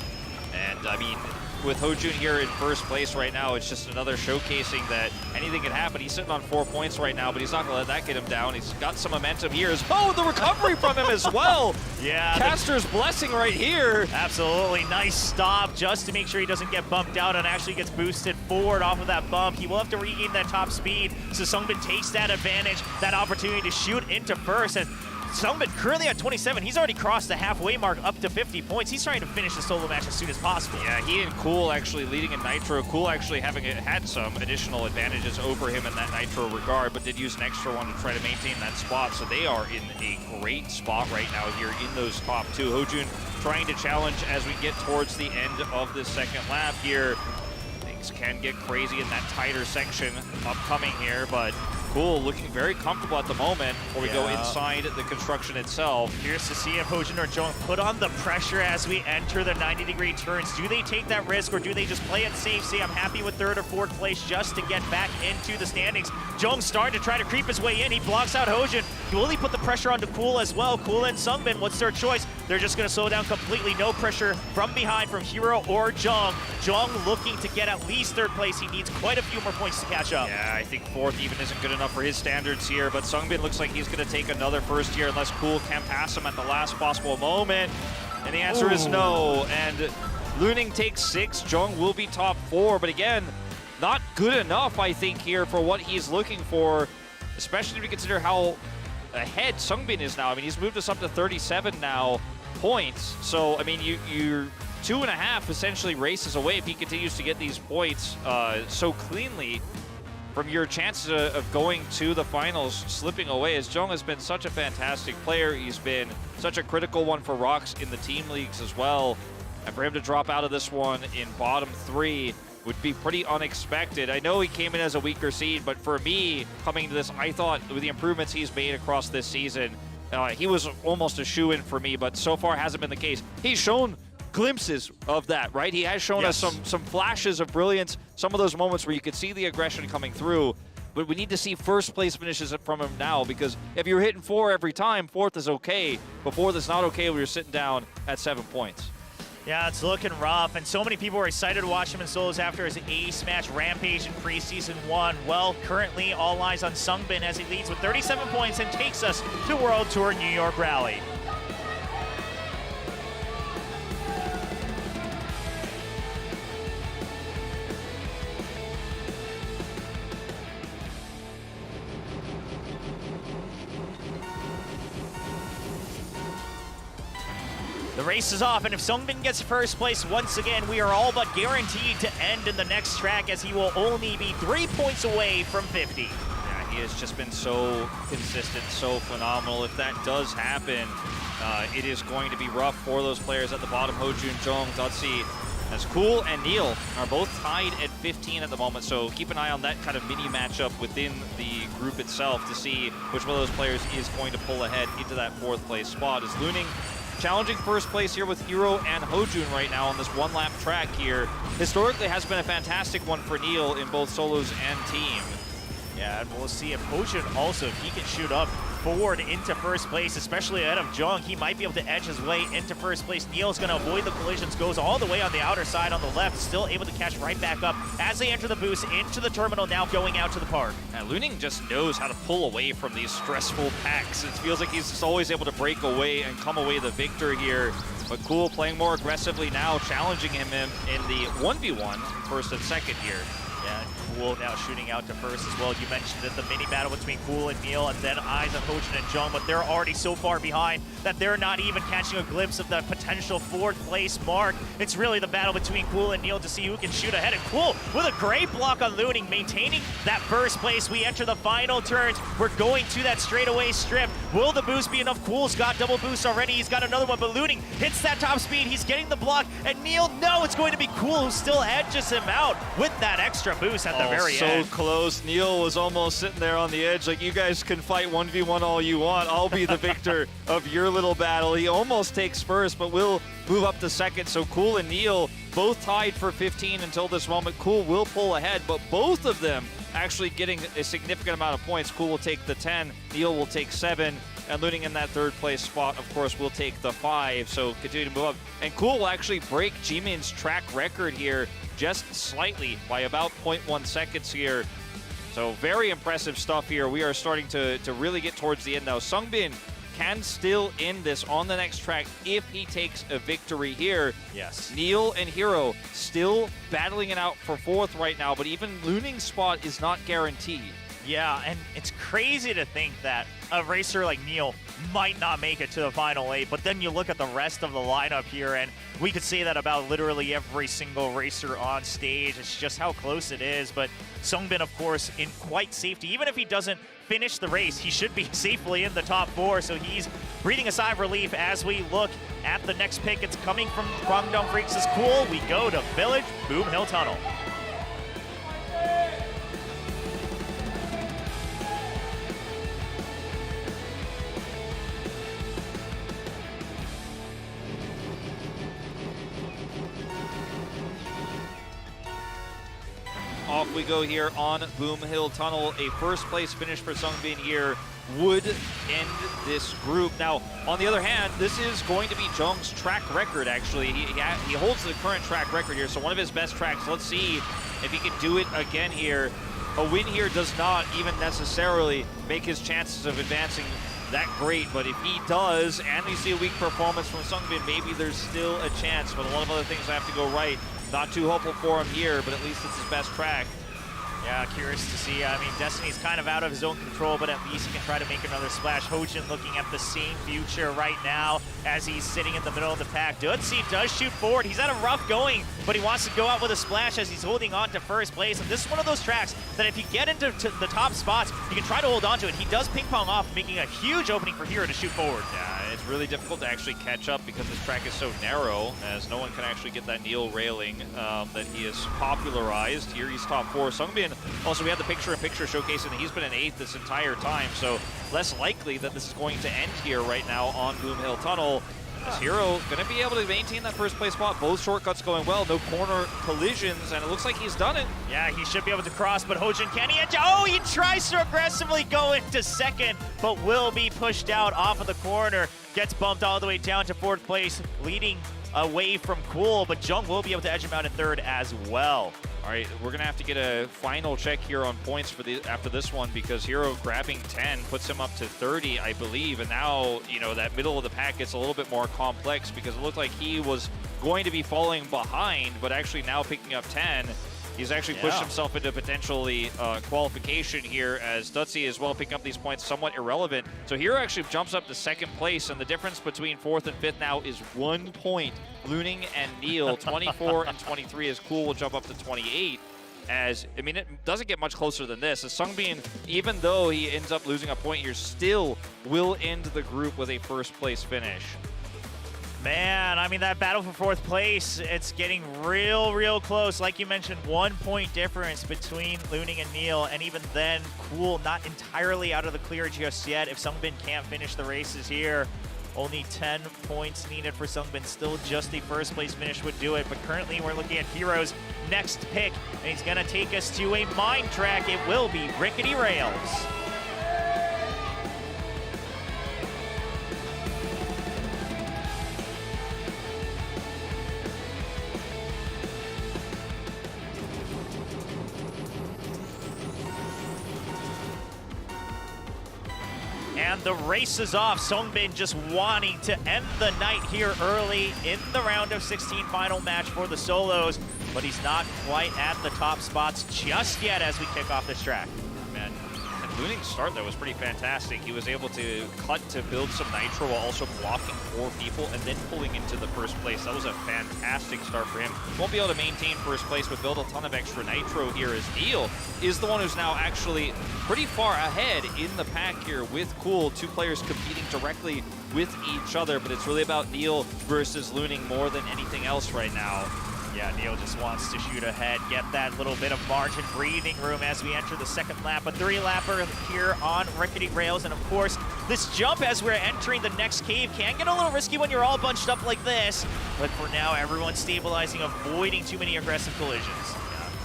And I mean, with HoJun here in first place right now, it's just another showcasing that anything can happen. He's sitting on 4 points right now, but he's not going to let that get him down. He's got some momentum here. Oh, the recovery from him as well. Yeah. Caster's blessing right here. Absolutely. Nice stop just to make sure he doesn't get bumped out and actually gets boosted forward off of that bump. He will have to regain that top speed. So SUNGBIN takes that advantage, that opportunity to shoot into first. And SUNGBIN currently at 27. He's already crossed the halfway mark up to 50 points. He's trying to finish the solo match as soon as possible. Yeah, he and Cool actually leading in Nitro. Cool actually had some additional advantages over him in that Nitro regard, but did use an extra one to try to maintain that spot. So they are in a great spot right now here in those top 2. HoJun trying to challenge as we get towards the end of the second lap here. Things can get crazy in that tighter section upcoming here, but Cool looking very comfortable at the moment before we go inside the construction itself. Curious to see if HoJun or JJONG put on the pressure as we enter the 90-degree turns. Do they take that risk or do they just play it safe? Say, I'm happy with 3rd or 4th place just to get back into the standings. JJONG starting to try to creep his way in. He blocks out HoJun. Will he put the pressure onto Cool as well? Cool and SUNGBIN, what's their choice? They're just going to slow down completely. No pressure from behind from Hero or JJONG. JJONG looking to get at least 3rd place. He needs quite a few more points to catch up. Yeah, I think 4th even isn't good enough for his standards here, but SUNGBIN looks like he's going to take another first here unless Cool can pass him at the last possible moment. And the answer is no. And Luning takes 6. JJONG will be top 4, but again, not good enough, I think, here for what he's looking for, especially if you consider how ahead SUNGBIN is now. I mean, he's moved us up to 37 now points. So, I mean, you're 2.5 essentially races away if he continues to get these points so cleanly from your chances of going to the finals slipping away, as JJONG has been such a fantastic player. He's been such a critical one for ROX in the team leagues as well. And for him to drop out of this one in bottom 3 would be pretty unexpected. I know he came in as a weaker seed, but for me, coming into this, I thought with the improvements he's made across this season, he was almost a shoo-in for me, but so far hasn't been the case. He's shown glimpses of that, right? He has shown us some flashes of brilliance, some of those moments where you could see the aggression coming through, but we need to see first place finishes from him now, because if you're hitting 4 every time, 4th is okay, but 4th is not okay when you're sitting down at 7 points. Yeah, it's looking rough, and so many people were excited to watch him in solos after his ace match Rampage in Preseason 1. Well, currently all eyes on SUNGBIN as he leads with 37 points and takes us to World Tour New York Rally. The race is off, and if SUNGBIN gets first place once again, we are all but guaranteed to end in the next track, as he will only be 3 points away from 50. Yeah, he has just been so consistent, so phenomenal. If that does happen, it is going to be rough for those players at the bottom. HoJun, JJONG, Duzzi, as KOOL and NEAL are both tied at 15 at the moment, so keep an eye on that kind of mini matchup within the group itself to see which one of those players is going to pull ahead into that 4th place spot. As Luning challenging first place here with Hero and HoJun right now on this one-lap track here. Historically has been a fantastic one for NEAL in both solos and team. Yeah, and we'll see if HoJun also, if he can shoot up forward into first place, especially ahead of JJONG, he might be able to edge his way into first place. NEAL's going to avoid the collisions, goes all the way on the outer side on the left, still able to catch right back up as they enter the boost into the terminal, now going out to the park. And Luning just knows how to pull away from these stressful packs. It feels like he's just always able to break away and come away the victor here. But KOOL playing more aggressively now, challenging him in the 1v1, first and second here. Yeah, KOOL now shooting out to first as well. You mentioned it, the mini battle between KOOL and NEAL, and then eyes on HoJun and JJONG, but they're already so far behind that they're not even catching a glimpse of the potential 4th place mark. It's really the battle between KOOL and NEAL to see who can shoot ahead. And KOOL with a great block on Luning, maintaining that first place. We enter the final turns. We're going to that straightaway strip. Will the boost be enough? KOOL's got double boost already. He's got another one, but Luning hits that top speed. He's getting the block, and NEAL, no, it's going to be KOOL who still edges him out with that extra boost at the very end. So close. NEAL was almost sitting there on the edge like, you guys can fight 1v1 all you want. I'll be the victor of your little battle. He almost takes first, but will move up to second. So KOOL and NEAL both tied for 15 until this moment. KOOL will pull ahead, but both of them actually getting a significant amount of points. KOOL will take the 10, NEAL will take 7, and Luning in that 3rd place spot, of course, will take the 5. So continue to move up. And KOOL will actually break Jimin's track record here just slightly by about 0.1 seconds here. So very impressive stuff here. We are starting to really get towards the end now. SUNGBIN can still end this on the next track if he takes a victory here. Yes. NEAL and Hero still battling it out for 4th right now, but even Luning's spot is not guaranteed. Yeah, and it's crazy to think that a racer like NEAL might not make it to the final 8, but then you look at the rest of the lineup here, and we could say that about literally every single racer on stage. It's just how close it is, but SUNGBIN, of course, in quite safety. Even if he doesn't finish the race, he should be safely in the top 4, so he's breathing a sigh of relief as we look at the next pick. It's coming from KWANGDONGFREECS' KOOL. We go to Village Boom Hill Tunnel. Off we go here on Boom Hill Tunnel. A 1st place finish for SUNGBIN here would end this group. Now, on the other hand, this is going to be JJONG's track record, actually. He holds the current track record here, so one of his best tracks. Let's see if he can do it again here. A win here does not even necessarily make his chances of advancing that great, but if he does, and we see a weak performance from SUNGBIN, maybe there's still a chance, but a lot of other things have to go right. Not too hopeful for him here, but at least it's his best track. Yeah, curious to see. I mean, Destiny's kind of out of his own control, but at least he can try to make another splash. HoJun looking at the same future right now as he's sitting in the middle of the pack. Duzzi does shoot forward. He's had a rough going, but he wants to go out with a splash as he's holding on to first place. And this is one of those tracks that if you get into the top spots, you can try to hold on to it. He does ping pong off, making a huge opening for Hero to shoot forward. Yeah, it's really difficult to actually catch up because this track is so narrow, as no one can actually get that NEAL railing that he has popularized. Here he's top 4. SUNGBIN, also we had the picture-in-picture showcasing that he's been in 8th this entire time, so less likely that this is going to end here right now on Boom Hill Tunnel. Is Hero going to be able to maintain that 1st place spot? Both shortcuts going well, no corner collisions, and it looks like he's done it. Yeah, he should be able to cross, but HoJun, can he? Oh, he tries to aggressively go into 2nd, but will be pushed out off of the corner. Gets bumped all the way down to 4th place, leading away from KOOL, but JJONG will be able to edge him out in 3rd as well. All right, we're going to have to get a final check here on points for after this one, because Hero grabbing 10 puts him up to 30, I believe. And now, you know, that middle of the pack gets a little bit more complex because it looked like he was going to be falling behind, but actually now picking up 10. He's actually pushed himself into potentially qualification here, as Duzzi as well picking up these points somewhat irrelevant. So Hero actually jumps up to second place, and the difference between 4th and 5th now is 1 point. Luning and NEAL, 24 and 23, as Cool will jump up to 28. As, I mean, it doesn't get much closer than this. As SUNGBIN, even though he ends up losing a point here, still will end the group with a first place finish. Man, I mean, that battle for 4th place, it's getting real close. Like you mentioned, 1 point difference between Luning and NEAL, and even then, Cool not entirely out of the clear just yet. If SUNGBIN can't finish the races here, only 10 points needed for SUNGBIN. Still just a first place finish would do it, but currently we're looking at Hero's next pick, and he's gonna take us to a mine track. It will be Rickety Rails. And the race is off. SUNGBIN just wanting to end the night here early in the round of 16 final match for the solos, but he's not quite at the top spots just yet as we kick off this track. Man, and Luning's start though was pretty fantastic. He was able to cut to build some nitro while also blocking 4 people and then pulling into the first place. That was a fantastic start for him. Won't be able to maintain first place, but build a ton of extra nitro here, as NEAL is the one who's now actually pretty far ahead in the pack here with Cool. 2 players competing directly with each other, but it's really about NEAL versus Luning more than anything else right now. Yeah, NEAL just wants to shoot ahead, get that little bit of margin breathing room as we enter the second lap. A 3-lapper here on Rickety Rails, and of course, this jump as we're entering the next cave can get a little risky when you're all bunched up like this. But for now, everyone's stabilizing, avoiding too many aggressive collisions.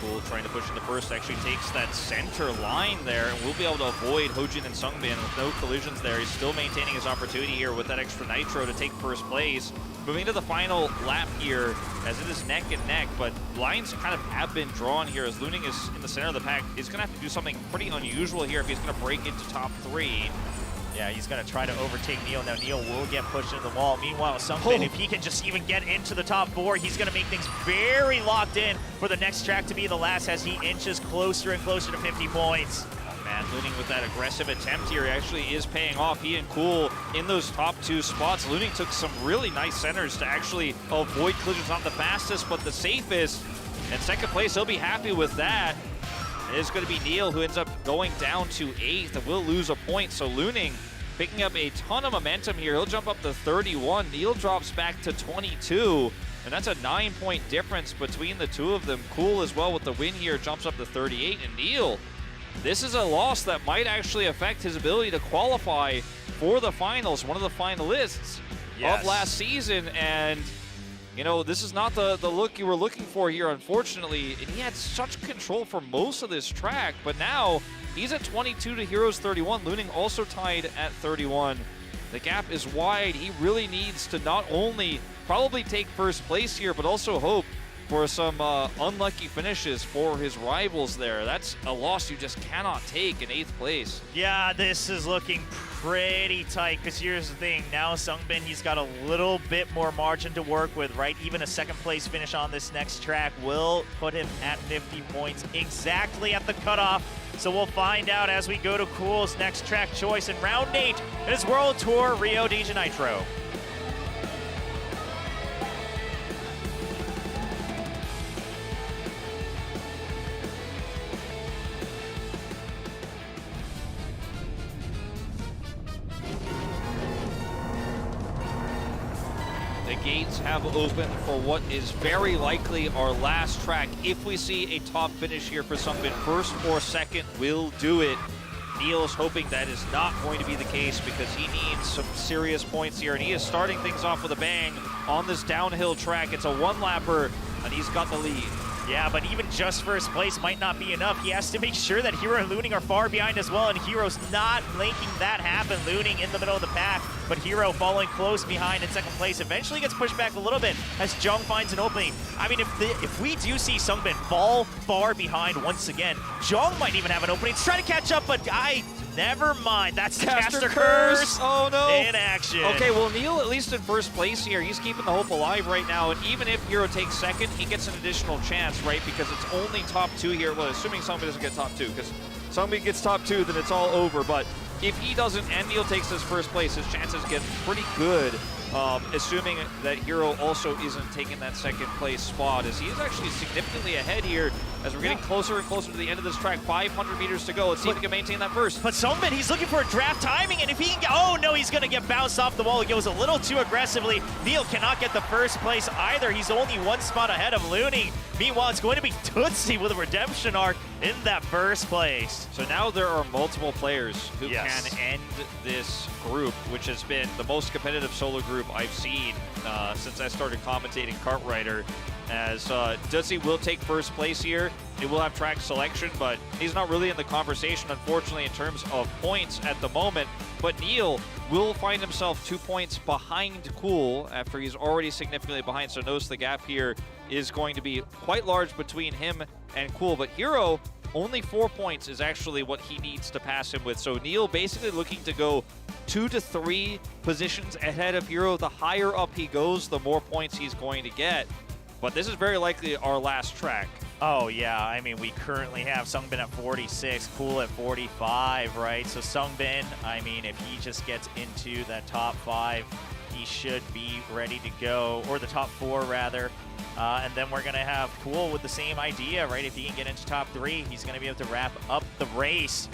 Cool trying to push into first, actually takes that center line there, and we'll be able to avoid HoJun and SUNGBIN with no collisions there. He's still maintaining his opportunity here with that extra nitro to take first place. Moving to the final lap here, as it is neck and neck, but lines kind of have been drawn here as Luning is in the center of the pack. He's going to have to do something pretty unusual here if he's going to break into top 3. Yeah, he's going to try to overtake NEAL. Now, NEAL will get pushed into the wall. Meanwhile, SUNGBIN, if he can just even get into the top 4, he's going to make things very locked in for the next track to be the last as he inches closer and closer to 50 points. Oh, man, Luning with that aggressive attempt here actually is paying off. He and Cool in those top 2 spots. Luning took some really nice centers to actually avoid collisions. Not the fastest, but the safest. And second place, he'll be happy with that. It is going to be NEAL who ends up going down to 8th and will lose a point. So Luning picking up a ton of momentum here. He'll jump up to 31. NEAL drops back to 22. And that's a 9-point difference between the 2 of them. Cool as well with the win here, jumps up to 38. And NEAL, this is a loss that might actually affect his ability to qualify for the finals. One of the finalists of last season. And you know, this is not the look you were looking for here, unfortunately. And he had such control for most of this track, but now he's at 22 to Hero's 31. Luning also tied at 31. The gap is wide. He really needs to not only probably take first place here, but also hope for some unlucky finishes for his rivals there. That's a loss you just cannot take in 8th place. Yeah, this is looking pretty tight, because here's the thing. Now SUNGBIN, he's got a little bit more margin to work with, right? Even a 2nd place finish on this next track will put him at 50 points, exactly at the cutoff. So we'll find out as we go to Cool's next track choice in round 8 in his World Tour Rio de Janeiro. The gates have opened for what is very likely our last track. If we see a top finish here for SUNGBIN, first or second will do it. NEAL is hoping that is not going to be the case because he needs some serious points here, and he is starting things off with a bang on this downhill track. It's a 1-lapper, and he's got the lead. Yeah, but even just first place might not be enough. He has to make sure that Hero and Luning are far behind as well, and Hero's not making that happen. Luning in the middle of the pack, but Hero following close behind in 2nd place. Eventually gets pushed back a little bit as JJONG finds an opening. I mean, if we do see SUNGBIN fall far behind once again, JJONG might even have an opening to try to catch up, but Never mind. That's Caster Caster Curse. Curse Oh no. in action. Okay, well, NEAL at least in first place here. He's keeping the hope alive right now, and even if Hero takes second, he gets an additional chance, right? Because it's only top 2 here. Well, assuming SUNGBIN doesn't get top 2, because SUNGBIN gets top 2, then it's all over. But if he doesn't and NEAL takes his first place, his chances get pretty good, assuming that Hero also isn't taking that second place spot, as he is actually significantly ahead here as we're getting closer and closer to the end of this track. 500 meters to go. Let's see if he can maintain that first. But SUNGBIN, he's looking for a draft timing, and if he can get, oh no, he's gonna get bounced off the wall. He goes a little too aggressively. NEAL cannot get the first place either. He's only 1 spot ahead of Luning. Meanwhile, it's going to be Duzzi with a redemption arc in that first place. So now there are multiple players who Yes. can end this group, which has been the most competitive solo group I've seen since I started commentating Kart Rider. As Duzzi will take first place here. He will have track selection, but he's not really in the conversation, unfortunately, in terms of points at the moment. But NEAL will find himself 2 points behind Cool after he's already significantly behind. So notice the gap here is going to be quite large between him and Cool. But Hero, only 4 points is actually what he needs to pass him with. So NEAL basically looking to go 2 to 3 positions ahead of Hero. The higher up he goes, the more points he's going to get. But this is very likely our last track. Oh yeah, I mean, we currently have SUNGBIN at 46, Cool at 45, right? So SUNGBIN, I mean, if he just gets into that top 5, he should be ready to go, or the top 4 rather. And then we're gonna have Cool with the same idea, right? If he can get into top 3, he's gonna be able to wrap up the race.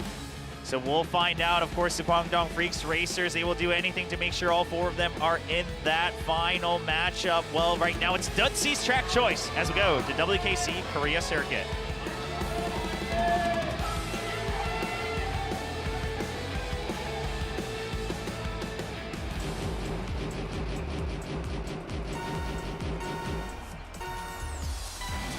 So we'll find out. Of course, the KWANGDONG racers, they will do anything to make sure all 4 of them are in that final matchup. Well, right now it's Duzzi's track choice as we go to WKC Korea Circuit.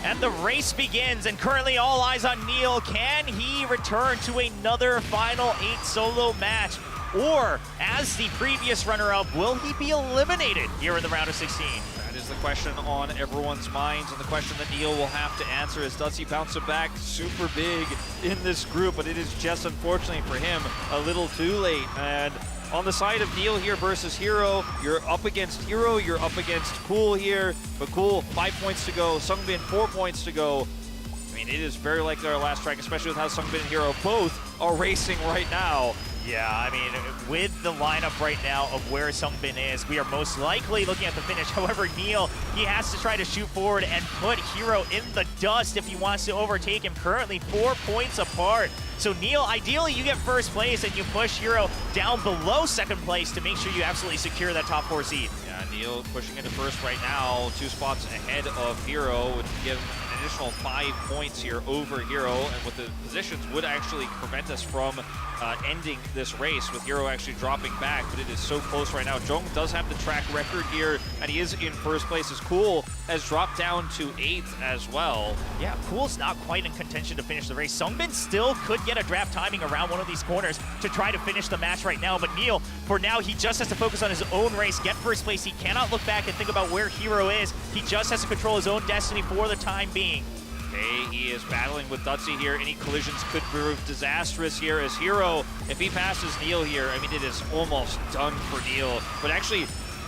And the race begins, and currently all eyes on NEAL. Can he return to another Final 8 solo match? Or, as the previous runner-up, will he be eliminated here in the round of 16? That is the question on everyone's minds, and the question that NEAL will have to answer is, does he bounce it back super big in this group? But it is just, unfortunately for him, a little too late. And on the side of NEAL here versus Hero, you're up against Hero, you're up against Cool here, but Cool, 5 points to go, SUNGBIN, 4 points to go. I mean, it is very likely our last track, especially with how SUNGBIN and Hero both are racing right now. Yeah, I mean, with the lineup right now of where SUNGBIN is, we are most likely looking at the finish. However, NEAL, he has to try to shoot forward and put Hero in the dust if he wants to overtake him. Currently 4 points apart. So NEAL, ideally you get first place and you push Hero down below second place to make sure you absolutely secure that top 4 seed. Yeah, NEAL pushing into first right now, 2 spots ahead of Hero, would give an additional 5 points here over Hero, and with the positions would actually prevent us from ending this race, with Hero actually dropping back, but it is so close right now. JJONG does have the track record here, and he is in first place, as Cool has dropped down to 8th as well. Yeah, Cool's not quite in contention to finish the race. SUNGBIN still could get a draft timing around one of these corners to try to finish the match right now, but NEAL, for now, he just has to focus on his own race, get first place. He cannot look back and think about where Hero is. He just has to control his own destiny for the time being. Okay, he is battling with Duzzi here. Any collisions could prove disastrous here as Hero, if he passes NEAL here, I mean, it is almost done for NEAL. But actually,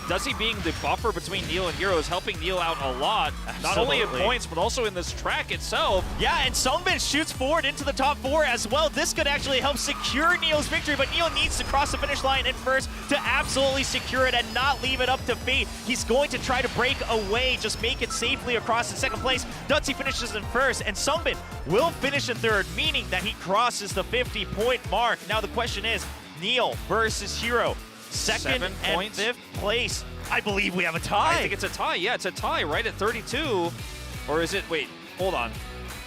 Duzzi being the buffer between NEAL and Hero is helping NEAL out a lot. Absolutely. Not only in points, but also in this track itself. Yeah, and SUNGBIN shoots forward into the top 4 as well. This could actually help secure NEAL's victory, but NEAL needs to cross the finish line in first to absolutely secure it and not leave it up to fate. He's going to try to break away, just make it safely across in second place. Duzzi finishes in first, and SUNGBIN will finish in third, meaning that he crosses the 50-point mark. Now the question is, NEAL versus Hero. Second 7 and points. 5th place. I believe we have a tie. I think it's a tie. Yeah, it's a tie right at 32. Or is it? Wait, hold on.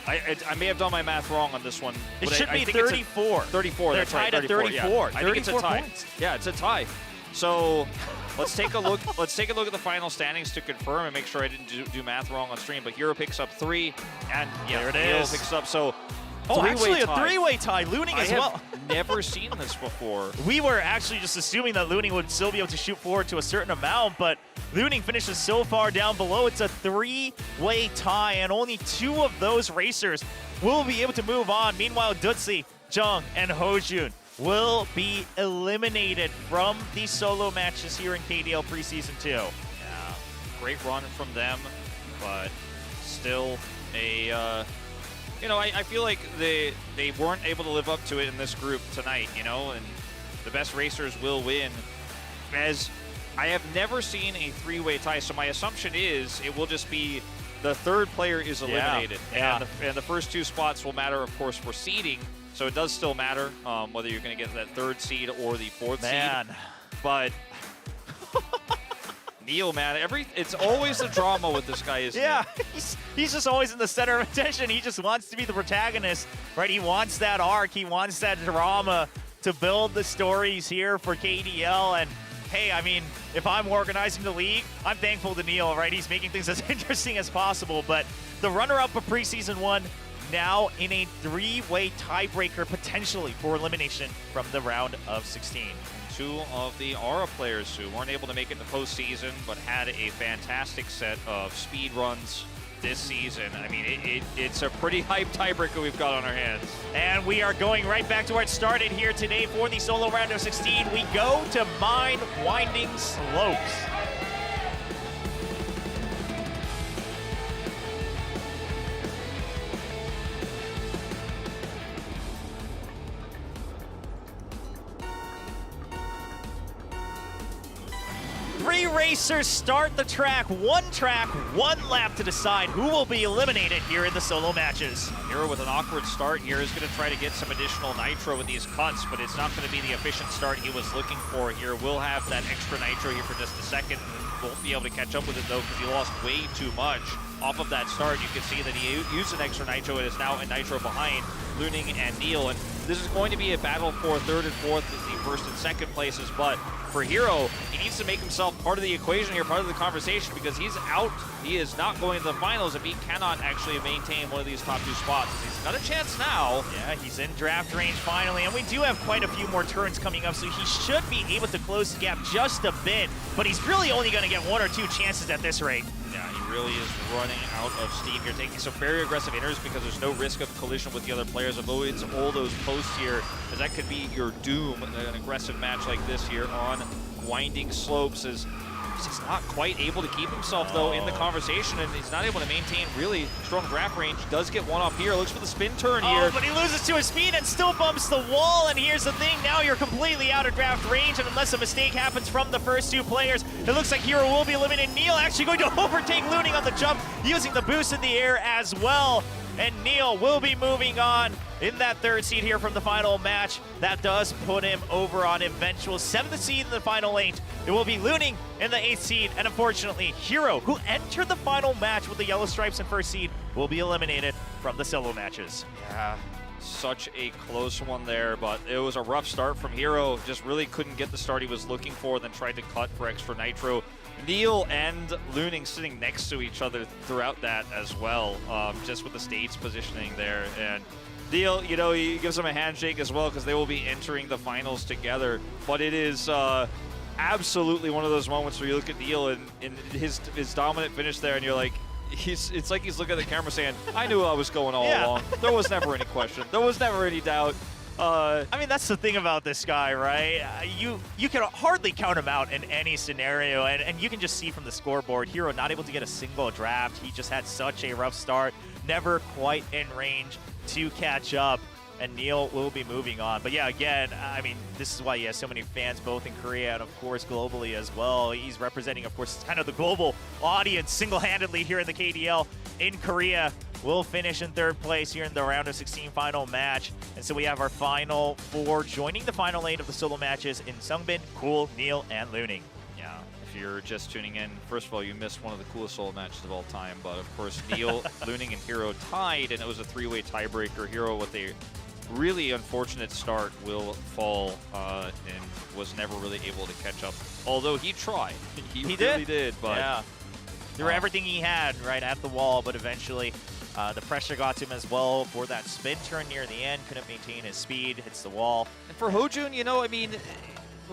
I may have done my math wrong on this one. It but should I be think it's 34. 34, They're that's right. tied at 34. Yeah. I think it's a 34 tie. points. Yeah, it's a tie. So let's take a look. Let's take a look at the final standings to confirm and make sure I didn't do math wrong on stream. But Hero picks up 3, and yeah, There it NEAL is. picks up. So Oh, actually a tie. 3-way tie. Luning as I well. have never seen this before. We were actually just assuming that Luning would still be able to shoot forward to a certain amount, but Luning finishes so far down below. It's a 3-way tie, and only 2 of those racers will be able to move on. Meanwhile, Duzzi, JJONG, and HoJun will be eliminated from these solo matches here in KDL Preseason 2. Yeah, great run from them, but still a, you know, I feel like they weren't able to live up to it in this group tonight, you know, and the best racers will win. As I have never seen a three-way tie, so my assumption is it will just be the third player is eliminated, and the first two spots will matter, of course, for seeding. So it does still matter whether you're going to get that third seed or the fourth seed. But NEAL, man, it's always the drama with this guy, isn't it? He's just always in the center of attention. He just wants to be the protagonist, right? He wants that arc. He wants that drama to build the stories here for KDL. And hey, I mean, if I'm organizing the league, I'm thankful to NEAL, right? He's making things as interesting as possible. But the runner-up of Preseason 1 now in a three-way tiebreaker potentially for elimination from the round of 16. Two of the Aura players who weren't able to make it to postseason, but had a fantastic set of speed runs this season. I mean, it's a pretty hype tiebreaker we've got on our hands. And we are going right back to where it started here today for the solo round of 16. We go to Mine Winding Slopes. Three racers start the track, one lap to decide who will be eliminated here in the solo matches. Hero with an awkward start here is going to try to get some additional nitro in these cuts, but it's not going to be the efficient start he was looking for here. We'll have that extra nitro here for just a second. Won't be able to catch up with it though because he lost way too much off of that start. You can see that he used an extra nitro and is now a nitro behind Luning and NEAL. And this is going to be a battle for third and fourth, the first and second places, but for Hero, he needs to make himself part of the equation here, part of the conversation, because he's out. He is not going to the finals if he cannot actually maintain one of these top two spots. He's got a chance now. Yeah, he's in draft range finally, and we do have quite a few more turns coming up, so he should be able to close the gap just a bit, but he's really only going to get one or two chances at this rate. Yeah, he really is running out of steam here, taking some very aggressive inners because there's no risk of collision with the other players. Avoids all those posts here, because that could be your doom. An aggressive match like this here on Winding Slopes is just not quite able to keep himself, though, in the conversation, and he's not able to maintain really strong draft range. Does get one up here, looks for the spin turn here. Oh, but he loses to his speed and still bumps the wall, and here's the thing, now you're completely out of draft range, and unless a mistake happens from the first two players, it looks like Hero will be eliminated. NEAL actually going to overtake Luning on the jump, using the boost in the air as well. And NEAL will be moving on in that third seed here from the final match. That does put him over on eventual 7th seed in the final 8. It will be Luning in the 8th seed, and unfortunately, Hero, who entered the final match with the yellow stripes in first seed, will be eliminated from the solo matches. Yeah, such a close one there, but it was a rough start from Hero. Just really couldn't get the start he was looking for, then tried to cut for extra nitro. NEAL and Luning sitting next to each other throughout that as well, just with the stage positioning there. And NEAL, you know, he gives him a handshake as well because they will be entering the finals together. But it is absolutely one of those moments where you look at NEAL and his dominant finish there, and you're like, it's like he's looking at the camera saying, I knew I was going all along. There was never any question. There was never any doubt. I mean, that's the thing about this guy, right? You can hardly count him out in any scenario, and you can just see from the scoreboard, Hero not able to get a single draft. He just had such a rough start, never quite in range to catch up, and NEAL will be moving on. But yeah, again, I mean, this is why he has so many fans, both in Korea and, of course, globally as well. He's representing, of course, kind of the global audience single-handedly here in the KDL in Korea. Will finish in third place here in the round of 16 final match. And so we have our final 4 joining the final 8 of the solo matches in SUNGBIN, Cool, NEAL, and Luning. Yeah, if you're just tuning in, first of all, you missed one of the coolest solo matches of all time. But of course, NEAL, Luning, and Hero tied, and it was a 3-way tiebreaker. Hero with a really unfortunate start will fall and was never really able to catch up. Although he tried. He really did, but yeah. Threw everything he had right at the wall, but eventually the pressure got to him as well for that spin turn near the end. Couldn't maintain his speed, hits the wall. And for HoJun, you know, I mean,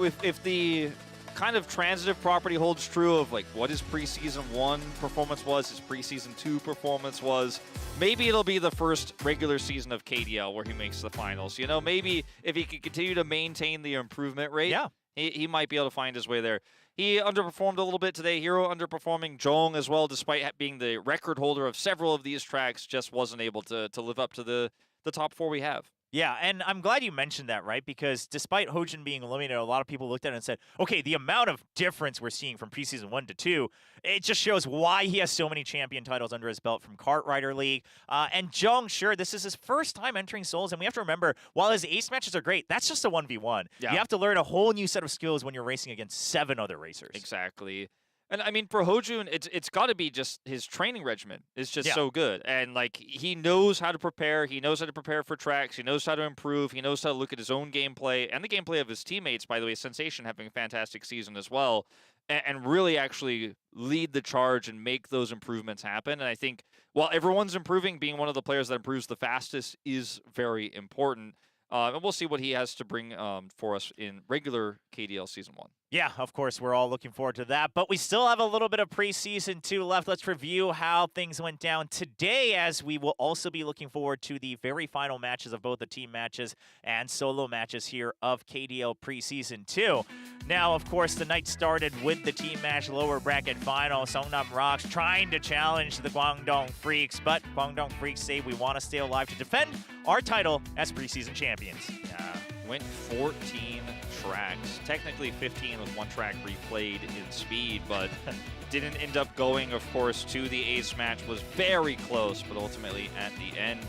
if the kind of transitive property holds true of like what his preseason 1 performance was, his preseason 2 performance was. Maybe it'll be the first regular season of KDL where he makes the finals. You know, maybe if he could continue to maintain the improvement rate, he might be able to find his way there. He underperformed a little bit today. Hero underperforming. JJONG as well, despite being the record holder of several of these tracks, just wasn't able to live up to the top 4 we have. Yeah, and I'm glad you mentioned that, right? Because despite HoJun being eliminated, a lot of people looked at it and said, okay, the amount of difference we're seeing from preseason 1 to 2, it just shows why he has so many champion titles under his belt from Kart Rider League. And JJONG, sure, this is his first time entering Souls, and we have to remember, while his ace matches are great, that's just a 1v1. Yeah. You have to learn a whole new set of skills when you're racing against 7 other racers. Exactly. And I mean, for HoJun, it's got to be just his training regimen is just so good. And like, he knows how to prepare. He knows how to prepare for tracks. He knows how to improve. He knows how to look at his own gameplay and the gameplay of his teammates, by the way. Sensation having a fantastic season as well. And really actually lead the charge and make those improvements happen. And I think while everyone's improving, being one of the players that improves the fastest is very important. And we'll see what he has to bring for us in regular KDL Season 1. Yeah, of course, we're all looking forward to that. But we still have a little bit of preseason 2 left. Let's review how things went down today, as we will also be looking forward to the very final matches of both the team matches and solo matches here of KDL Preseason 2. Now, of course, the night started with the team match lower bracket final. Seongnam ROX trying to challenge the KWANGDONGFREECS, but KWANGDONGFREECS say we want to stay alive to defend our title as preseason champions. Went 14 tracks, technically 15 with 1 track replayed in speed, but didn't end up going, of course, to the ace match. Was very close, but ultimately at the end,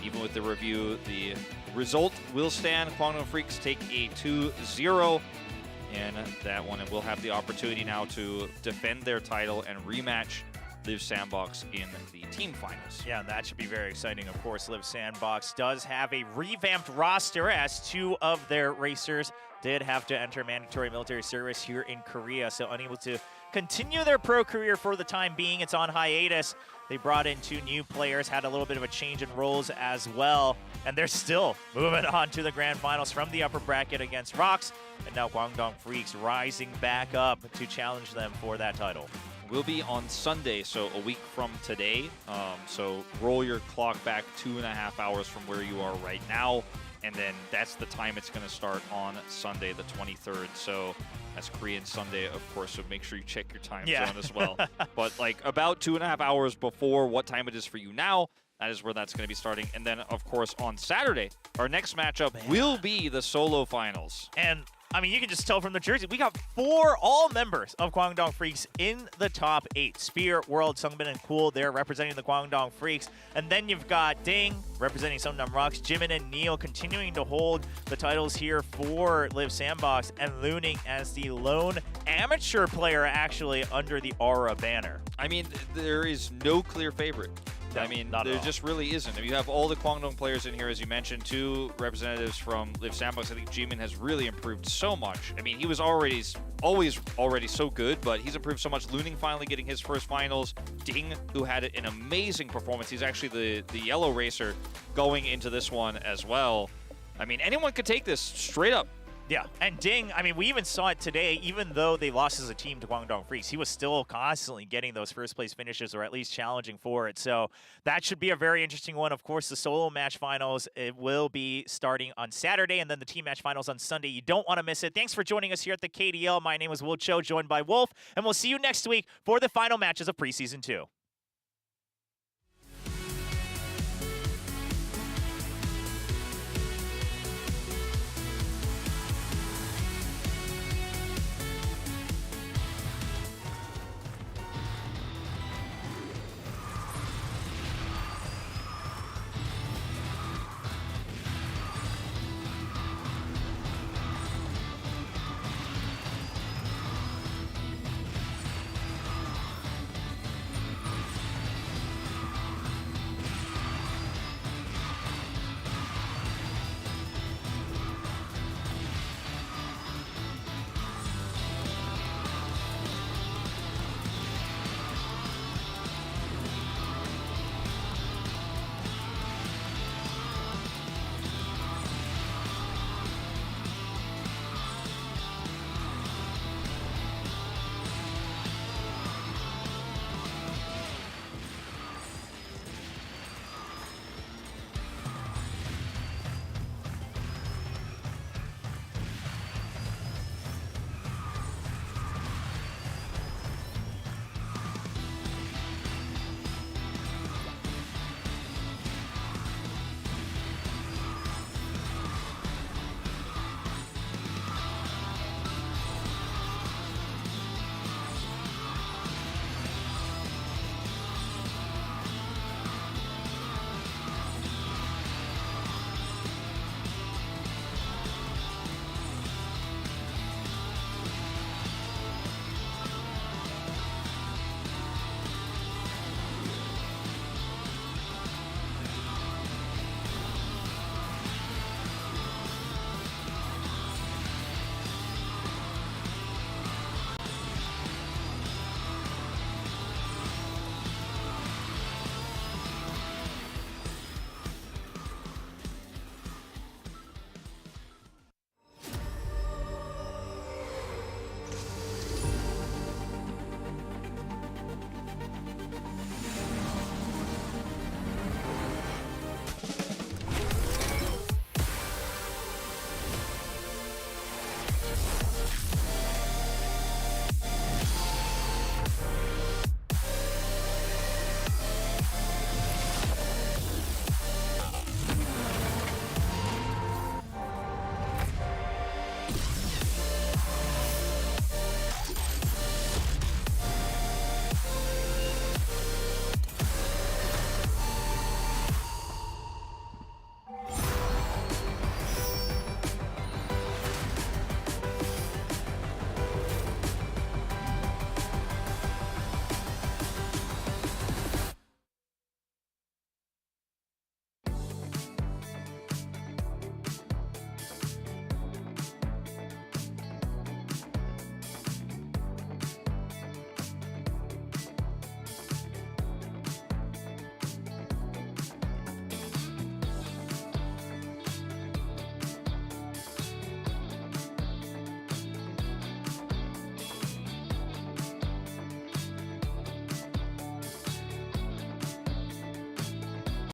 even with the review, the result will stand. KWANGDONGFREECS take a 2-0 in that one, and will have the opportunity now to defend their title and rematch Live Sandbox in the team finals. Yeah, that should be very exciting. Of course, Live Sandbox does have a revamped roster, as 2 of their racers did have to enter mandatory military service here in Korea, so unable to continue their pro career for the time being. It's on hiatus. They brought in 2 new players, had a little bit of a change in roles as well, and they're still moving on to the grand finals from the upper bracket against ROX, and now KWANGDONGFREECS rising back up to challenge them for that title. Will be on Sunday, so a week from today. So roll your clock back 2.5 hours from where you are right now, and then that's the time it's going to start on Sunday, the 23rd. So that's Korean Sunday, of course, so make sure you check your time zone as well. But like about 2.5 hours before what time it is for you now, that is where that's going to be starting. And then, of course, on Saturday, our next matchup will be the solo finals. And I mean, you can just tell from the jersey, we got 4 all members of KWANGDONGFREECS in the top 8. Spear, World, SUNGBIN, and Cool, they're representing the KWANGDONGFREECS. And then you've got Ding representing Seongnam ROX, Jimin and NEAL continuing to hold the titles here for Live Sandbox, and Luning as the lone amateur player actually under the Aura banner. I mean, there is no clear favorite. No, I mean, there just really isn't. I mean, you have all the KWANGDONG players in here, as you mentioned, 2 representatives from Live Sandbox. I think Jimin has really improved so much. I mean, he was always already so good, but he's improved so much. Luning finally getting his first finals. Ding, who had an amazing performance. He's actually the yellow racer going into this one as well. I mean, anyone could take this straight up. Yeah, and Ding, I mean, we even saw it today, even though they lost as a team to KWANGDONGFREECS, he was still constantly getting those first place finishes, or at least challenging for it. So that should be a very interesting one. Of course, the solo match finals, it will be starting on Saturday, and then the team match finals on Sunday. You don't want to miss it. Thanks for joining us here at the KDL. My name is Will Cho, joined by Wolf, and we'll see you next week for the final matches of Preseason 2.